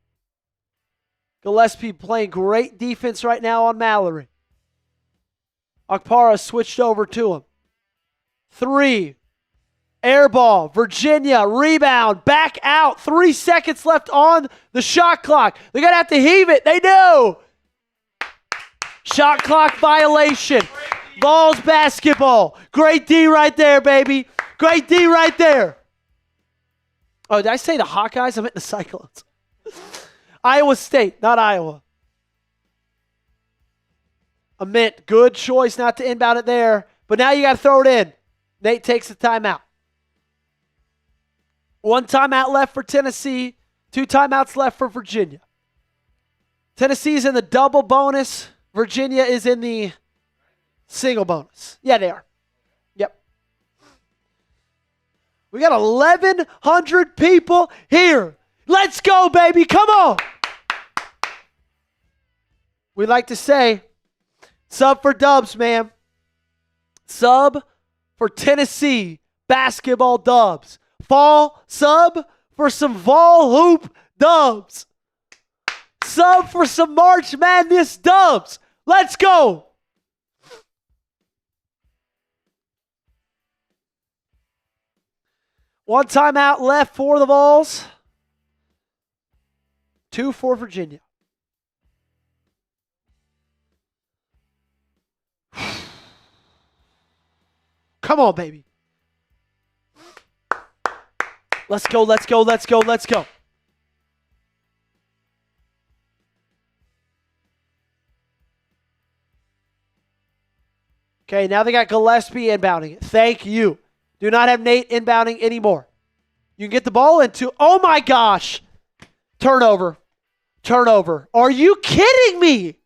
Gillespie playing great defense right now on Mallory. Okpara switched over to him. 3. Air ball. Virginia rebound. Back out. 3 seconds left on the shot clock. They're going to have to heave it. They do. Shot clock violation. Vols basketball. Great D right there, baby. Great D right there. Oh, did I say the Hawkeyes? I meant the Cyclones. Iowa State, not Iowa. Ament, good choice not to inbound it there. But now you got to throw it in. Nate takes the timeout. 1 timeout left for Tennessee. 2 timeouts left for Virginia. Tennessee's in the double bonus. Virginia is in the single bonus. Yeah, they are. Yep. We got 1,100 people here. Let's go, baby. Come on. We like to say, sub for dubs, man. Sub for Tennessee basketball dubs. Fall sub for some Vol Hoop dubs. Sub for some March Madness dubs. Let's go. One timeout left for the Vols. 2 for Virginia. Come on, baby. Let's go, let's go, let's go, let's go. Okay, now they got Gillespie inbounding. Thank you. Do not have Nate inbounding anymore. You can get the ball into, oh my gosh. Turnover. Turnover. Are you kidding me?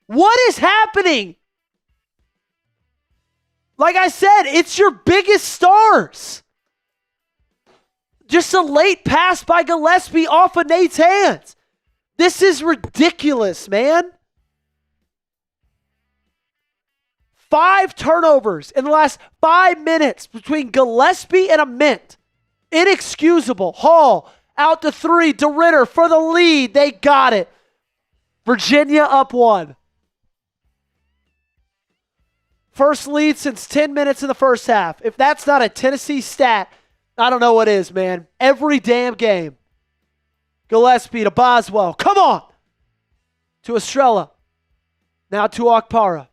What is happening? Like I said, it's your biggest stars. Just a late pass by Gillespie off of Nate's hands. This is ridiculous, man. 5 turnovers in the last 5 minutes between Gillespie and Ament. Inexcusable. Hall out to 3. DeRitter for the lead. They got it. Virginia up 1. First lead since 10 minutes in the first half. If that's not a Tennessee stat, I don't know what is, man. Every damn game. Gillespie to Boswell. Come on. To Estrella. Now to Okpara.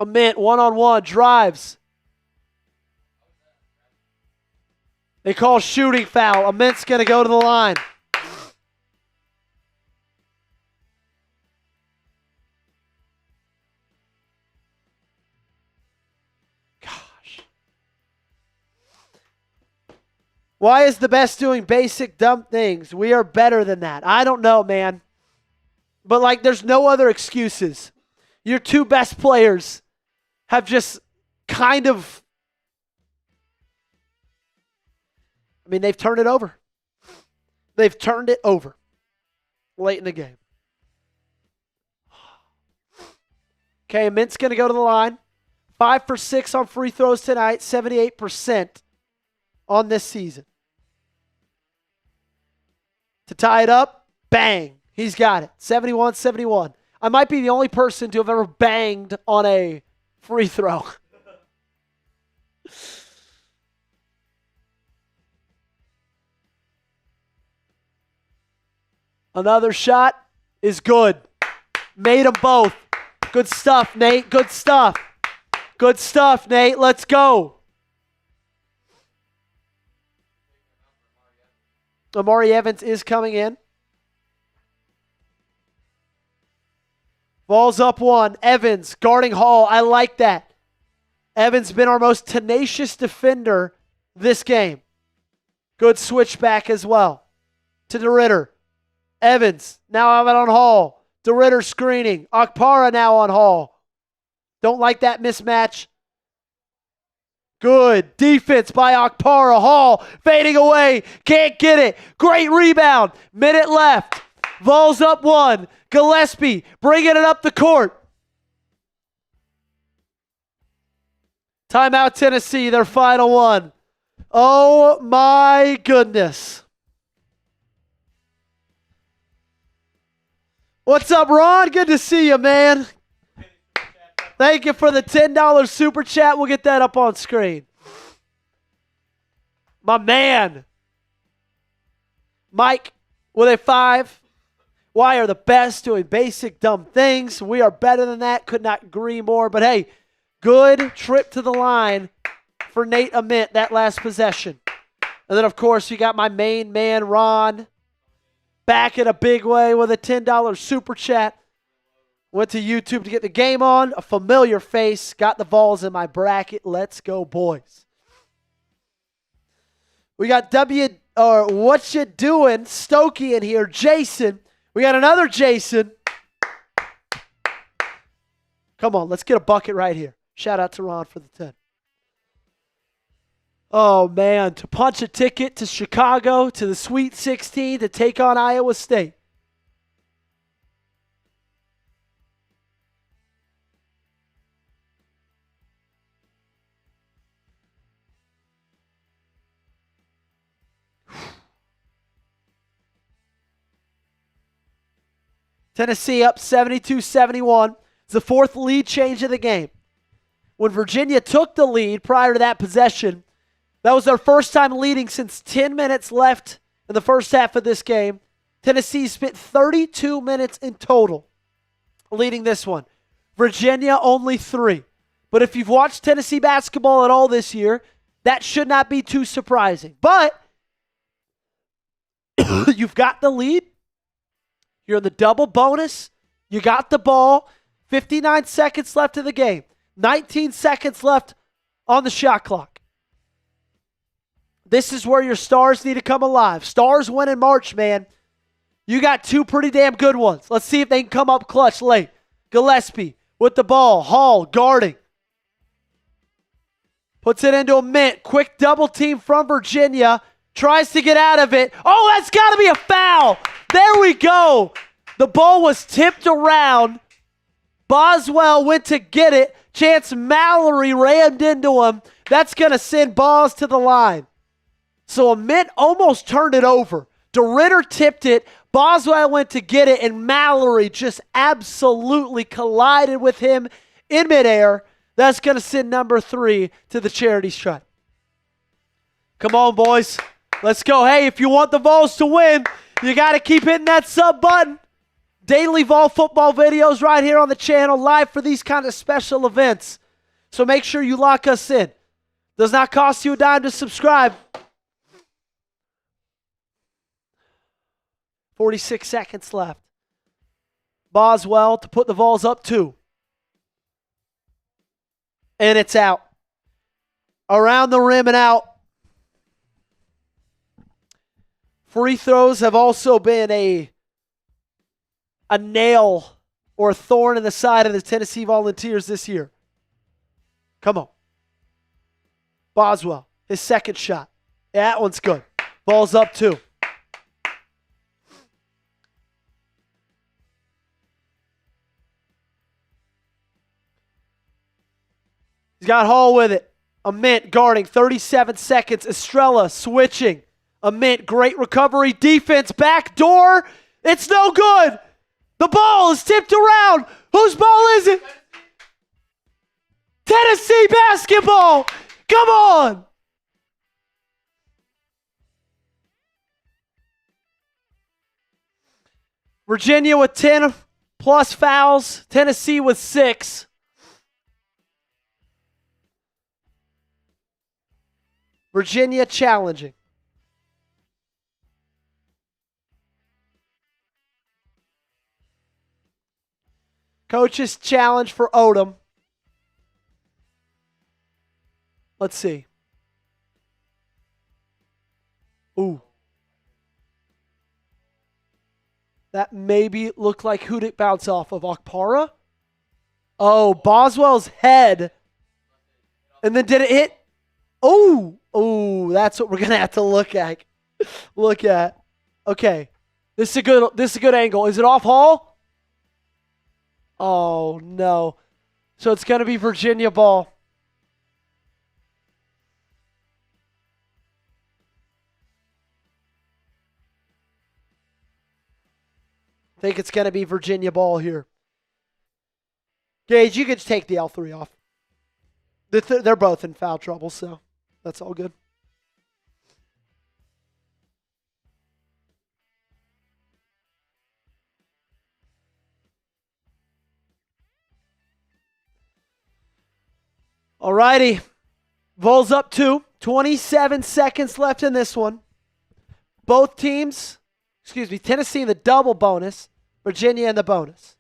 Ament, 1-on-1, drives. They call shooting foul. Amit's going to go to the line. Gosh. Why is the best doing basic dumb things? We are better than that. I don't know, man. But, like, there's no other excuses. Your two best players have just kind of, I mean, they've turned it over. They've turned it over late in the game. Okay, Mint's going to go to the line. 5 for 6 on free throws tonight, 78% on this season. To tie it up, bang. He's got it. 71-71. I might be the only person to have ever banged on a free throw. Another shot is good. Made them both. Good stuff, Nate. Good stuff. Good stuff, Nate. Let's go. Amari Evans is coming in. Ball's up one. Evans guarding Hall. I like that. Evans been our most tenacious defender this game. Good switchback as well. To DeRitter. Evans now out on Hall. DeRitter screening. Okpara now on Hall. Don't like that mismatch. Good defense by Okpara. Hall fading away. Can't get it. Great rebound. Minute left. Vols up one. Gillespie bringing it up the court. Timeout Tennessee, their final one. Oh my goodness. What's up, Ron? Good to see you, man. Thank you for the $10 super chat. We'll get that up on screen. My man. Mike with a 5. Why are the best doing basic dumb things? We are better than that. Could not agree more. But hey, good trip to the line for Nate Amit, that last possession. And then, of course, you got my main man, Ron, back in a big way with a $10 super chat. Went to YouTube to get the game on. A familiar face. Got the Vols in my bracket. Let's go, boys. We got what you doing? Stokey in here. Jason. We got another Jason. Come on, let's get a bucket right here. Shout out to Ron for the 10. Oh, man. To punch a ticket to Chicago, to the Sweet 16, to take on Iowa State. Tennessee up 72-71. It's the fourth lead change of the game. When Virginia took the lead prior to that possession, that was their first time leading since 10 minutes left in the first half of this game. Tennessee spent 32 minutes in total leading this one. Virginia only 3. But if you've watched Tennessee basketball at all this year, that should not be too surprising. But you've got the lead. You're in the double bonus. You got the ball. 59 seconds left in the game. 19 seconds left on the shot clock. This is where your stars need to come alive. Stars win in March, man. You got two pretty damn good ones. Let's see if they can come up clutch late. Gillespie with the ball. Hall guarding. Puts it into a Mint. Quick double team from Virginia. Tries to get out of it. Oh, that's got to be a foul. There we go. The ball was tipped around. Boswell went to get it. Chance Mallory rammed into him. That's going to send Boz to the line. So Amit almost turned it over. DeRitter tipped it. Boswell went to get it, and Mallory just absolutely collided with him in midair. That's going to send number 3 to the charity stripe. Come on, boys. Let's go. Hey, if you want the Vols to win, you got to keep hitting that sub button. Daily Vol football videos right here on the channel, live for these kind of special events. So make sure you lock us in. Does not cost you a dime to subscribe. 46 seconds left. Boswell to put the Vols up 2. And it's out. Around the rim and out. Free throws have also been a nail or a thorn in the side of the Tennessee Volunteers this year. Come on. Boswell, his second shot. Yeah, that one's good. Ball's up 2. He's got Hall with it. Ament guarding, 37 seconds. Estrella switching. Ament, great recovery. Defense, back door. It's no good. The ball is tipped around. Whose ball is it? Tennessee basketball. Come on. Virginia with 10 plus fouls. Tennessee with 6. Virginia challenging. Coach's challenge for Odom. Let's see. Ooh. That maybe looked like who'd it bounce off of? Okpara? Oh, Boswell's head. And then did it hit? Oh, that's what we're gonna have to look at. Okay. This is a good angle. Is it off Hall? Oh no. So it's gonna be Virginia ball. I think it's gonna be Virginia ball here. Gage, you can just take the L3 off. They're both in foul trouble, so that's all good. All righty. Vols up 2. 27 seconds left in this one. Both teams, Tennessee in the double bonus, Virginia in the bonus.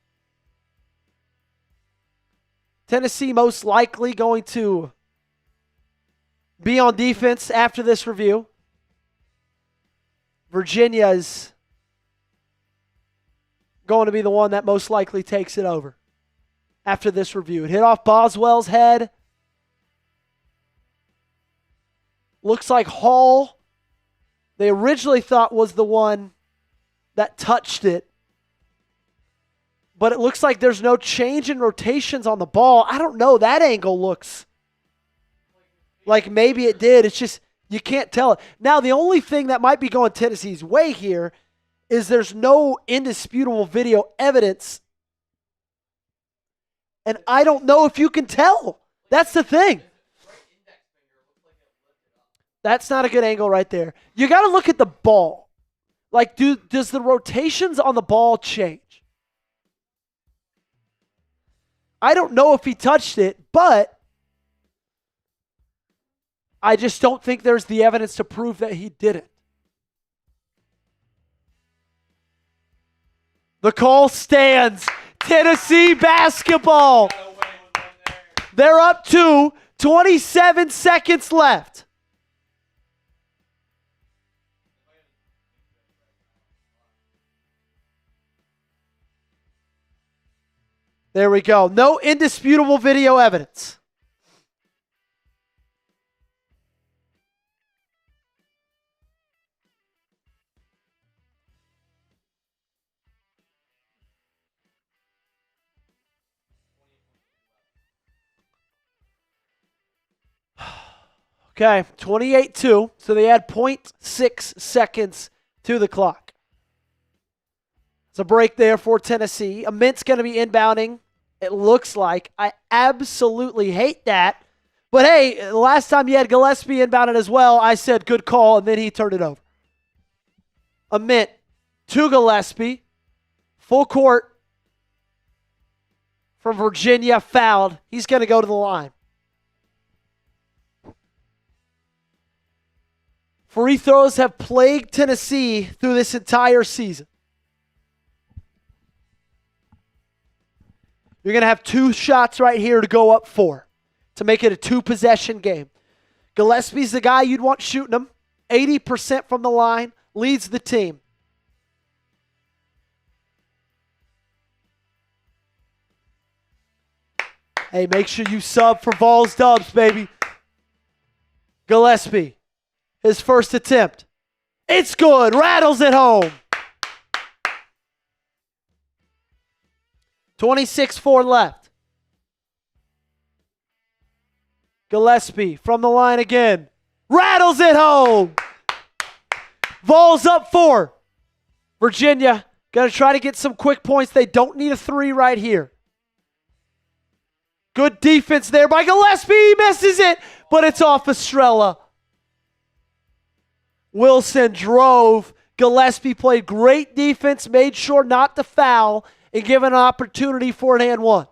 Tennessee most likely going to be on defense after this review. Virginia is going to be the one that most likely takes it over after this review. It hit off Boswell's head. Looks like Hall, they originally thought was the one that touched it. But it looks like there's no change in rotations on the ball. I don't know. That angle looks like maybe it did. It's just, you can't tell it. Now, the only thing that might be going Tennessee's way here is there's no indisputable video evidence. And I don't know if you can tell. That's the thing. That's not a good angle right there. You got to look at the ball. Like, does the rotations on the ball change? I don't know if he touched it, but I just don't think there's the evidence to prove that he didn't. The call stands. Tennessee basketball. They're up 2. 27 seconds left. There we go. No indisputable video evidence. Okay, 28-2. So they add 0.6 seconds to the clock. It's a break there for Tennessee. Ament's going to be inbounding. It looks like. I absolutely hate that. But hey, last time you had Gillespie inbounded as well, I said good call, and then he turned it over. Ament to Gillespie. Full court from Virginia, fouled. He's going to go to the line. Free throws have plagued Tennessee through this entire season. You're going to have 2 shots right here to go up 4 to make it a 2-possession game. Gillespie's the guy you'd want shooting him. 80% from the line, leads the team. Hey, make sure you sub for Vols Dubs, baby. Gillespie, his first attempt. It's good. Rattles it home. 26-4 left. Gillespie from the line again. Rattles it home. Vols up 4. Virginia going to try to get some quick points. They don't need a 3 right here. Good defense there by Gillespie. He misses it, but it's off Estrella. Wilson drove. Gillespie played great defense, made sure not to foul, and give an opportunity for an and 1.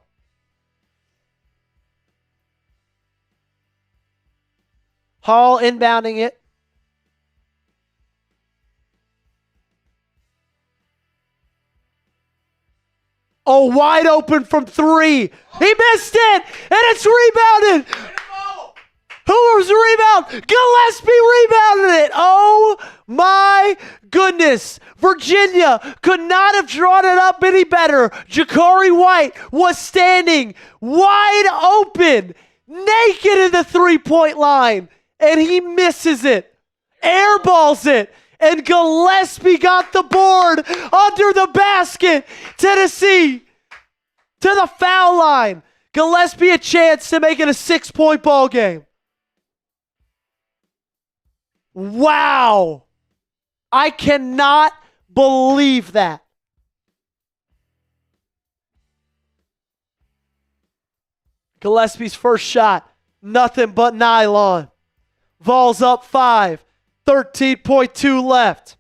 Hall inbounding it. Oh, wide open from 3. He missed it, and it's rebounded. Who was the rebound? Gillespie rebounded it. Oh, my goodness. Virginia could not have drawn it up any better. Jakari White was standing wide open, naked in the three-point line, and he misses it. Airballs it. And Gillespie got the board under the basket. Tennessee to the foul line. Gillespie a chance to make it a 6-point ball game. Wow. I cannot believe that. Gillespie's first shot, nothing but nylon. Vols up 5. 13.2 left.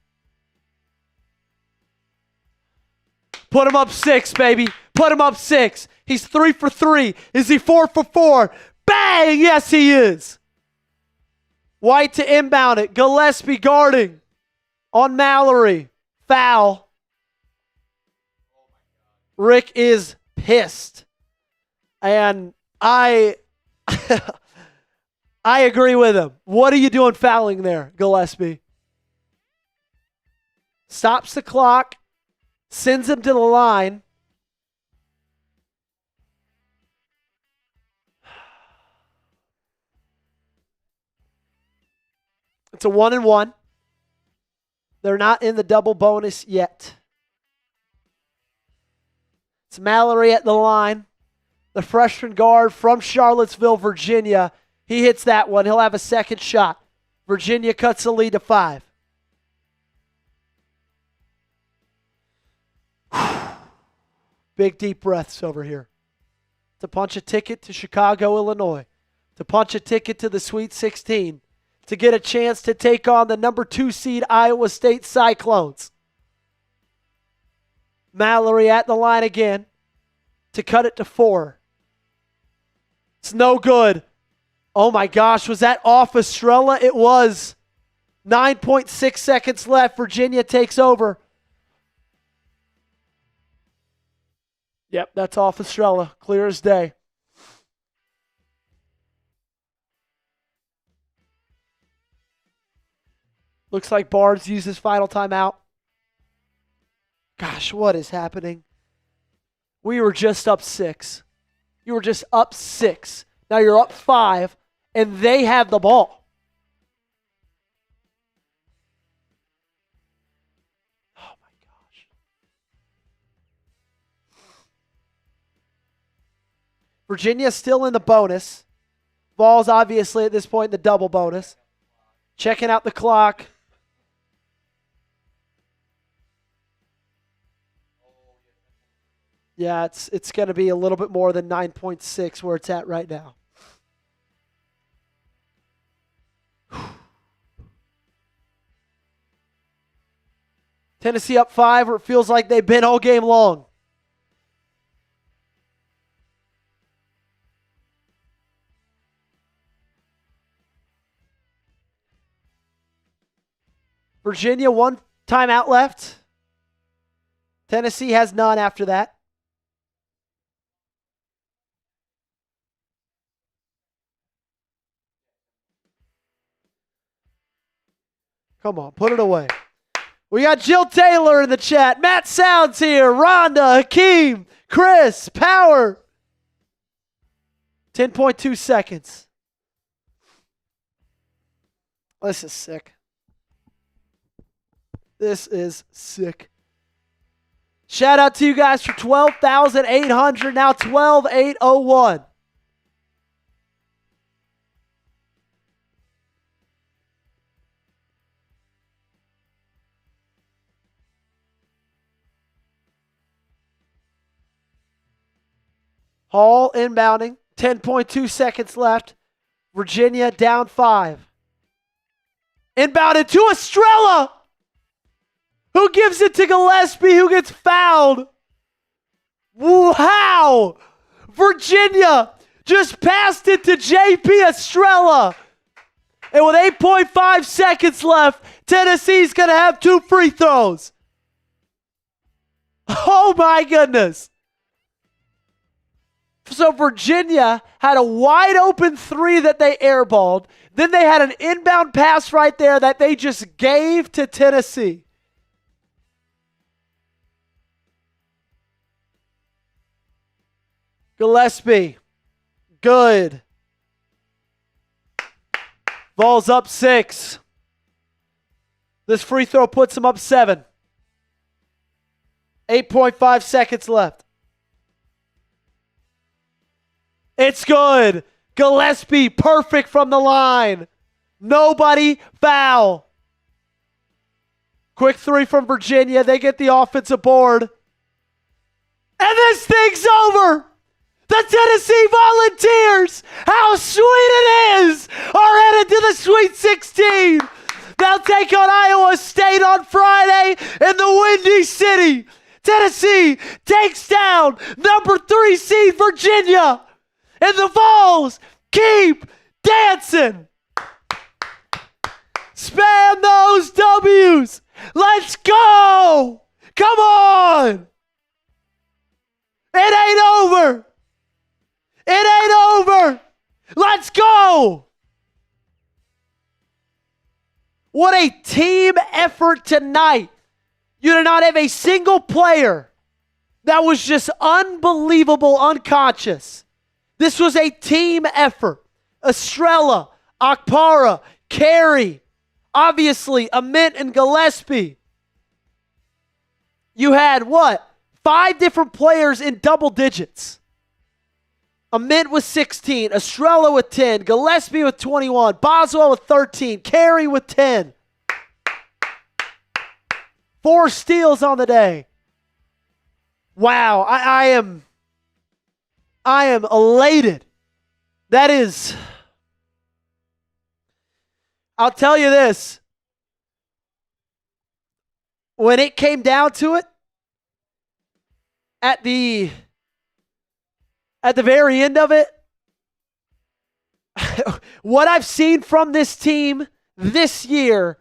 Put him up 6, baby. Put him up 6. He's 3 for 3. Is he 4 for 4? Bang! Yes, he is. White to inbound it. Gillespie guarding on Mallory. Foul. Rick is pissed. And I agree with him. What are you doing fouling there, Gillespie? Stops the clock, sends him to the line. It's a 1-1. They're not in the double bonus yet. It's Mallory at the line. The freshman guard from Charlottesville, Virginia. He hits that one. He'll have a second shot. Virginia cuts the lead to 5. Big deep breaths over here. To punch a ticket to Chicago, Illinois. To punch a ticket to the Sweet 16. To get a chance to take on the number 2 seed Iowa State Cyclones. Mallory at the line again. To cut it to 4. It's no good. Oh my gosh, was that off Estrella? It was. 9.6 seconds left. Virginia takes over. Yep, that's off Estrella. Clear as day. Looks like Barnes used his final timeout. Gosh, what is happening? We were just up 6. You were just up 6. Now you're up 5, and they have the ball. Oh, my gosh. Virginia's still in the bonus. Vols obviously at this point in the double bonus. Checking out the clock. Yeah, it's going to be a little bit more than 9.6 where it's at right now. Tennessee up 5 where it feels like they've been all game long. Virginia, 1 timeout left. Tennessee has none after that. Come on, put it away. We got Jill Taylor in the chat. Matt Sounds here. Rhonda, Hakeem, Chris, Power. 10.2 seconds. This is sick. This is sick. Shout out to you guys for 12,800. Now 12,801. Hall inbounding. 10.2 seconds left. Virginia down 5. Inbounded to Estrella. Who gives it to Gillespie, who gets fouled? Wow! Virginia just passed it to JP Estrella. And with 8.5 seconds left, Tennessee's going to have 2 free throws. Oh my goodness. So Virginia had a wide open 3 that they airballed. Then they had an inbound pass right there that they just gave to Tennessee. Gillespie. Good. Vols up 6. This free throw puts them up 7. 8.5 seconds left. It's good. Gillespie, perfect from the line. Nobody foul. Quick 3 from Virginia. They get the offensive board. And this thing's over. The Tennessee Volunteers, how sweet it is, are headed to the Sweet 16. They'll take on Iowa State on Friday in the Windy City. Tennessee takes down number 3 seed Virginia. And the Vols keep dancing. Spam those W's. Let's go. Come on. It ain't over. It ain't over. Let's go. What a team effort tonight. You did not have a single player that was just unbelievable unconscious. This was a team effort. Estrella, Akpara, Carey, obviously Amit and Gillespie. You had what? 5 different players in double digits. Amit with 16, Estrella with 10, Gillespie with 21, Boswell with 13, Carey with 10. 4 steals on the day. Wow, I am elated. That is, I'll tell you this. When it came down to it, at the very end of it, what I've seen from this team this year,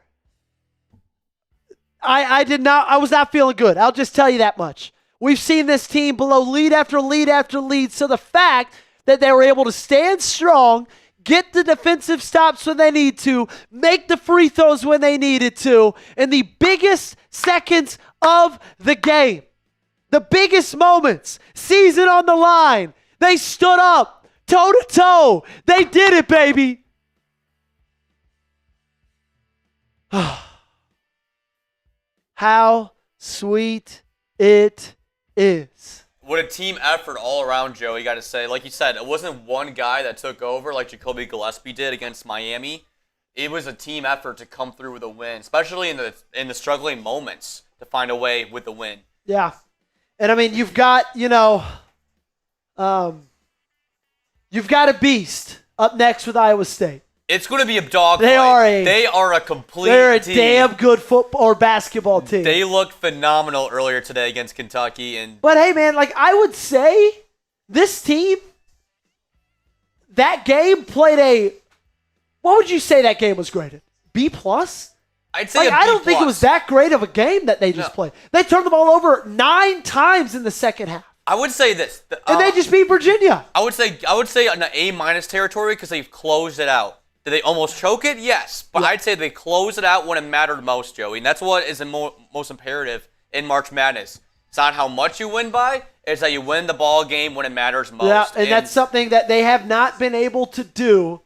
I was not feeling good. I'll just tell you that much. We've seen this team blow lead after lead after lead. So the fact that they were able to stand strong, get the defensive stops when they need to, make the free throws when they needed to, in the biggest seconds of the game, the biggest moments, season on the line, they stood up, toe to toe. They did it, baby. How sweet it is. What a team effort all around, Joe, you got to say. Like you said, it wasn't one guy that took over like Jacoby Gillespie did against Miami. It was a team effort to come through with a win, especially in the struggling moments to find a way with the win. Yeah. And I mean, you've got, you've got a beast up next with Iowa State. It's going to be a dog They fight. are a complete They're a team. damn good football or basketball team. They looked phenomenal earlier today against Kentucky. But hey, man, like I would say this team, that game played what would you say that game was graded? B+? I'd say I don't think it was that great of a game that they just played. They turned the ball over 9 times in the second half. I would say this. And they just beat Virginia. I would say in the A- territory because they've closed it out. Did they almost choke it? Yes. But I'd say they closed it out when it mattered most, Joey. And that's what is the most imperative in March Madness. It's not how much you win by, it's that you win the ball game when it matters most. Yeah, and that's something that they have not been able to do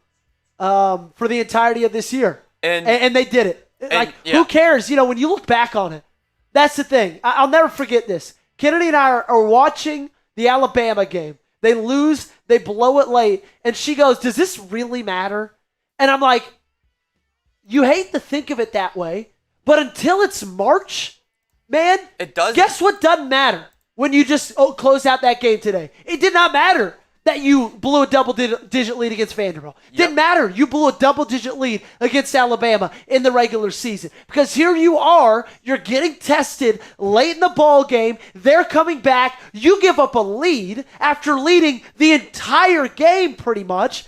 for the entirety of this year. And they did it. Who cares? When you look back on it, that's the thing. I'll never forget this. Kennedy and I are watching the Alabama game. They lose, they blow it late, and she goes, does this really matter? And I'm like, you hate to think of it that way, but until it's March, man, it does. Guess what doesn't matter when you just close out that game today? It did not matter that you blew a double-digit lead against Vanderbilt. Yep. Didn't matter. You blew a double-digit lead against Alabama in the regular season. Because here you are, you're getting tested late in the ball game. They're coming back. You give up a lead after leading the entire game pretty much.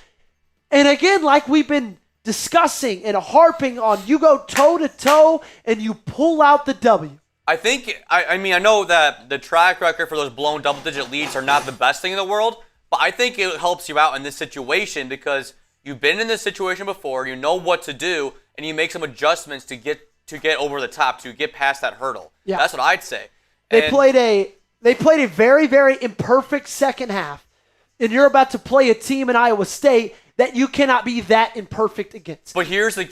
And again, like we've been discussing and harping on, you go toe-to-toe and you pull out the W. I know that the track record for those blown double-digit leads are not the best thing in the world, but I think it helps you out in this situation because you've been in this situation before, you know what to do, and you make some adjustments to get over the top, to get past that hurdle. Yeah. That's what I'd say. They played a very, very imperfect second half, and you're about to play a team in Iowa State that you cannot be that imperfect against. But here's the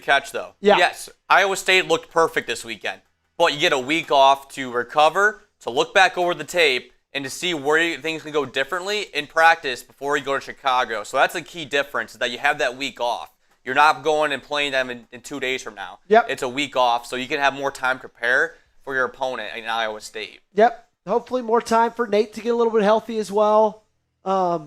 catch, though. Yeah. Yes, Iowa State looked perfect this weekend, but you get a week off to recover, to look back over the tape, and to see where things can go differently in practice before you go to Chicago. So that's the key difference, is that you have that week off. You're not going and playing them in 2 days from now. Yep. It's a week off, so you can have more time to prepare for your opponent in Iowa State. Yep. Hopefully more time for Nate to get a little bit healthy as well. But,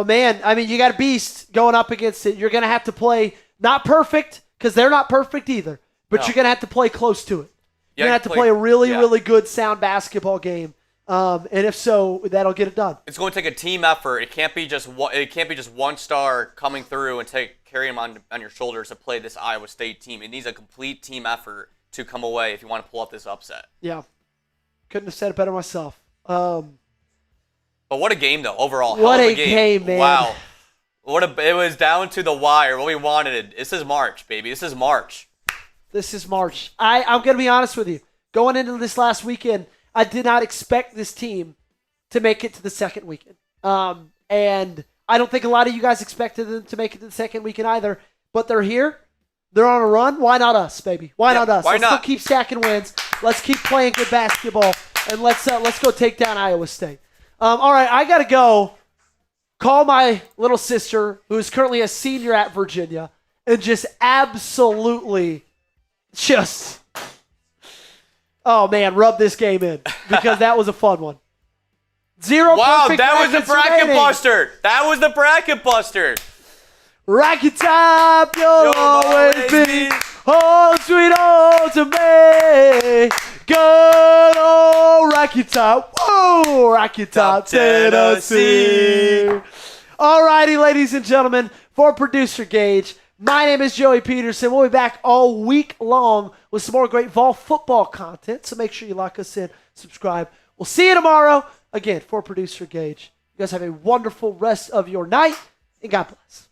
man, you got a beast going up against it. You're going to have to play not perfect, because they're not perfect either, but you're going to have to play close to it. You're going to have to play a really, really good, sound basketball game. And if so, that'll get it done. It's going to take a team effort. It can't be just one star coming through and carrying them on your shoulders to play this Iowa State team. It needs a complete team effort to come away if you want to pull off this upset. Yeah. Couldn't have said it better myself. But what a game, though, overall. What a game, man. Wow. It was down to the wire. What we wanted. This is March, baby. This is March. This is March. I'm going to be honest with you. Going into this last weekend, I did not expect this team to make it to the second weekend. And I don't think a lot of you guys expected them to make it to the second weekend either. But they're here. They're on a run. Why not us, baby? Why not us? Let's go keep stacking wins. Let's keep playing good basketball. And let's go take down Iowa State. All right, I got to go call my little sister, who is currently a senior at Virginia, and just absolutely rub this game in, because that was a fun one. Wow, that was the bracket buster. That was the bracket buster. Racket top, you'll always be home sweet home to me. Good old Racket Top. Whoa, Racket Top, Tennessee. All righty, ladies and gentlemen, for producer Gage, my name is Joey Petersen. We'll be back all week long with some more great Vol football content, so make sure you lock us in, subscribe. We'll see you tomorrow. Again, for producer Gage, you guys have a wonderful rest of your night, and God bless.